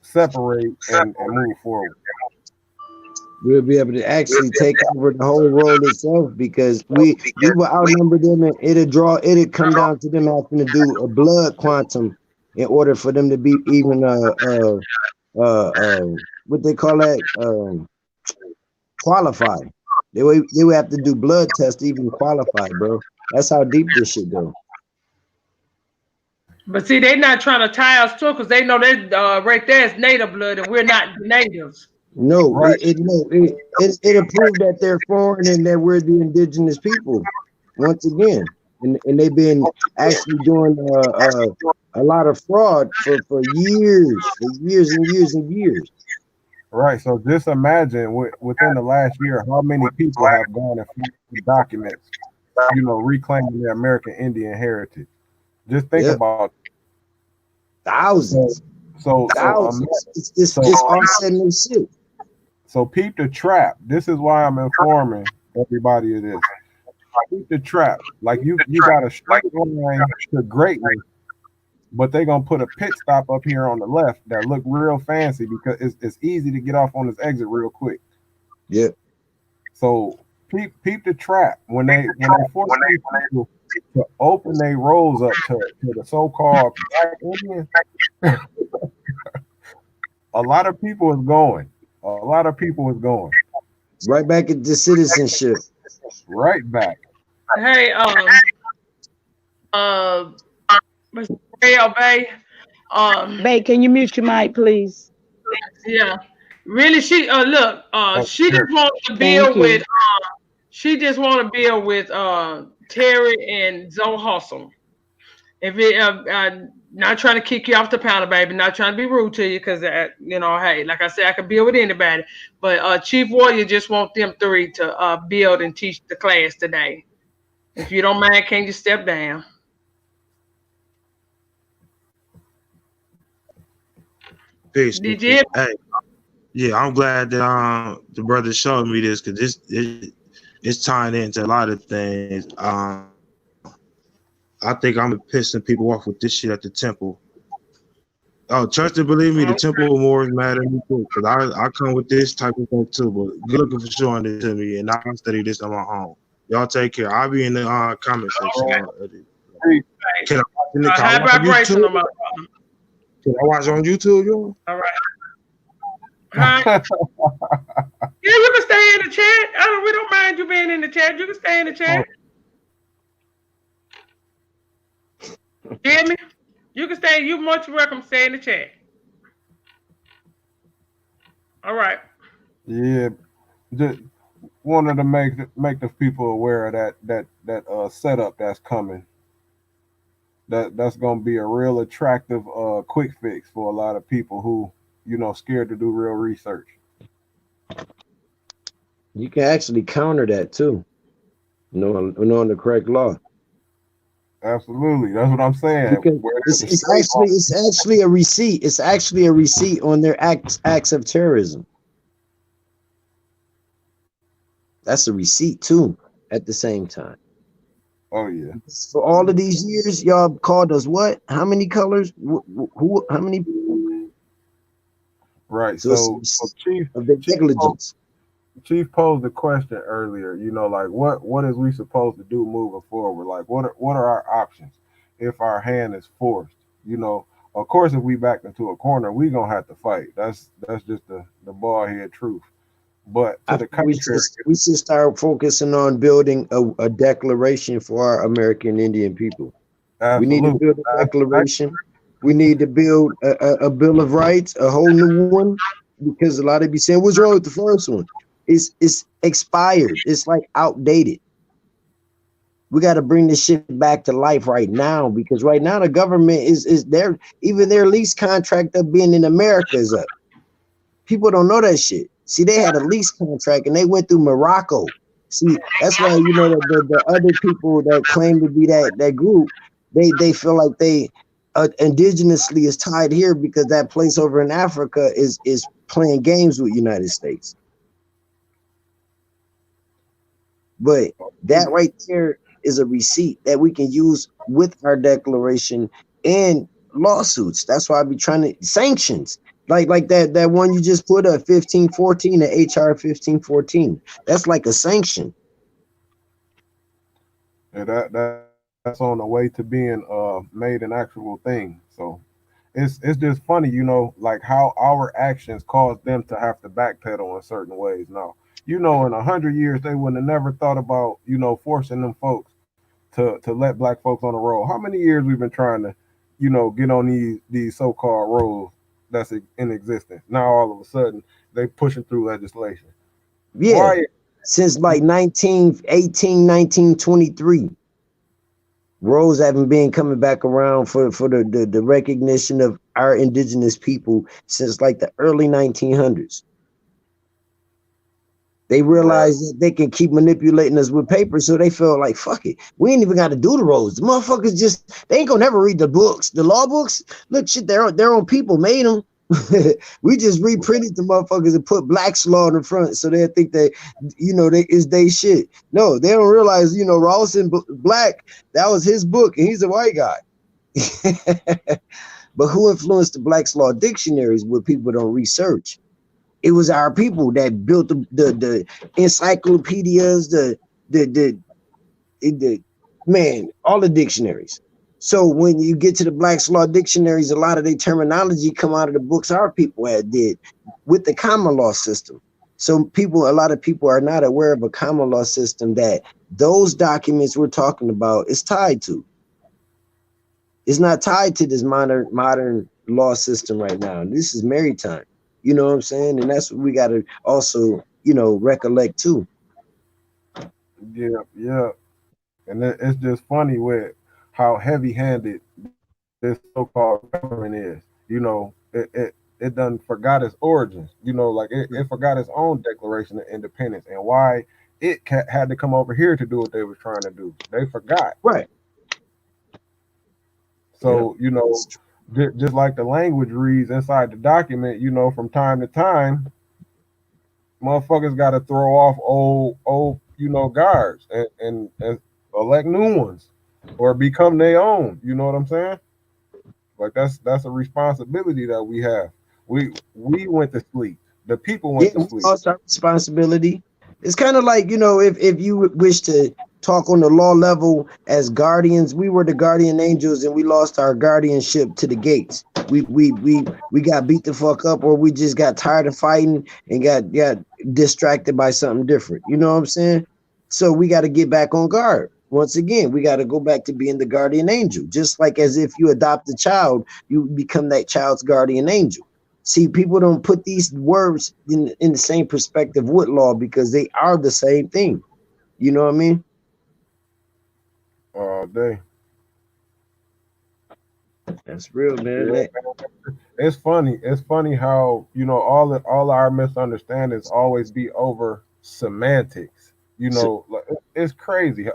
separate and move forward. We'll be able to actually take over the whole role itself because we will outnumber them, and it'll come down to them having to do a blood quantum in order for them to be even what they call that qualified. They would have to do blood tests to even qualify, bro. That's how deep this shit go. But see, they're not trying to tie us to it because they know that right there is native blood and we're not natives. No, Right. it'll prove that they're foreign and that we're the indigenous people once again. And they've been actually doing a lot of fraud for years and years and years. Right. So just imagine within the last year, how many people have gone and filed documents, reclaiming their American Indian heritage. Just think about thousands. So thousands. It's all said and shit. So peep the trap. This is why I'm informing everybody of this. Peep the trap. Like you got a straight line to greatness, but they're gonna put a pit stop up here on the left that look real fancy because it's easy to get off on this exit real quick. Yeah. So peep the trap when they force people to open their rolls up to the so-called Black Indians. A lot of people is going. Right back into citizenship. Right back. Hey, Mr. Bay. Bay, can you mute your mic, please? Yeah. Really, she look, she just wants to build with she just want to build with Terry and Zoe Hustle. If it not trying to kick you off the panel, baby, not trying to be rude to you, because hey, like I said, I can build with anybody. But Chief Warrior just want them three to build and teach the class today. If you don't mind, can you step down? Peace. Did you? Hey, yeah, I'm glad that the brother showed me this because it's tying into a lot of things. I think I'm pissing people off with this shit at the temple. Oh, trust and believe me, the temple more is mad at me too, because I come with this type of thing too. But good looking for showing it to me, and I'll study this on my own. Y'all take care. I'll be in the comment section. Can I watch on YouTube? Can I watch on YouTube, yo? All right. Yeah, you can stay in the chat. We don't mind you being in the chat. You can stay in the chat. Hear me? You can stay. You're much welcome to stay in the chat. All right. Yeah, just wanted to make the people aware of that setup that's coming. That's gonna be a real attractive quick fix for a lot of people who scared to do real research. You can actually counter that too. Knowing the correct law. Absolutely, that's what I'm saying. It's actually a receipt. It's actually a receipt on their acts of terrorism. That's a receipt too. At the same time. Oh yeah. For all of these years, y'all called us what? How many colors? Who? How many? Right. So Chief, of the negligence. Chief posed the question earlier, like what is we supposed to do moving forward? Like what are our options if our hand is forced? Of course, if we back into a corner, we gonna have to fight. That's just the bald head truth. But to the contrary, we should start focusing on building a declaration for our American Indian people. Absolutely. We need to build a declaration. We need to build a Bill of Rights, a whole new one, because a lot of you saying, "What's wrong with the first one?" It's expired. It's like outdated. We got to bring this shit back to life right now, because right now the government is their lease contract of being in America is up. People don't know that shit. See, they had a lease contract and they went through Morocco. See, that's why the other people that claim to be that group, they feel like they indigenously is tied here because that place over in Africa is playing games with United States. But that right there is a receipt that we can use with our declaration and lawsuits. That's why I be trying to sanctions. Like that one you just put up 1514, the HR 1514. That's like a sanction. And that's on the way to being made an actual thing. So it's just funny, like how our actions cause them to have to backpedal in certain ways. Now, in 100 years they wouldn't have never thought about, forcing them folks to let black folks on the road. How many years we've been trying to, get on these so-called roads that's in existence. Now all of a sudden they pushing through legislation. Yeah. Why? Since like 1918, 1923. Roads haven't been coming back around for the recognition of our indigenous people since like the early 1900s. They realized that they can keep manipulating us with paper, so they felt like, fuck it. We ain't even got to do the roads. The motherfuckers they ain't gonna never read the books. The law books, look, shit, their own people made them. We just reprinted the motherfuckers and put Black's law in the front, so they think that, they shit. No, they don't realize, Rawson Black, that was his book, and he's a white guy. But who influenced the Black's Law dictionaries? What people don't research. It was our people that built the encyclopedias, all the dictionaries. So when you get to the Black's Law dictionaries, a lot of their terminology come out of the books our people did with the common law system. So a lot of people are not aware of a common law system that those documents we're talking about is tied to. It's not tied to this modern law system right now. This is maritime. You know what I'm saying? And that's what we got to also, recollect too. Yeah. And it's just funny with how heavy-handed this so-called government is. It done forgot its origins. Like it forgot its own Declaration of Independence and why it had to come over here to do what they were trying to do. They forgot. Right. So, just like the language reads inside the document, from time to time, motherfuckers got to throw off old, guards and elect new ones or become their own. You know what I'm saying? Like that's a responsibility that we have. We went to sleep. The people went to sleep. We lost our responsibility. It's kind of like, if you wish to talk on the law level as guardians, we were the guardian angels and we lost our guardianship to the gates. We got beat the fuck up, or we just got tired of fighting and got distracted by something different. You know what I'm saying? So we got to get back on guard. Once again, we got to go back to being the guardian angel. Just like as if you adopt a child, you become that child's guardian angel. See, people don't put these words in the same perspective with law because they are the same thing. You know what I mean? All day. That's real, man. Yeah, it's funny. It's funny how, all our misunderstandings always be over semantics. Like, it's crazy.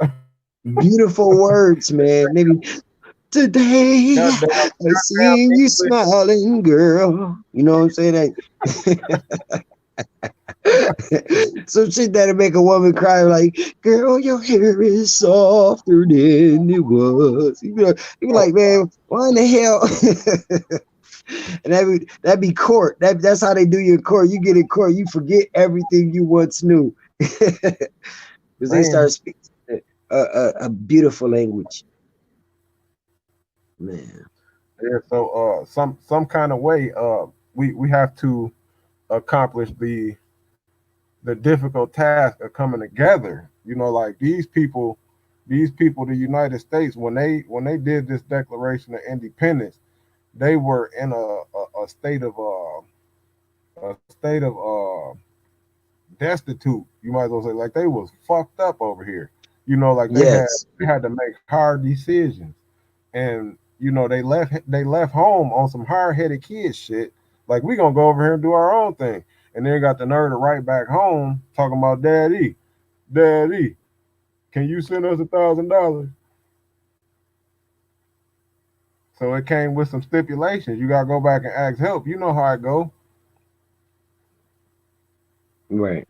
Beautiful words, man. Maybe today I see you smiling, girl. You know what I'm saying? Some shit that'll make a woman cry like, girl, your hair is softer than it was. You be like, man, why in the hell? And that'd be court. That's how they do you in court. You get in court, you forget everything you once knew. Because they start speaking a beautiful language. Man. Yeah, so some kind of way we have to accomplish the difficult task of coming together. Like these people, the United States, when they did this Declaration of Independence, they were in a state of destitute. You might as well say, like, they was fucked up over here. Like they had to make hard decisions, and they left home on some hard-headed kid shit. Like, we gonna go over here and do our own thing, and then got the nerve to write back home talking about daddy, can you send us $1,000? So it came with some stipulations. You gotta go back and ask help. You know how it go. Right.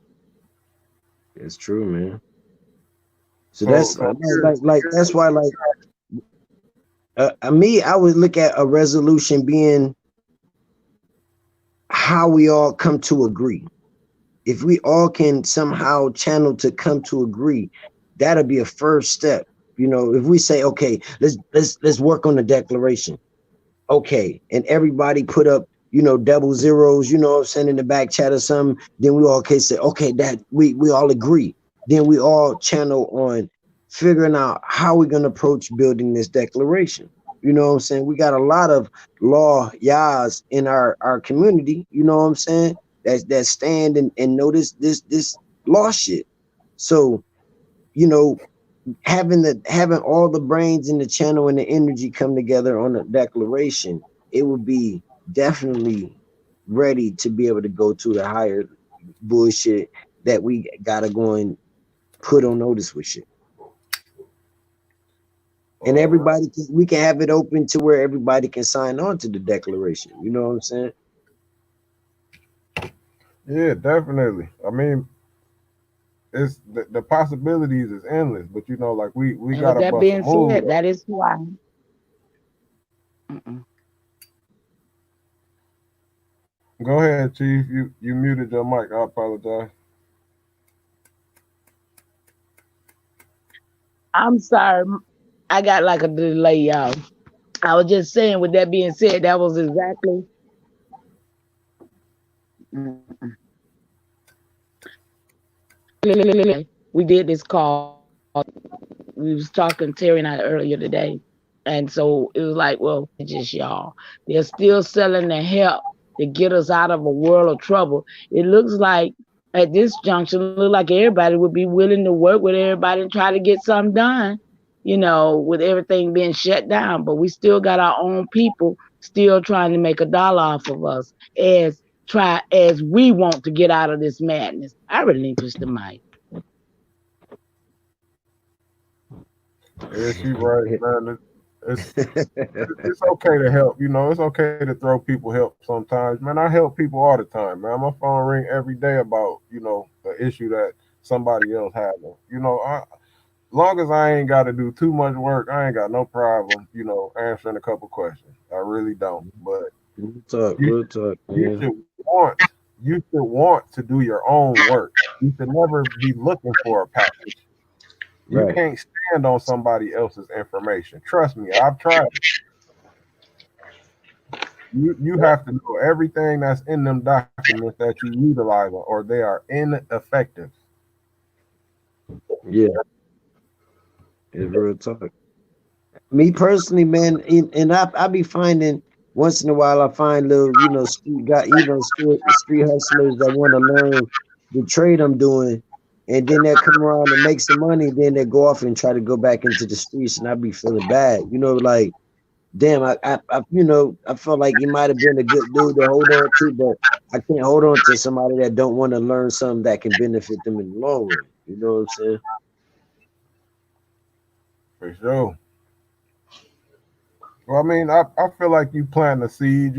It's true, man. So that's like that's why me, I would look at a resolution being how we all come to agree. If we all can somehow channel to come to agree, that'll be a first step. You know, if we say, okay, let's work on the declaration. Okay, and everybody put up, double zeros, I'm saying, in the back chat or something, then we all can say, okay, that we all agree. Then we all channel on figuring out how we're going to approach building this declaration. You know what I'm saying? We got a lot of law yas in our community, you know what I'm saying? That stand and know this law shit. So, having all the brains in the channel and the energy come together on a declaration, it would be definitely ready to be able to go to the higher bullshit that we gotta go and put on notice with shit. And we can have it open to where everybody can sign on to the declaration. You know what I'm saying? Yeah, definitely. I mean, it's the possibilities is endless, but like we gotta that bust being a move. said, that is why. Go ahead, Chief. You muted your mic. I apologize. I'm sorry. I got like a delay, y'all. I was just saying, with that being said, that was exactly. We did this call. We was talking, Terry and I, earlier today. And so it was like, well, just y'all. They're still selling the help to get us out of a world of trouble. It looks like at this junction, it looks like everybody would be willing to work with everybody and try to get something done, with everything being shut down. But we still got our own people still trying to make a dollar off of us as we want to get out of this madness. I relinquish the mic. Yeah, she right, man. It's okay to help. It's okay to throw people help sometimes, man. I help people all the time, man. My phone ring every day about the issue that somebody else having. Long as I ain't got to do too much work, I ain't got no problem, answering a couple questions. I really don't. But real talk. You should want to do your own work. You should never be looking for a package. You can't stand on somebody else's information. Trust me, I've tried it. You have to know everything that's in them documents that you utilize, or they are ineffective. Yeah. It's real talk. Me personally, man, and I be finding once in a while, I find little, street hustlers that want to learn the trade I'm doing, and then they come around and make some money, then they go off and try to go back into the streets, and I be feeling bad, like, damn, I felt like he might have been a good dude to hold on to, but I can't hold on to somebody that don't want to learn something that can benefit them in the long run. You know what I'm saying? For sure. Well, I mean, I feel like you plant a seed.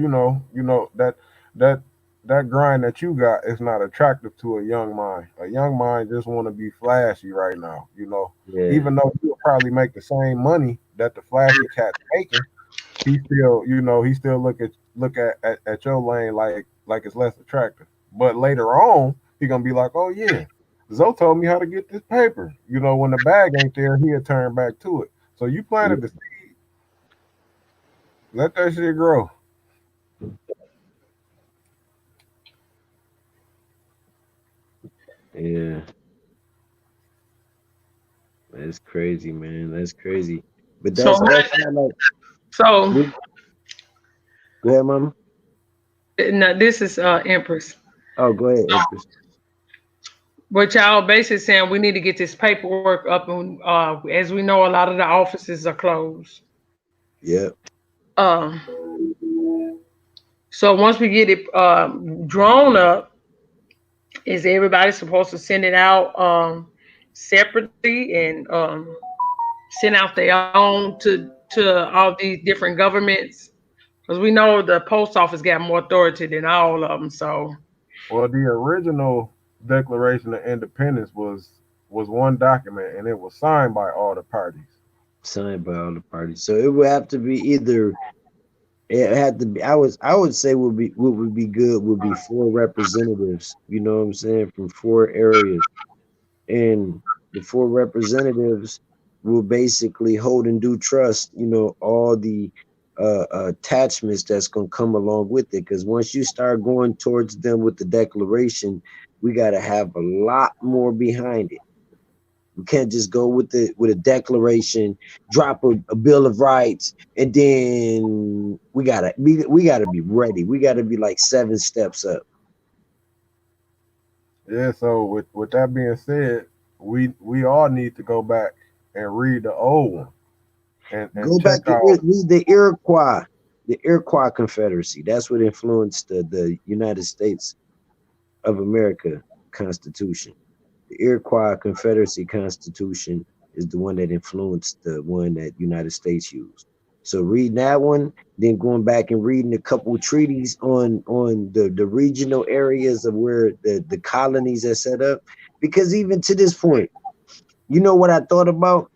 That grind that you got is not attractive to a young mind. A young mind just want to be flashy right now. Yeah. Even though you'll probably make the same money that the flashy cat's making, he still look at your lane like it's less attractive. But later on, he gonna be like, oh yeah, Zoe told me how to get this paper. When the bag ain't there, he'll turn back to it. So you planted the seed. Let that shit grow. Yeah. That's crazy, man. That's crazy. But that's kind of like. So go ahead, Mama. Now this is Empress. Oh, go ahead, Empress. But y'all basically saying we need to get this paperwork up, and as we know, a lot of the offices are closed. Yep. So once we get it drawn up, is everybody supposed to send it out separately and send out their own to all these different governments? Because we know the post office got more authority than all of them. So, well, the original Declaration of Independence was was one document, and it was signed by all the parties. Signed by all the parties. So it would have to be either. It had to be. I would say what would be good would be 4 representatives. You know what I'm saying, from 4 areas, and the 4 representatives will basically hold and do trust. You know, all the attachments that's gonna come along with it. Because once you start going towards them with the declaration, we got to have a lot more behind it. We can't just go with a declaration, drop a bill of rights, and then we gotta be ready. We gotta be like 7 steps up. Yeah. So with that being said, we all need to go back and read the old one and Go back check and out. read the Iroquois Confederacy. That's what influenced the United States of America Constitution. The Iroquois Confederacy Constitution is the one that influenced the one that United States used. So reading that one, then going back and reading a couple of treaties on the regional areas of where the colonies are set up. Because even to this point, you know what I thought about?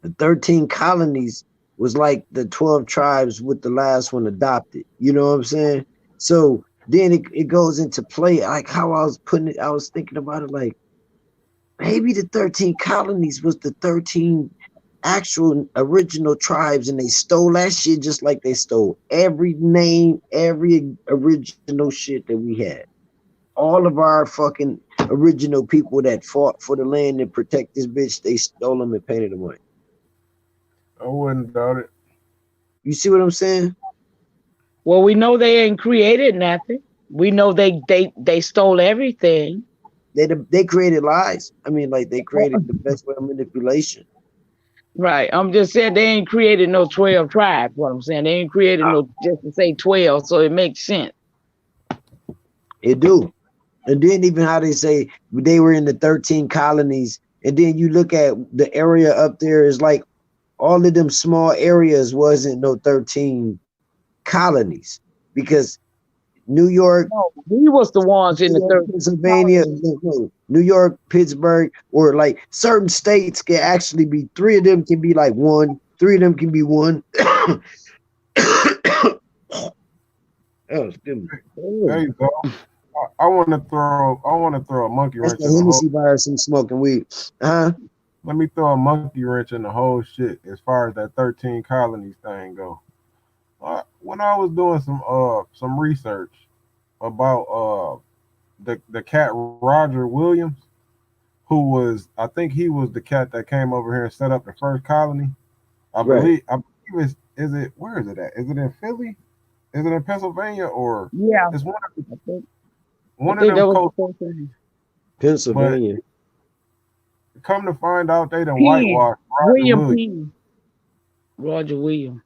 The 13 colonies was like the 12 tribes with the last one adopted. You know what I'm saying? So then it goes into play, like how I was putting it, I was thinking about it like maybe the 13 colonies was the 13 actual original tribes, and they stole that shit just like they stole every name, every original shit that we had. All of our fucking original people that fought for the land and protect this bitch, they stole them and painted them white. I wouldn't doubt it. You see what I'm saying? Well, we know they ain't created nothing. We know they stole everything. They created lies. I mean, like they created the best way of manipulation. Right. I'm just saying they ain't created no 12 tribes. What I'm saying, they ain't created no just to say 12, so it makes sense. It do. And then even how they say they were in the 13 colonies, and then you look at the area up there is like all of them small areas wasn't no 13 colonies, because New York, No, we was the ones in the 13 Pennsylvania, New York, Pittsburgh, or like certain states can actually be 3 of them can be like 1, 3 of them can be 1. Oh, There you go. I want to throw a monkey that's wrench the in the whole. Hennessy virus and smoking weed. Let me throw a monkey wrench in the whole shit as far as that 13 colonies thing go. When I was doing some research about the cat Roger Williams, who was, I think he was the cat that came over here and set up the first colony. I believe is it, where is it at? Is it in Philly? Is it in Pennsylvania, or Yeah, it's one I of think that them was coast? the first thing. Pennsylvania. But come to find out, they done Penn. whitewashed Roger William Williams. Penn. Roger Williams.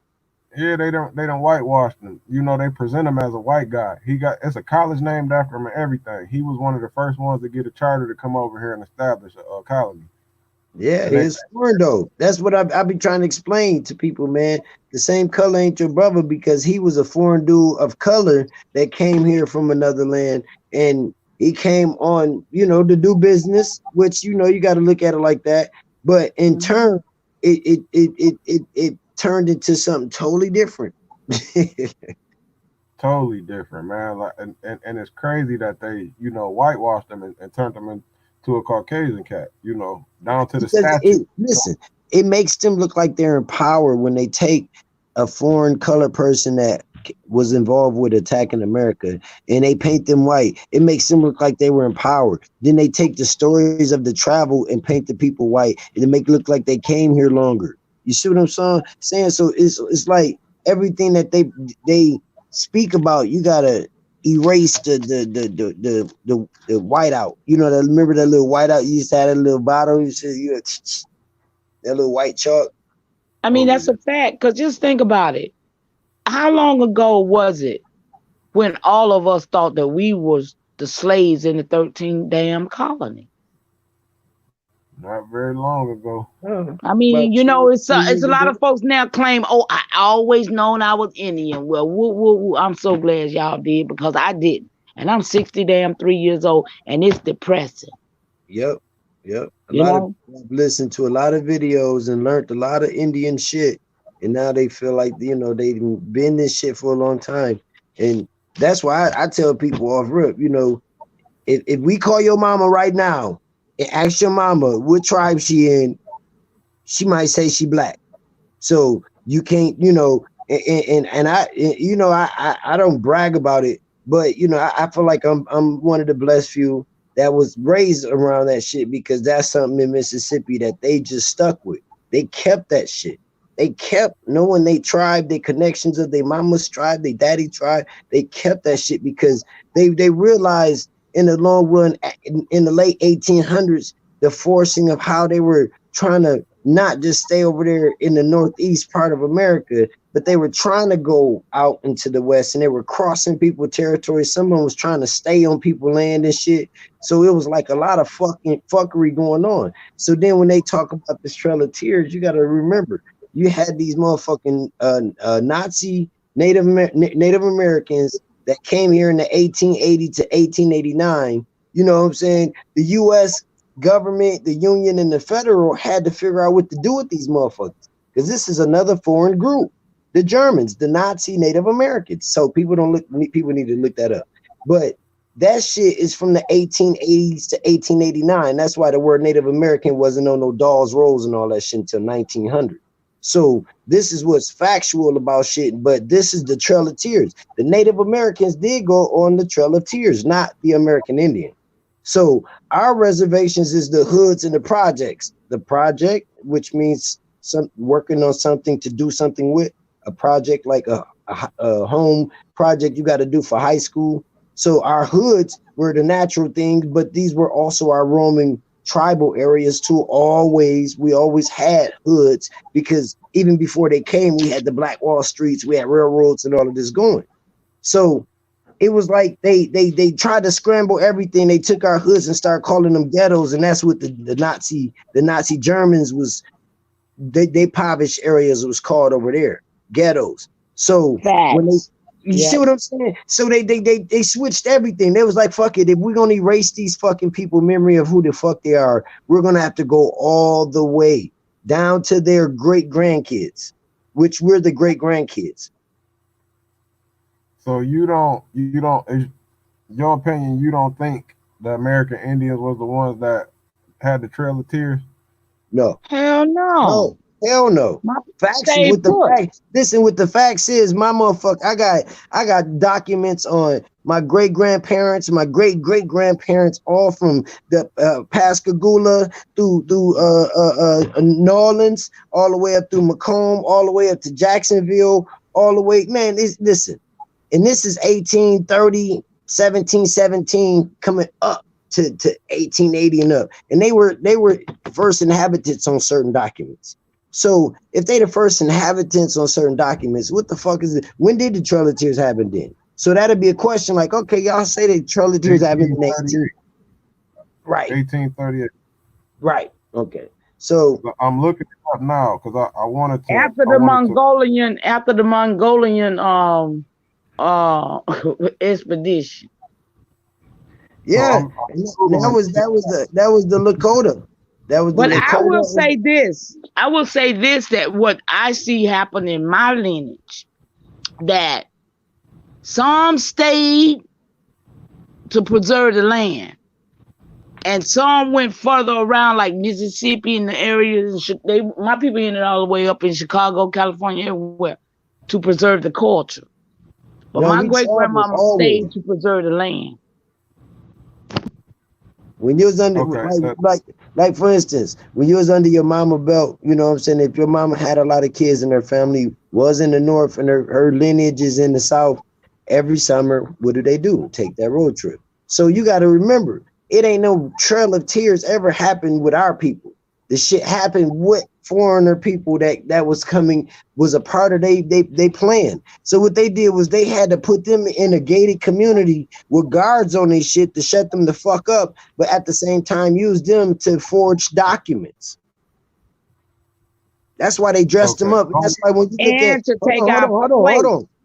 Yeah, they don't whitewash him. You know, they present him as a white guy. It's a college named after him and everything. He was one of the first ones to get a charter to come over here and establish a colony. Yeah, And it's foreign though. That's what I be trying to explain to people, man. The same color ain't your brother, because he was a foreign dude of color that came here from another land, and he came on, to do business, which you got to look at it like that. But in turn, it turned into something totally different. totally different, man. Like, and it's crazy that they, whitewashed them and turned them into a Caucasian cat, down to the statue. Listen, it makes them look like they're in power when they take a foreign colored person that was involved with attacking America and they paint them white. It makes them look like they were in power. Then they take the stories of the travel and paint the people white, and they make it look like they came here longer. You see what I'm saying? So it's like everything that they speak about, you gotta erase the whiteout. Remember that little whiteout? You used to have that little bottle. That little white chalk. I mean, that's a fact. Because just think about it. How long ago was it when all of us thought that we was the slaves in the 13 damn colony? Not very long ago. I mean, it's a lot of folks now claim, oh, I always known I was Indian. Well, woo, I'm so glad y'all did, because I didn't. And I'm 60 damn 3 years old, and it's depressing. Yep. Yep. I've listened to a lot of videos and learned a lot of Indian shit. And now they feel like, they've been this shit for a long time. And that's why I tell people off rip, if we call your mama right now and ask your mama what tribe she in, she might say she black. So you can't, and I don't brag about it, but I feel like I'm one of the blessed few that was raised around that shit, because that's something in Mississippi that they just stuck with. They kept that shit. They kept knowing they tribe, their connections of their mama's tribe, their daddy tribe. They kept that shit because they realized in the long run, in the late 1800s, the forcing of how they were trying to not just stay over there in the northeast part of America, but they were trying to go out into the west, and they were crossing people's territory. Someone was trying to stay on people's land and shit. So it was like a lot of fuckery going on. So then when they talk about this Trail of Tears, you got to remember, you had these motherfucking Nazi Native Americans that came here in the 1880 to 1889. You know what I'm saying? The U.S. government, the union, and the federal had to figure out what to do with these motherfuckers, because this is another foreign group. The Germans, the Nazi Native Americans. So people need to look that up. But that shit is from the 1880s to 1889. That's why the word Native American wasn't on no Dawes Rolls and all that shit until 1900. So this is what's factual about shit, but this is the Trail of Tears. The Native Americans did go on the Trail of Tears, not the American Indian. So our reservations is the hoods and the projects. The project, which means working on something to do something with. A project like a home project you got to do for high school. So our hoods were the natural things, but these were also our roaming tribal areas too. We always had hoods, because even before they came, we had the Black Wall Streets, we had railroads and all of this going. So it was like they tried to scramble everything. They took our hoods and started calling them ghettos, and that's what the Nazi Germans was. They impoverished areas was called over there ghettos. So when you see what I'm saying? So they switched everything. They was like, fuck it, if we're gonna erase these fucking people memory of who the fuck they are, we're gonna have to go all the way down to their great grandkids, which we're the great grandkids. So you don't, in your opinion, you don't think the American Indians was the ones that had the Trail of Tears? No. Hell no. No. Hell no. Listen, with the facts is, my motherfucker, I got documents on my great grandparents, my great grandparents, all from the Pascagoula through New Orleans, all the way up through Macomb, all the way up to Jacksonville, all the way. Man, listen, and this is 1830, 1717, coming up to 1880 and up, and they were first inhabitants on certain documents. So if they the first inhabitants on certain documents, what the fuck is it? When did the Trail of Tears happen then? So that'd be a question like, okay, y'all say the Trail of Tears happened in 1838. Right. Okay. So I'm looking it up now because I wanted to. After the Mongolian expedition. Yeah, that was the Lakota. But I will say this, that what I see happen in my lineage, that some stayed to preserve the land, and some went further around, like Mississippi and the areas. My people ended all the way up in Chicago, California, everywhere, to preserve the culture. But my great grandmama stayed to preserve the land. When you was under, like for instance, when you was under your mama belt, you know what I'm saying? If your mama had a lot of kids and her family was in the north and her lineage is in the south, every summer, what do? Take that road trip. So you got to remember, it ain't no Trail of Tears ever happened with our people. The shit happened with foreigner people that was coming, was a part of they plan. So what they did was they had to put them in a gated community with guards on their shit to shut them the fuck up, but at the same time use them to forge documents. That's why they dressed them up. That's why when you look at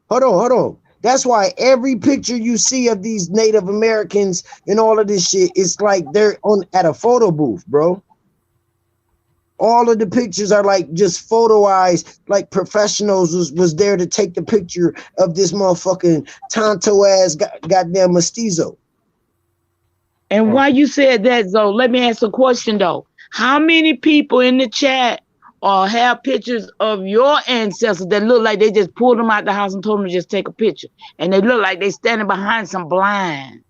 hold on. That's why every picture you see of these Native Americans and all of this shit, it's like they're on at a photo booth, bro. All of the pictures are like just photoized, like professionals was there to take the picture of this motherfucking Tonto ass goddamn mestizo. And why you said that, Zoe, let me ask a question though. How many people in the chat or have pictures of your ancestors that look like they just pulled them out the house and told them to just take a picture? And they look like they standing behind some blinds.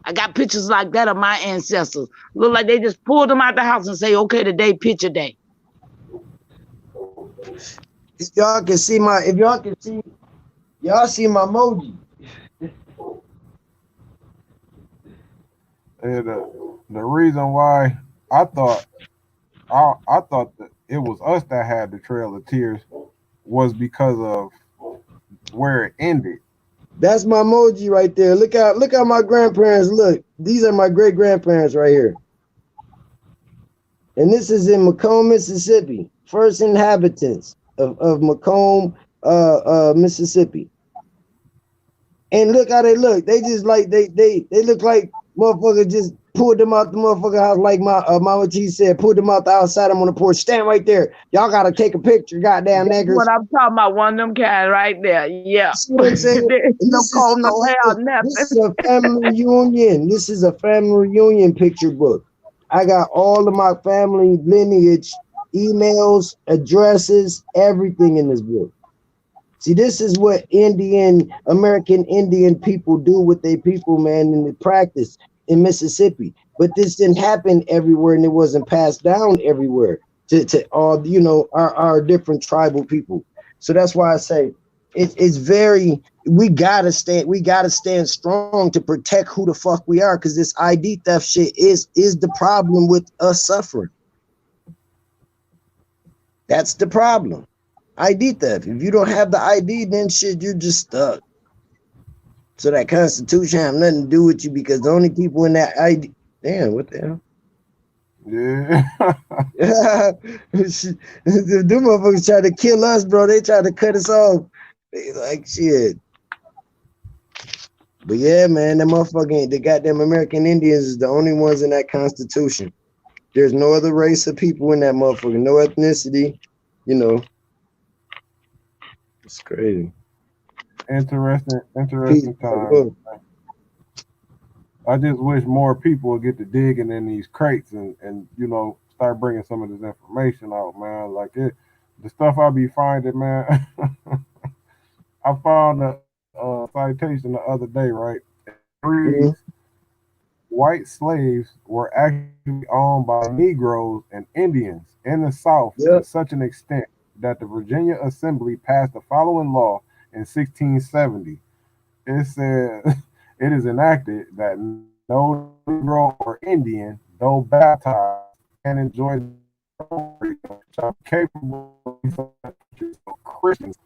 I got pictures like that of my ancestors. Look like they just pulled them out the house and say, okay, today, picture day. If y'all can see y'all see my emoji. And the reason why I thought that it was us that had the Trail of Tears was because of where it ended. That's my emoji right there. Look how my grandparents look. These are my great grandparents right here. And this is in Macomb, Mississippi. First inhabitants of Macomb, Mississippi. And look how they look. They just like they look like motherfuckers just pulled them out the motherfucking house, like my Mama G said, pulled them out the outside. I'm on the porch. Stand right there. Y'all gotta take a picture, goddamn niggers. What I'm talking about, one of them kind right there. Yeah. See what I'm saying? No comb, no hair, nothing. This is a family reunion. This is a family reunion picture book. I got all of my family lineage, emails, addresses, everything in this book. See, this is what American Indian people do with their people, man, in the practice in Mississippi. But this didn't happen everywhere, and it wasn't passed down everywhere to all, you know, our different tribal people. So that's why I say it's very, we gotta stand strong to protect who the fuck we are, because this ID theft shit is the problem with us suffering. That's the problem. ID theft. If you don't have the ID, then shit, you're just stuck. So that Constitution have nothing to do with you, because the only people in that ID, damn, what the hell? Yeah. Them motherfuckers try to kill us, bro. They try to cut us off. They like shit. But yeah, man, the goddamn American Indians is the only ones in that Constitution. There's no other race of people in that motherfucker, no ethnicity, you know. It's crazy. Interesting time. I just wish more people would get to digging in these crates and you know, start bringing some of this information out, man. Like the stuff I be finding, man. I found a citation the other day, right? It reads, white slaves were actually owned by Negroes and Indians in the South to such an extent that the Virginia Assembly passed the following law in 1670. It says it is enacted that no Negro or Indian, though baptized and enjoy freedom, shall be capable of Christians.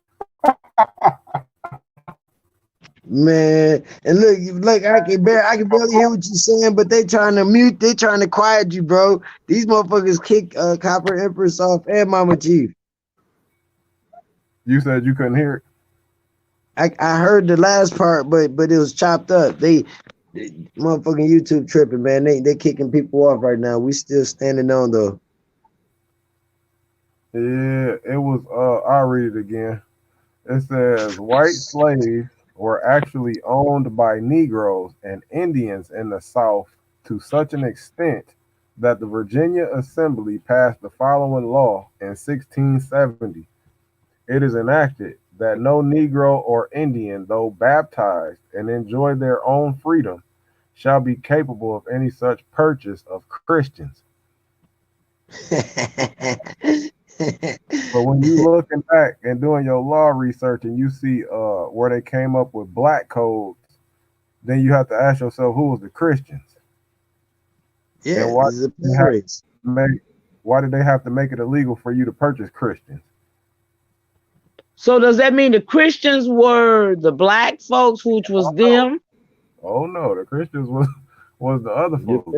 Man, and look, I can barely hear what you're saying, but they trying to quiet you, bro. These motherfuckers kick Copper Empress off and Mama Chief. You said you couldn't hear it. I heard the last part, but it was chopped up. They motherfucking YouTube tripping, man. They kicking people off right now. We still standing on though. Yeah, it was. I'll read it again. It says white slaves were actually owned by Negroes and Indians in the South to such an extent that the Virginia Assembly passed the following law in 1670. It is enacted that no Negro or Indian, though baptized and enjoy their own freedom, shall be capable of any such purchase of Christians. But when you looking back and doing your law research and you see where they came up with black codes, then you have to ask yourself, who was the Christians? Yeah, why did they have to make it illegal for you to purchase Christians? So does that mean the Christians were the black folks, which was them? Oh no, the Christians was the other folks.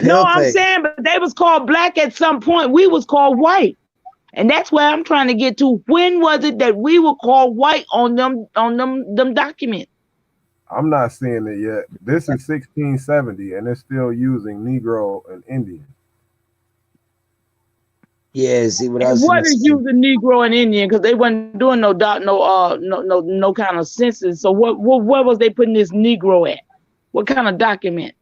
No, I'm saying, but they was called black at some point. We was called white. And that's where I'm trying to get to. When was it that we were called white on them documents? I'm not seeing it yet. This is 1670, and it's still using Negro and Indian. Yeah, see what and I was what is saying. using Negro and Indian? Because they wasn't doing no kind of census. So where was they putting this Negro at? What kind of document?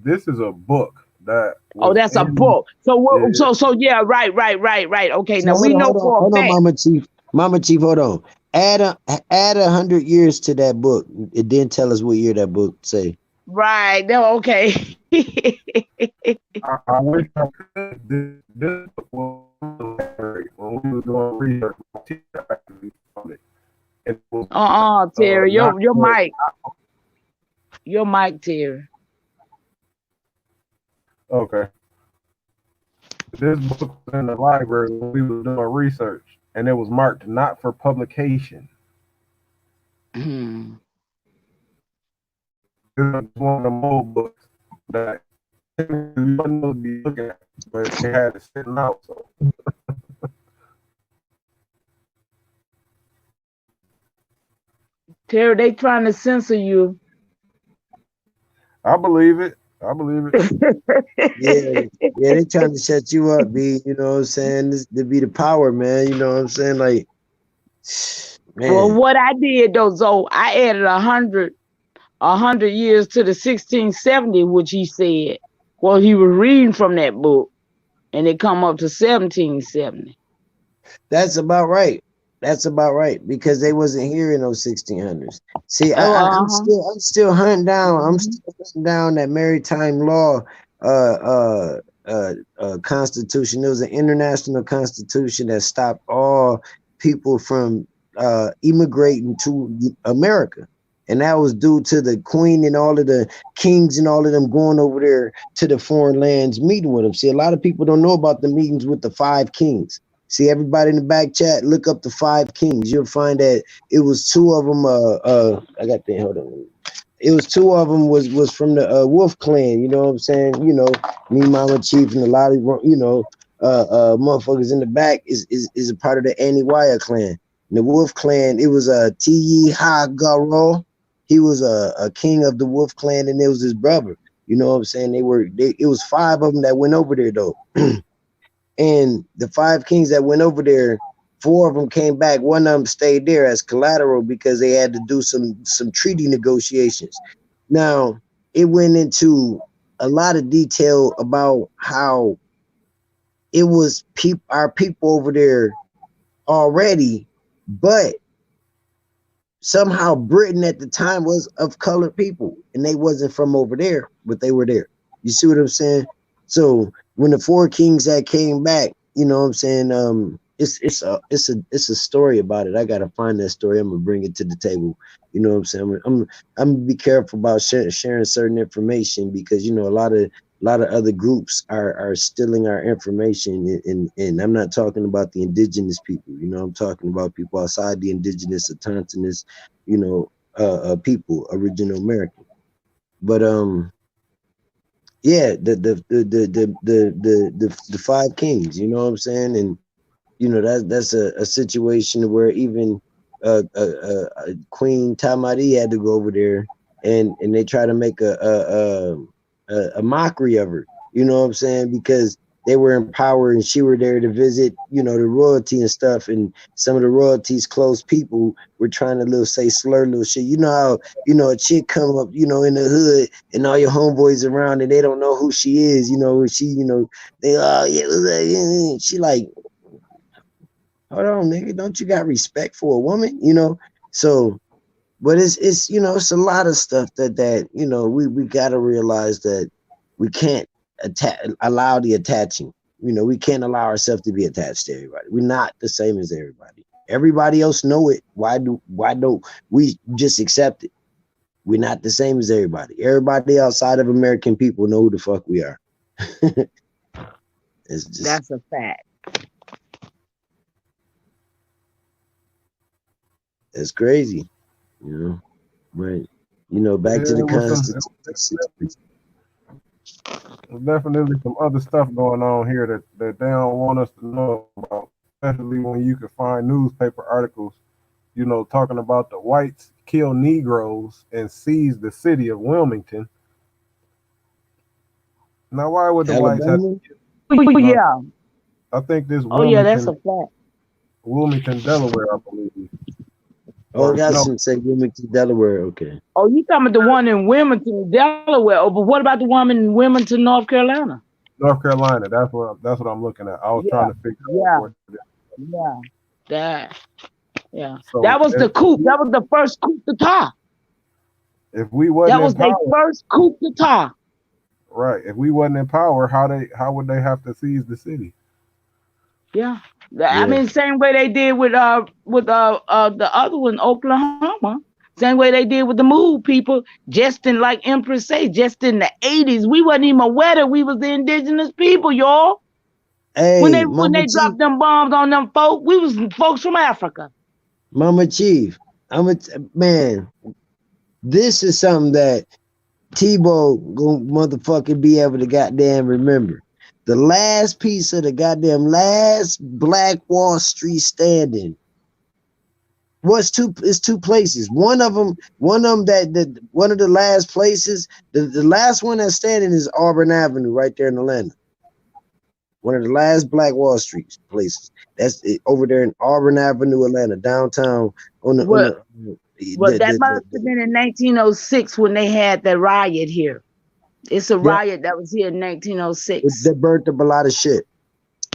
This is a book that Oh, that's a book. So yeah. Right. Okay, So now we know for a fact. Mama Chief, hold on. Add 100 years to that book. It didn't tell us what year that book say. Right. No, okay. I wish I could. This was when we were doing research. It was, Terry, your mic. Your mic, Terry. Okay. This book was in the library when we were doing research, and it was marked not for publication. Hmm. It was one of the old books that you wouldn't be looking at, but it had it sitting out. So. Terry, they trying to censor you. I believe it. Yeah, they trying to set you up, B. You know what I'm saying? This to be the power, man. You know what I'm saying? Like, man. Well, what I did though, Zoe, I added 100 years to the 1670, which he said. Well, he was reading from that book, and it come up to 1770. That's about right. Because they wasn't here in those 1600s. See, I'm still hunting down. I'm still hunting down that maritime law constitution. There was an international constitution that stopped all people from immigrating to America. And that was due to the queen and all of the kings and all of them going over there to the foreign lands meeting with them. See, a lot of people don't know about the meetings with the 5 kings. See, everybody in the back chat, look up the 5 kings. You'll find that it was 2 of them. I got the hold on. It was 2 of them was from the Wolf clan. You know what I'm saying? You know, me, Mama Chief, and a lot of motherfuckers in the back is a part of the Aniwaya clan. And the Wolf clan, it was Ti Ha Garo. He was a king of the Wolf clan, and it was his brother. You know what I'm saying? It was 5 of them that went over there though. And the 5 kings that went over there, 4 of them came back. One of them stayed there as collateral because they had to do some treaty negotiations. Now, it went into a lot of detail about how it was our people over there already, but somehow Britain at the time was of colored people, and they wasn't from over there, but they were there. You see what I'm saying? So when the 4 kings that came back, you know what I'm saying? It's a story about it. I gotta find that story. I'm gonna bring it to the table. You know what I'm saying? I'm gonna be careful about sharing certain information because you know a lot of other groups are stealing our information, and I'm not talking about the indigenous people. You know, I'm talking about people outside the indigenous, autonomous, you know, people, original American. But yeah, the 5 kings, you know what I'm saying? And you know that's a situation where even Queen Tamari had to go over there and they try to make a mockery of her, you know what I'm saying? Because they were in power and she were there to visit, you know, the royalty and stuff, and some of the royalty's close people were trying to slur little shit. You know how, you know, a chick come up, you know, in the hood and all your homeboys around and they don't know who she is, you know, she, you know, they she like, hold on, nigga, don't you got respect for a woman, you know? So, but it's you know, it's a lot of stuff that you know, we gotta realize that we can't allow the attaching. You know, we can't allow ourselves to be attached to everybody. We're not the same as everybody. Everybody else know it. Why don't we just accept it? We're not the same as everybody. Everybody outside of American people know who the fuck we are. It's just, that's a fact. It's crazy, you know. But you know, back to the Constitution. There's definitely some other stuff going on here that they don't want us to know about. especially when you can find newspaper articles, talking about the whites kill Negroes and seize the city of Wilmington. Now, why would the whites have Alabama? to? Yeah. I think this Oh yeah, that's Wilmington, a fact. Wilmington, Delaware, I believe. Oh, Or that's no, in say Wilmington, Delaware. Okay. Oh, you talking about the one in Wilmington, Delaware? Oh, but what about the one in Wilmington, North Carolina? North Carolina. That's what I'm looking at. I was trying Yeah, to figure out yeah, where. yeah. That, yeah. So That was the coup. That was the first coup d'etat. if we wasn't That in was their power, first coup d'etat. right? If we wasn't in power, how would they have to seize the city? Yeah. I Yeah. mean, same way they did with the other one, Oklahoma. Same way they did with the Move people. Just in, like Empress say, just in the 80s, we wasn't even aware that we was the indigenous people, y'all. When Hey, they dropped them bombs on them folk, we was folks from Africa. Mama Chief, man. This is something that Tebow gonna motherfucking be able to goddamn remember. The last piece of the goddamn last Black Wall Street standing was two places. One of them one of the last places, the last one that's standing is Auburn Avenue right there in Atlanta. One of the last Black Wall Street places. That's it, over there in Auburn Avenue, Atlanta, downtown on the Well, that must have been in 1906 when they had the riot here. It's a riot that was here in 1906. They burnt up a lot of shit.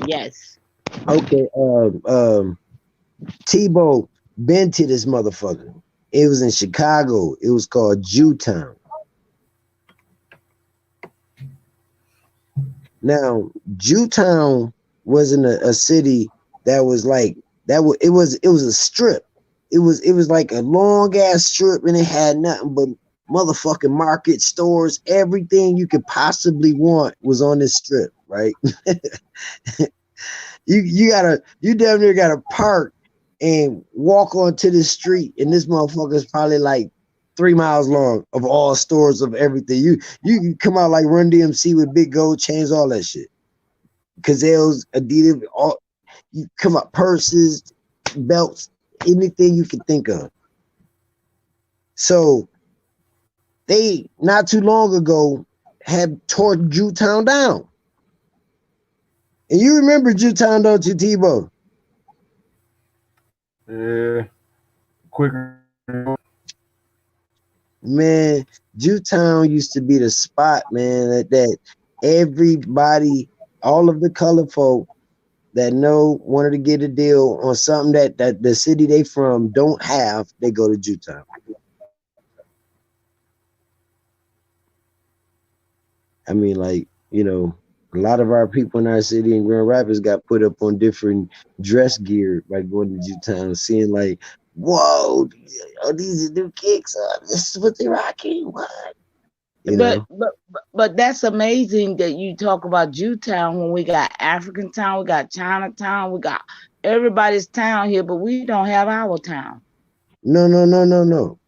Yes. Okay. Tebow been to this motherfucker. It was in Chicago. It was called Jewtown. Now, Jewtown wasn't a city that was like that. It was a strip. It was like a long ass strip, and it had nothing but motherfucking market, stores, everything you could possibly want was on this strip, right? you damn near gotta park and walk onto the street, and this motherfucker is probably like 3 miles long of all stores of everything. You come out like Run DMC with big gold chains, all that shit. Gazelles, Adidas, all you come up, purses, belts, anything you can think of. So they not too long ago had tore Jewtown down. And you remember Jewtown, don't you, Tebow? Yeah, quicker. Man, Jewtown used to be the spot, man, that everybody, all of the color folk that wanted to get a deal on something that the city they from don't have, they go to Jewtown. I mean, like, a lot of our people in our city in Grand Rapids got put up on different dress gear by going to Jewtown, seeing like, whoa, these are new kicks. This is what they're rocking. What? But that's amazing that you talk about Jewtown when we got African town, we got Chinatown, we got everybody's town here, but we don't have our town. No.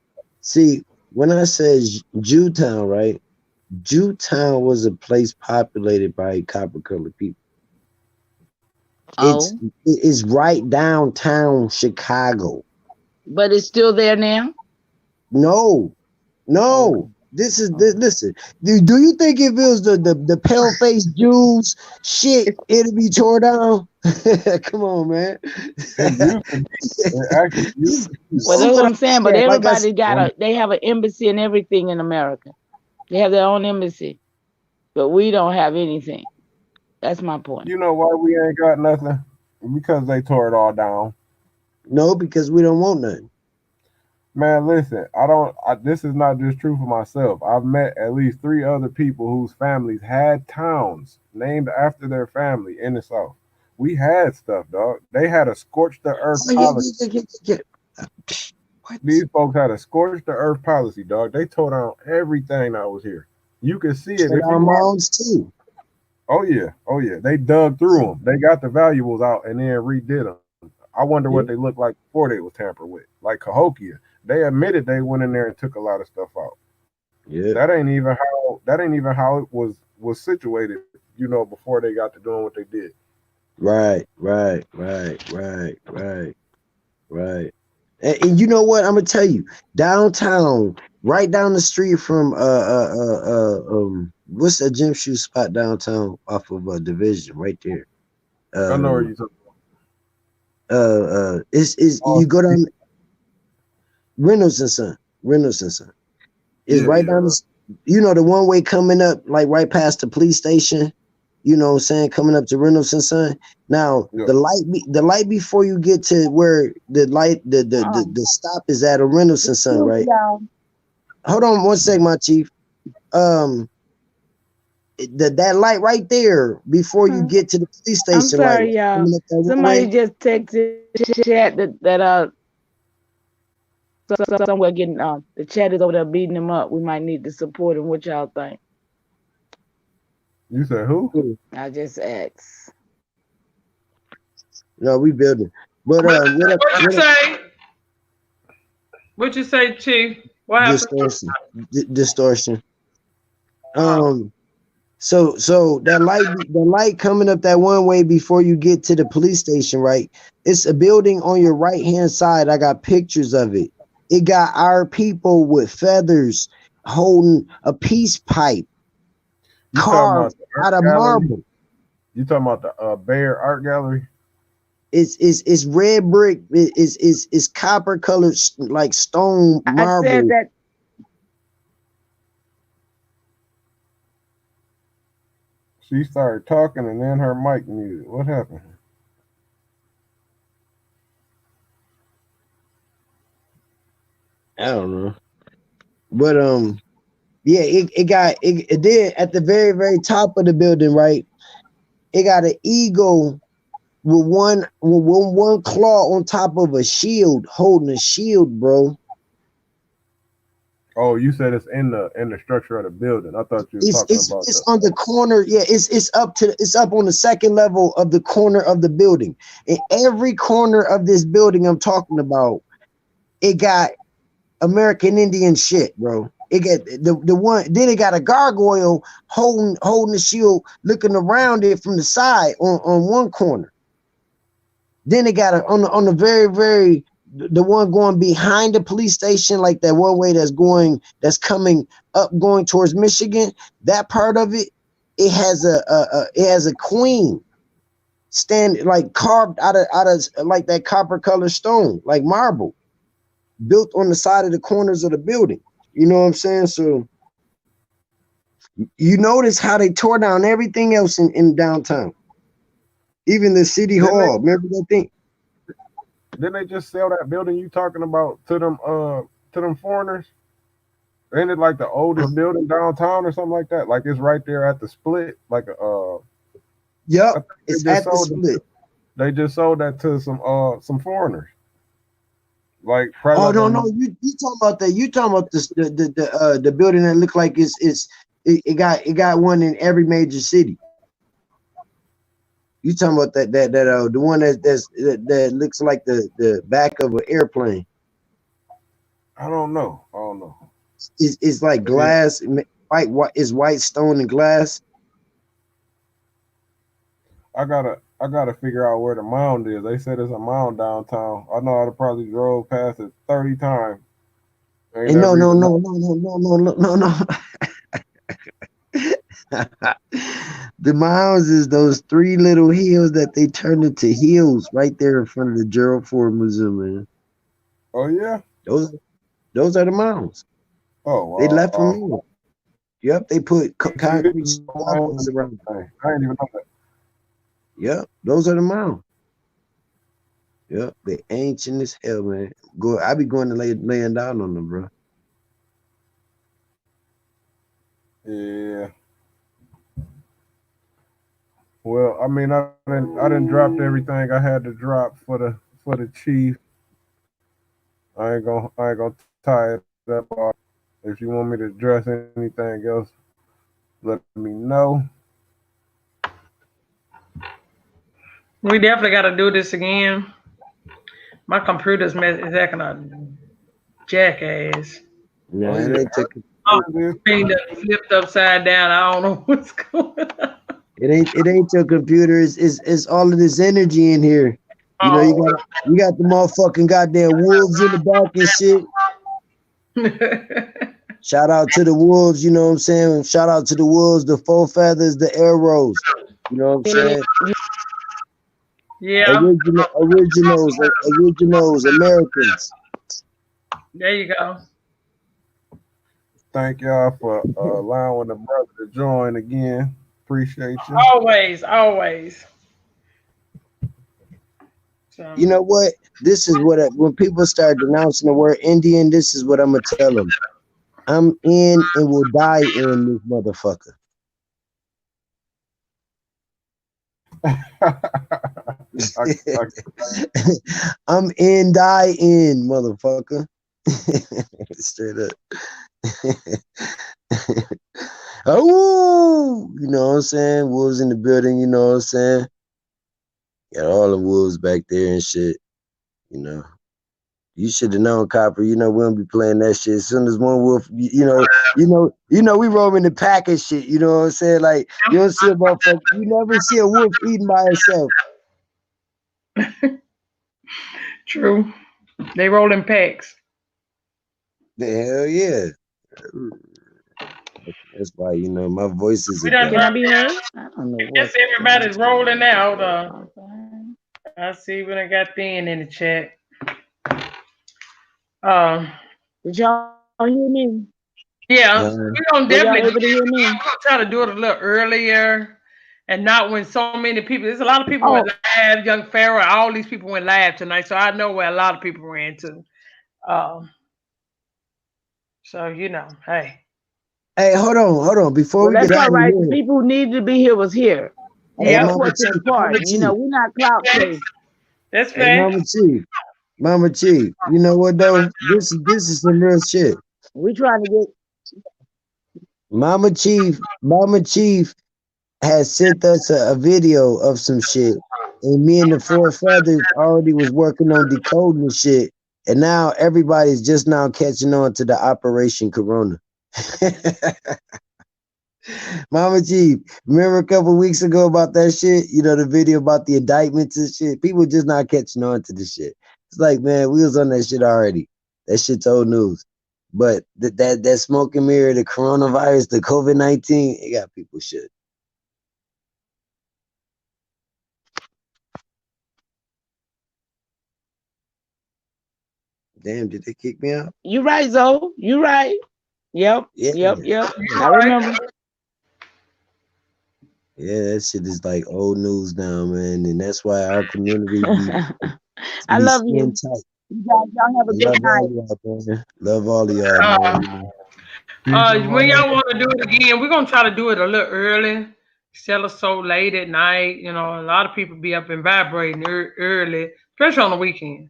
See, when I said Jewtown, right? Jewtown was a place populated by copper-colored people. It's right downtown Chicago. But it's still there now? No. Listen, do you think if it was the pale-faced Jews shit, it'd be tore down? Come on, man. Well, that's what I'm saying, but everybody they have an embassy and everything in America. They have their own embassy, but we don't have anything. That's my point. You know why we ain't got nothing? Because they tore it all down. No, because we don't want nothing. Man, listen, this is not just true for myself. I've met at least 3 other people whose families had towns named after their family in the South. We had stuff, dog. They had a scorched the earth policy. These folks had a scorched the earth policy, dog. They tore down everything that was here. You can see it. Our moms too. Oh yeah. They dug through them. They got the valuables out and then redid them. I wonder what they looked like before they was tampered with. Like Cahokia, they admitted they went in there and took a lot of stuff out. Yeah, that ain't even how it was situated. Before they got to doing what they did. Right. And you know what? I'm gonna tell you, downtown, right down the street from what's that gym shoe spot downtown off of Division right there. I know where you talking Is you go down Reynolds and Son. It's right down the, the one way coming up, like right past the police station. You know what I'm saying? Coming up to Reynolds and Son. Now the light before you get to where the light the stop is at a Reynolds and Son, right? Hold on one sec, my chief. That light right there before you get to the police station. I'm sorry, y'all. Somebody just texted chat that somewhere getting the chat is over there beating them up. We might need to support them. What y'all think? You said who? I just asked. No, we building. But what you say? What you say, Chief? What happened? Distortion. So the light coming up that one way before you get to the police station, right? It's a building on your right hand side. I got pictures of it. It got our people with feathers holding a peace pipe carved out of marble. You talking about the Bayer Art Gallery? It's red brick. It's copper colored like stone marble. I said that. She started talking and then her mic muted. What happened? I don't know. But yeah, it did at the very, very top of the building, right? It got an eagle with one claw on top of a shield, holding a shield, bro. Oh, you said it's in the structure of the building. I thought you were talking about it's on the corner. Yeah, it's up on the second level of the corner of the building. In every corner of this building I'm talking about, it got American Indian shit, bro. It got the one. Then it got a gargoyle holding the shield, looking around it from the side on one corner. Then it got on the very, very the one going behind the police station, like that one way that's coming up going towards Michigan. That part of it, it has a queen stand like carved out of like that copper colored stone, like marble, built on the side of the corners of the building. You know what I'm saying? So you notice how they tore down everything else in downtown, even the city hall. Remember that thing? Didn't they just sell that building you talking about to them foreigners? Ain't it like the oldest building downtown or something like that? Like it's right there at the split, like Yep, it's at the split. They just sold that to some foreigners. Like no, you talking about that? You talking about the building that look like it got one in every major city. You talking about that the one that looks like the back of an airplane? I don't know. It's like glass, white. It's white stone and glass. I gotta figure out where the mound is. They said there's a mound downtown. I know I'd probably drove past it 30 times. No. The mounds is those three little hills that they turned into hills right there in front of the Gerald Ford Museum, man. Oh yeah, those are the mounds. Oh, wow. They left them in. Yep, they put concrete walls around. I didn't even know that. Yep, those are the mounds. Yep, they ancient as hell, man. I be going to laying down on them, bro. Yeah. Well, I mean, I didn't drop everything I had to drop for the chief. I ain't gonna tie it up. If you want me to address anything else, let me know. We definitely got to do this again. My computer's is acting a jackass. Yeah, being flipped upside down. I don't know what's going on. It ain't your computer. It's all of this energy in here. You know, Oh. you got the motherfucking goddamn wolves in the back and shit. Shout out to the wolves, you know what I'm saying? Shout out to the wolves, the four feathers, the arrows. You know what I'm saying? Yeah. Originals, Americans. There you go. Thank y'all for allowing the brother to join again. Appreciate you. Always, always. So. You know what? This is what when people start denouncing the word Indian, this is what I'm gonna tell them. I'm in and will die in this motherfucker. I'm in, die in, motherfucker. Straight up. Oh, you know what I'm saying? Wolves in the building, you know what I'm saying? Got all the wolves back there and shit. You know. You should have known, Copper. You know, we don't be playing that shit. As soon as one wolf, we roam in the pack and shit. You know what I'm saying? Like, you don't see a motherfucker. You never see a wolf eating by itself. True. They roll in packs. The hell yeah. That's why, you know, my voice is Can I be heard? I don't know. Yes, everybody's rolling out. I see when I got Ben in the chat. Did y'all hear me? Yeah, we're gonna definitely hear me? we're gonna try to do it a little earlier and not when so many people. There's a lot of people went live, Young Pharaoh, all these people went live tonight, so I know where a lot of people ran to. So you know, hey. Hey, hold on. Before we that's get all out right. of here, The people who needed to be here was here. Yeah, that's what's important. You know, we're not clout chasing. That's fair. Mama Chief, you know what though? This is some real shit. We trying to get Mama Chief has sent us a video of some shit, and me and the Four Feathers already was working on decoding the shit, and now everybody's just now catching on to the Operation Corona. Mama Chief, remember a couple weeks ago about that shit? You know, the video about the indictments and shit? People just not catching on to the shit. It's like, man, we was on that shit already. That shit's old news. But that smoke and mirror, the coronavirus, the COVID-19, it got people shit. Damn, did they kick me out? You right, Zoe. You right. Yep. Yeah. Yep. I remember. Yeah, that shit is like old news now, man. And that's why our community I love you. Tight. Y'all have a good night. Love all of y'all, man. When y'all want to do it again, we're gonna try to do it a little early. Instead of so late at night. You know, a lot of people be up and vibrating early, especially on the weekend.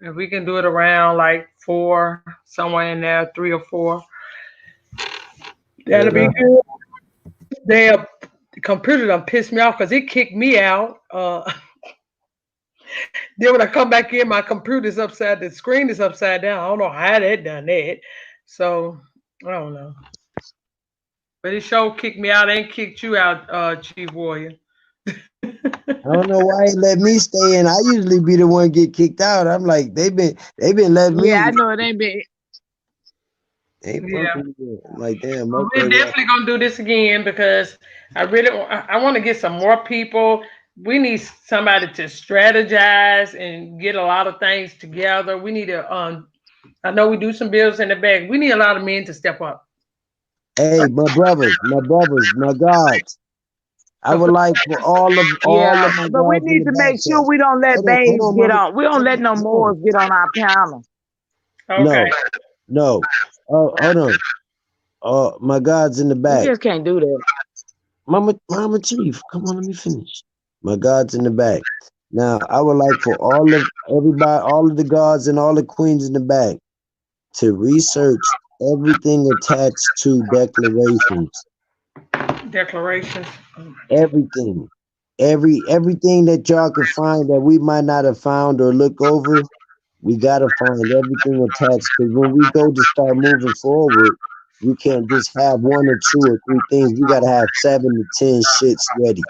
If we can do it around like 4, somewhere in there, 3 or 4, that'll be good. The computer done pissed me off because it kicked me out. Then when I come back in, my computer's the screen is upside down. I don't know how that done that. So I don't know. But it sure kicked me out. Ain't kicked you out, Chief Warrior. I don't know why he let me stay in. I usually be the one get kicked out. I'm like, they've been letting me. Yeah, I know it ain't been. I'm like, damn. We're definitely gonna do this again because I want to get some more people. We need somebody to strategize and get a lot of things together. We need to I know we do some bills in the back. We need a lot of men to step up. Hey, my brothers, my gods. I would like for all of my but we need to make sure we don't let babes get on. We don't let no Moors get on our panel. Okay. No. Oh, hold on. My gods in the back. You just can't do that. Mama Chief, come on, let me finish. My gods in the back. Now, I would like for all of the gods and all the queens in the back to research everything attached to declarations. Declarations. Everything. Everything that y'all can find that we might not have found or look over, we gotta find everything attached. Because when we go to start moving forward, We can't just have 1 or 2 or 3 things. We got to have 7 to 10 shits ready.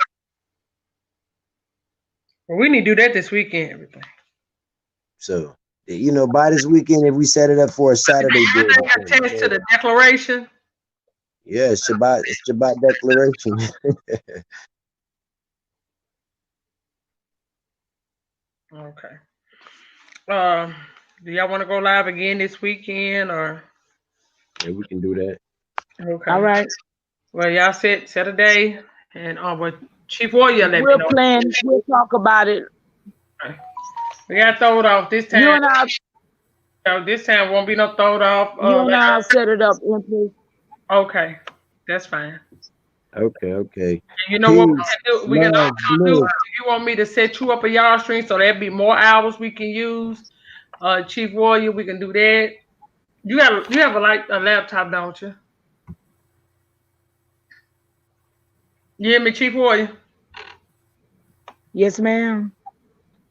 Well, we need to do that this weekend. Everything. So, you know, by this weekend, if we set it up for a Saturday, everything attached to the declaration. Yeah, Shabbat declaration. Okay. Do y'all want to go live again this weekend or? Yeah, we can do that. Okay. All right. Well, y'all set a day, and with Chief Warrior, let me know. We'll talk about it. Okay. We got thrown off this time. You and I. This time won't be no throwed off. You and I'll set it up. Okay, that's fine. Okay. And you know what we can do? We can also do. If you want me to set you up a yard stream, so there'll be more hours we can use. Chief Warrior, we can do that. You have a laptop, don't you? You hear me, Chief Warrior? Yes, ma'am.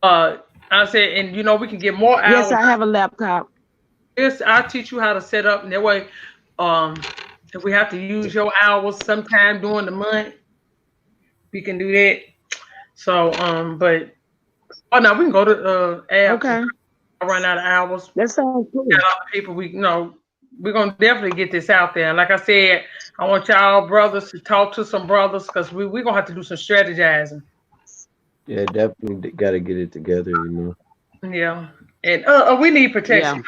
I said, and you know we can get more hours. Yes, I have a laptop. Yes, I'll teach you how to set up, and that way, if we have to use your hours sometime during the month, we can do that. So, but no, we can go to app. Okay. I'll run out of hours. That sounds cool. Got other people, we're gonna definitely get this out there. Like I said, I want y'all brothers to talk to some brothers because we're gonna have to do some strategizing. Yeah, definitely got to get it together, you know. Yeah, and we need protection. Yeah.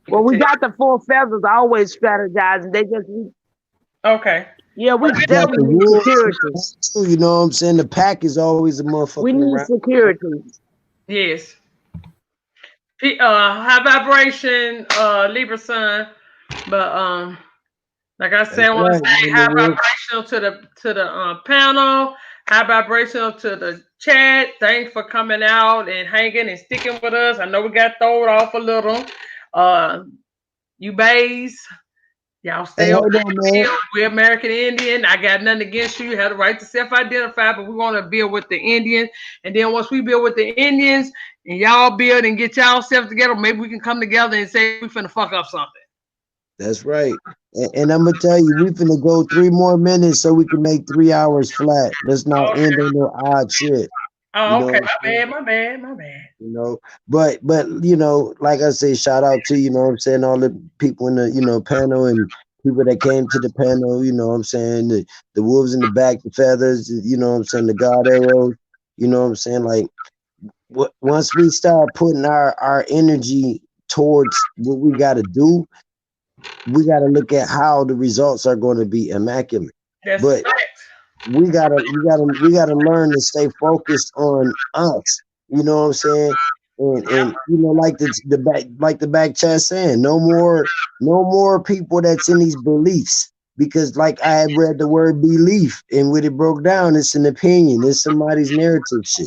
Well, we got the 4 feathers always strategizing. They just okay. Yeah, we definitely need security. You know what I'm saying? The pack is always a motherfucker. We need security. Yes. High vibration, Libra sun, but like I said, I want to say high vibrational to the panel, high vibrational to the chat. Thanks for coming out and hanging and sticking with us. I know we got thrown off a little. You bays, y'all stay on. We're American Indian. I got nothing against you. You have the right to self-identify, but we want to build with the Indians. And then once we build with the Indians and y'all build and get y'all self together, maybe we can come together and say we finna fuck up something. That's right. And I'm gonna tell you, we finna go 3 more minutes so we can make 3 hours flat. Let's not end on no odd shit. Oh, okay. My bad. You know, but you know, like I say, shout out to, you know what I'm saying, all the people in the, you know, panel and people that came to the panel, you know what I'm saying, the wolves in the back, the feathers, you know what I'm saying, the God arrows, you know what I'm saying, like once we start putting our energy towards what we gotta do, we gotta look at how the results are going to be immaculate. But we gotta learn to stay focused on us. You know what I'm saying? And you know, like the back chat saying, no more people that's in these beliefs, because like I had read the word belief, and when it broke down, it's an opinion, it's somebody's narrative shit.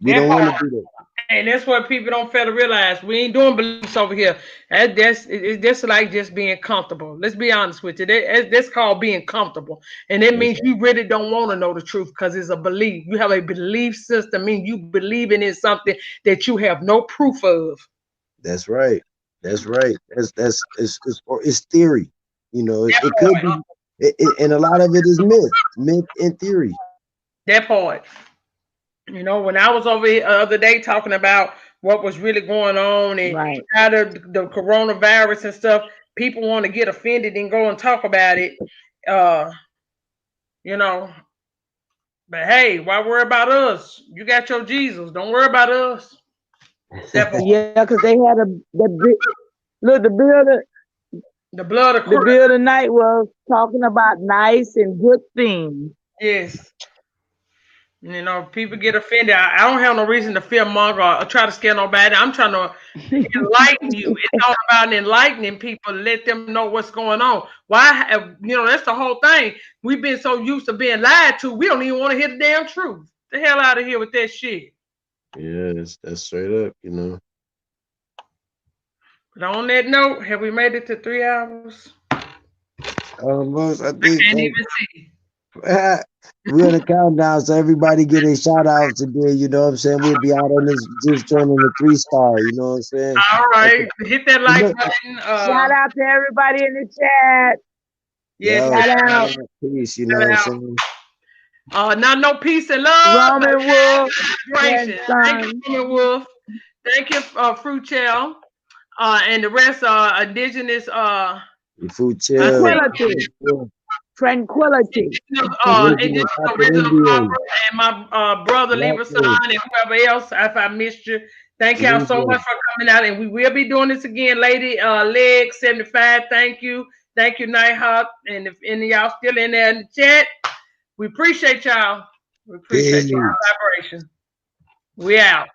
We don't want to do that. And that's what people don't fail to realize. We ain't doing beliefs over here. That's like just being comfortable. Let's be honest with you. That's called being comfortable. And it means you really don't want to know the truth because it's a belief. You have a belief system, means you believing in something that you have no proof of. That's right. That's right. It's theory. You know, it could be, and a lot of it is myth and theory. That part. You know, when I was over here the other day talking about what was really going on and how the coronavirus and stuff, people want to get offended and go and talk about it. You know, but hey, why worry about us? You got your Jesus. Don't worry about us. Yeah, because they had the blood of night was talking about nice and good things. Yes. You know, people get offended. I don't have no reason to fear monger or try to scare nobody. I'm trying to enlighten you. It's all about enlightening people, let them know what's going on. Why? You know, that's the whole thing. We've been so used to being lied to, we don't even want to hear the damn truth. The hell out of here with that shit. Yeah, that's straight up, you know. But on that note, have we made it to 3 hours? Almost, I think. I can't even see. we're in a countdown, so everybody get a shout out today. You know what I'm saying? We'll be out on this just joining the 3-star. You know what I'm saying? All right, hit that like button. Shout out to everybody in the chat. Yes, shout out. Peace. You know what I'm saying? Not no peace and love. Roman Wolf. Thank you, Roman Wolf. Thank you, Fruit Shell. And the rest are indigenous. Tranquility. Indigenous original and my brother Leverson and whoever else. If I missed you, thank y'all so much for coming out. And we will be doing this again, Lady Leg 75. Thank you, Nighthawk. And if any of y'all still in there in the chat, we appreciate y'all. We appreciate your vibration. We out.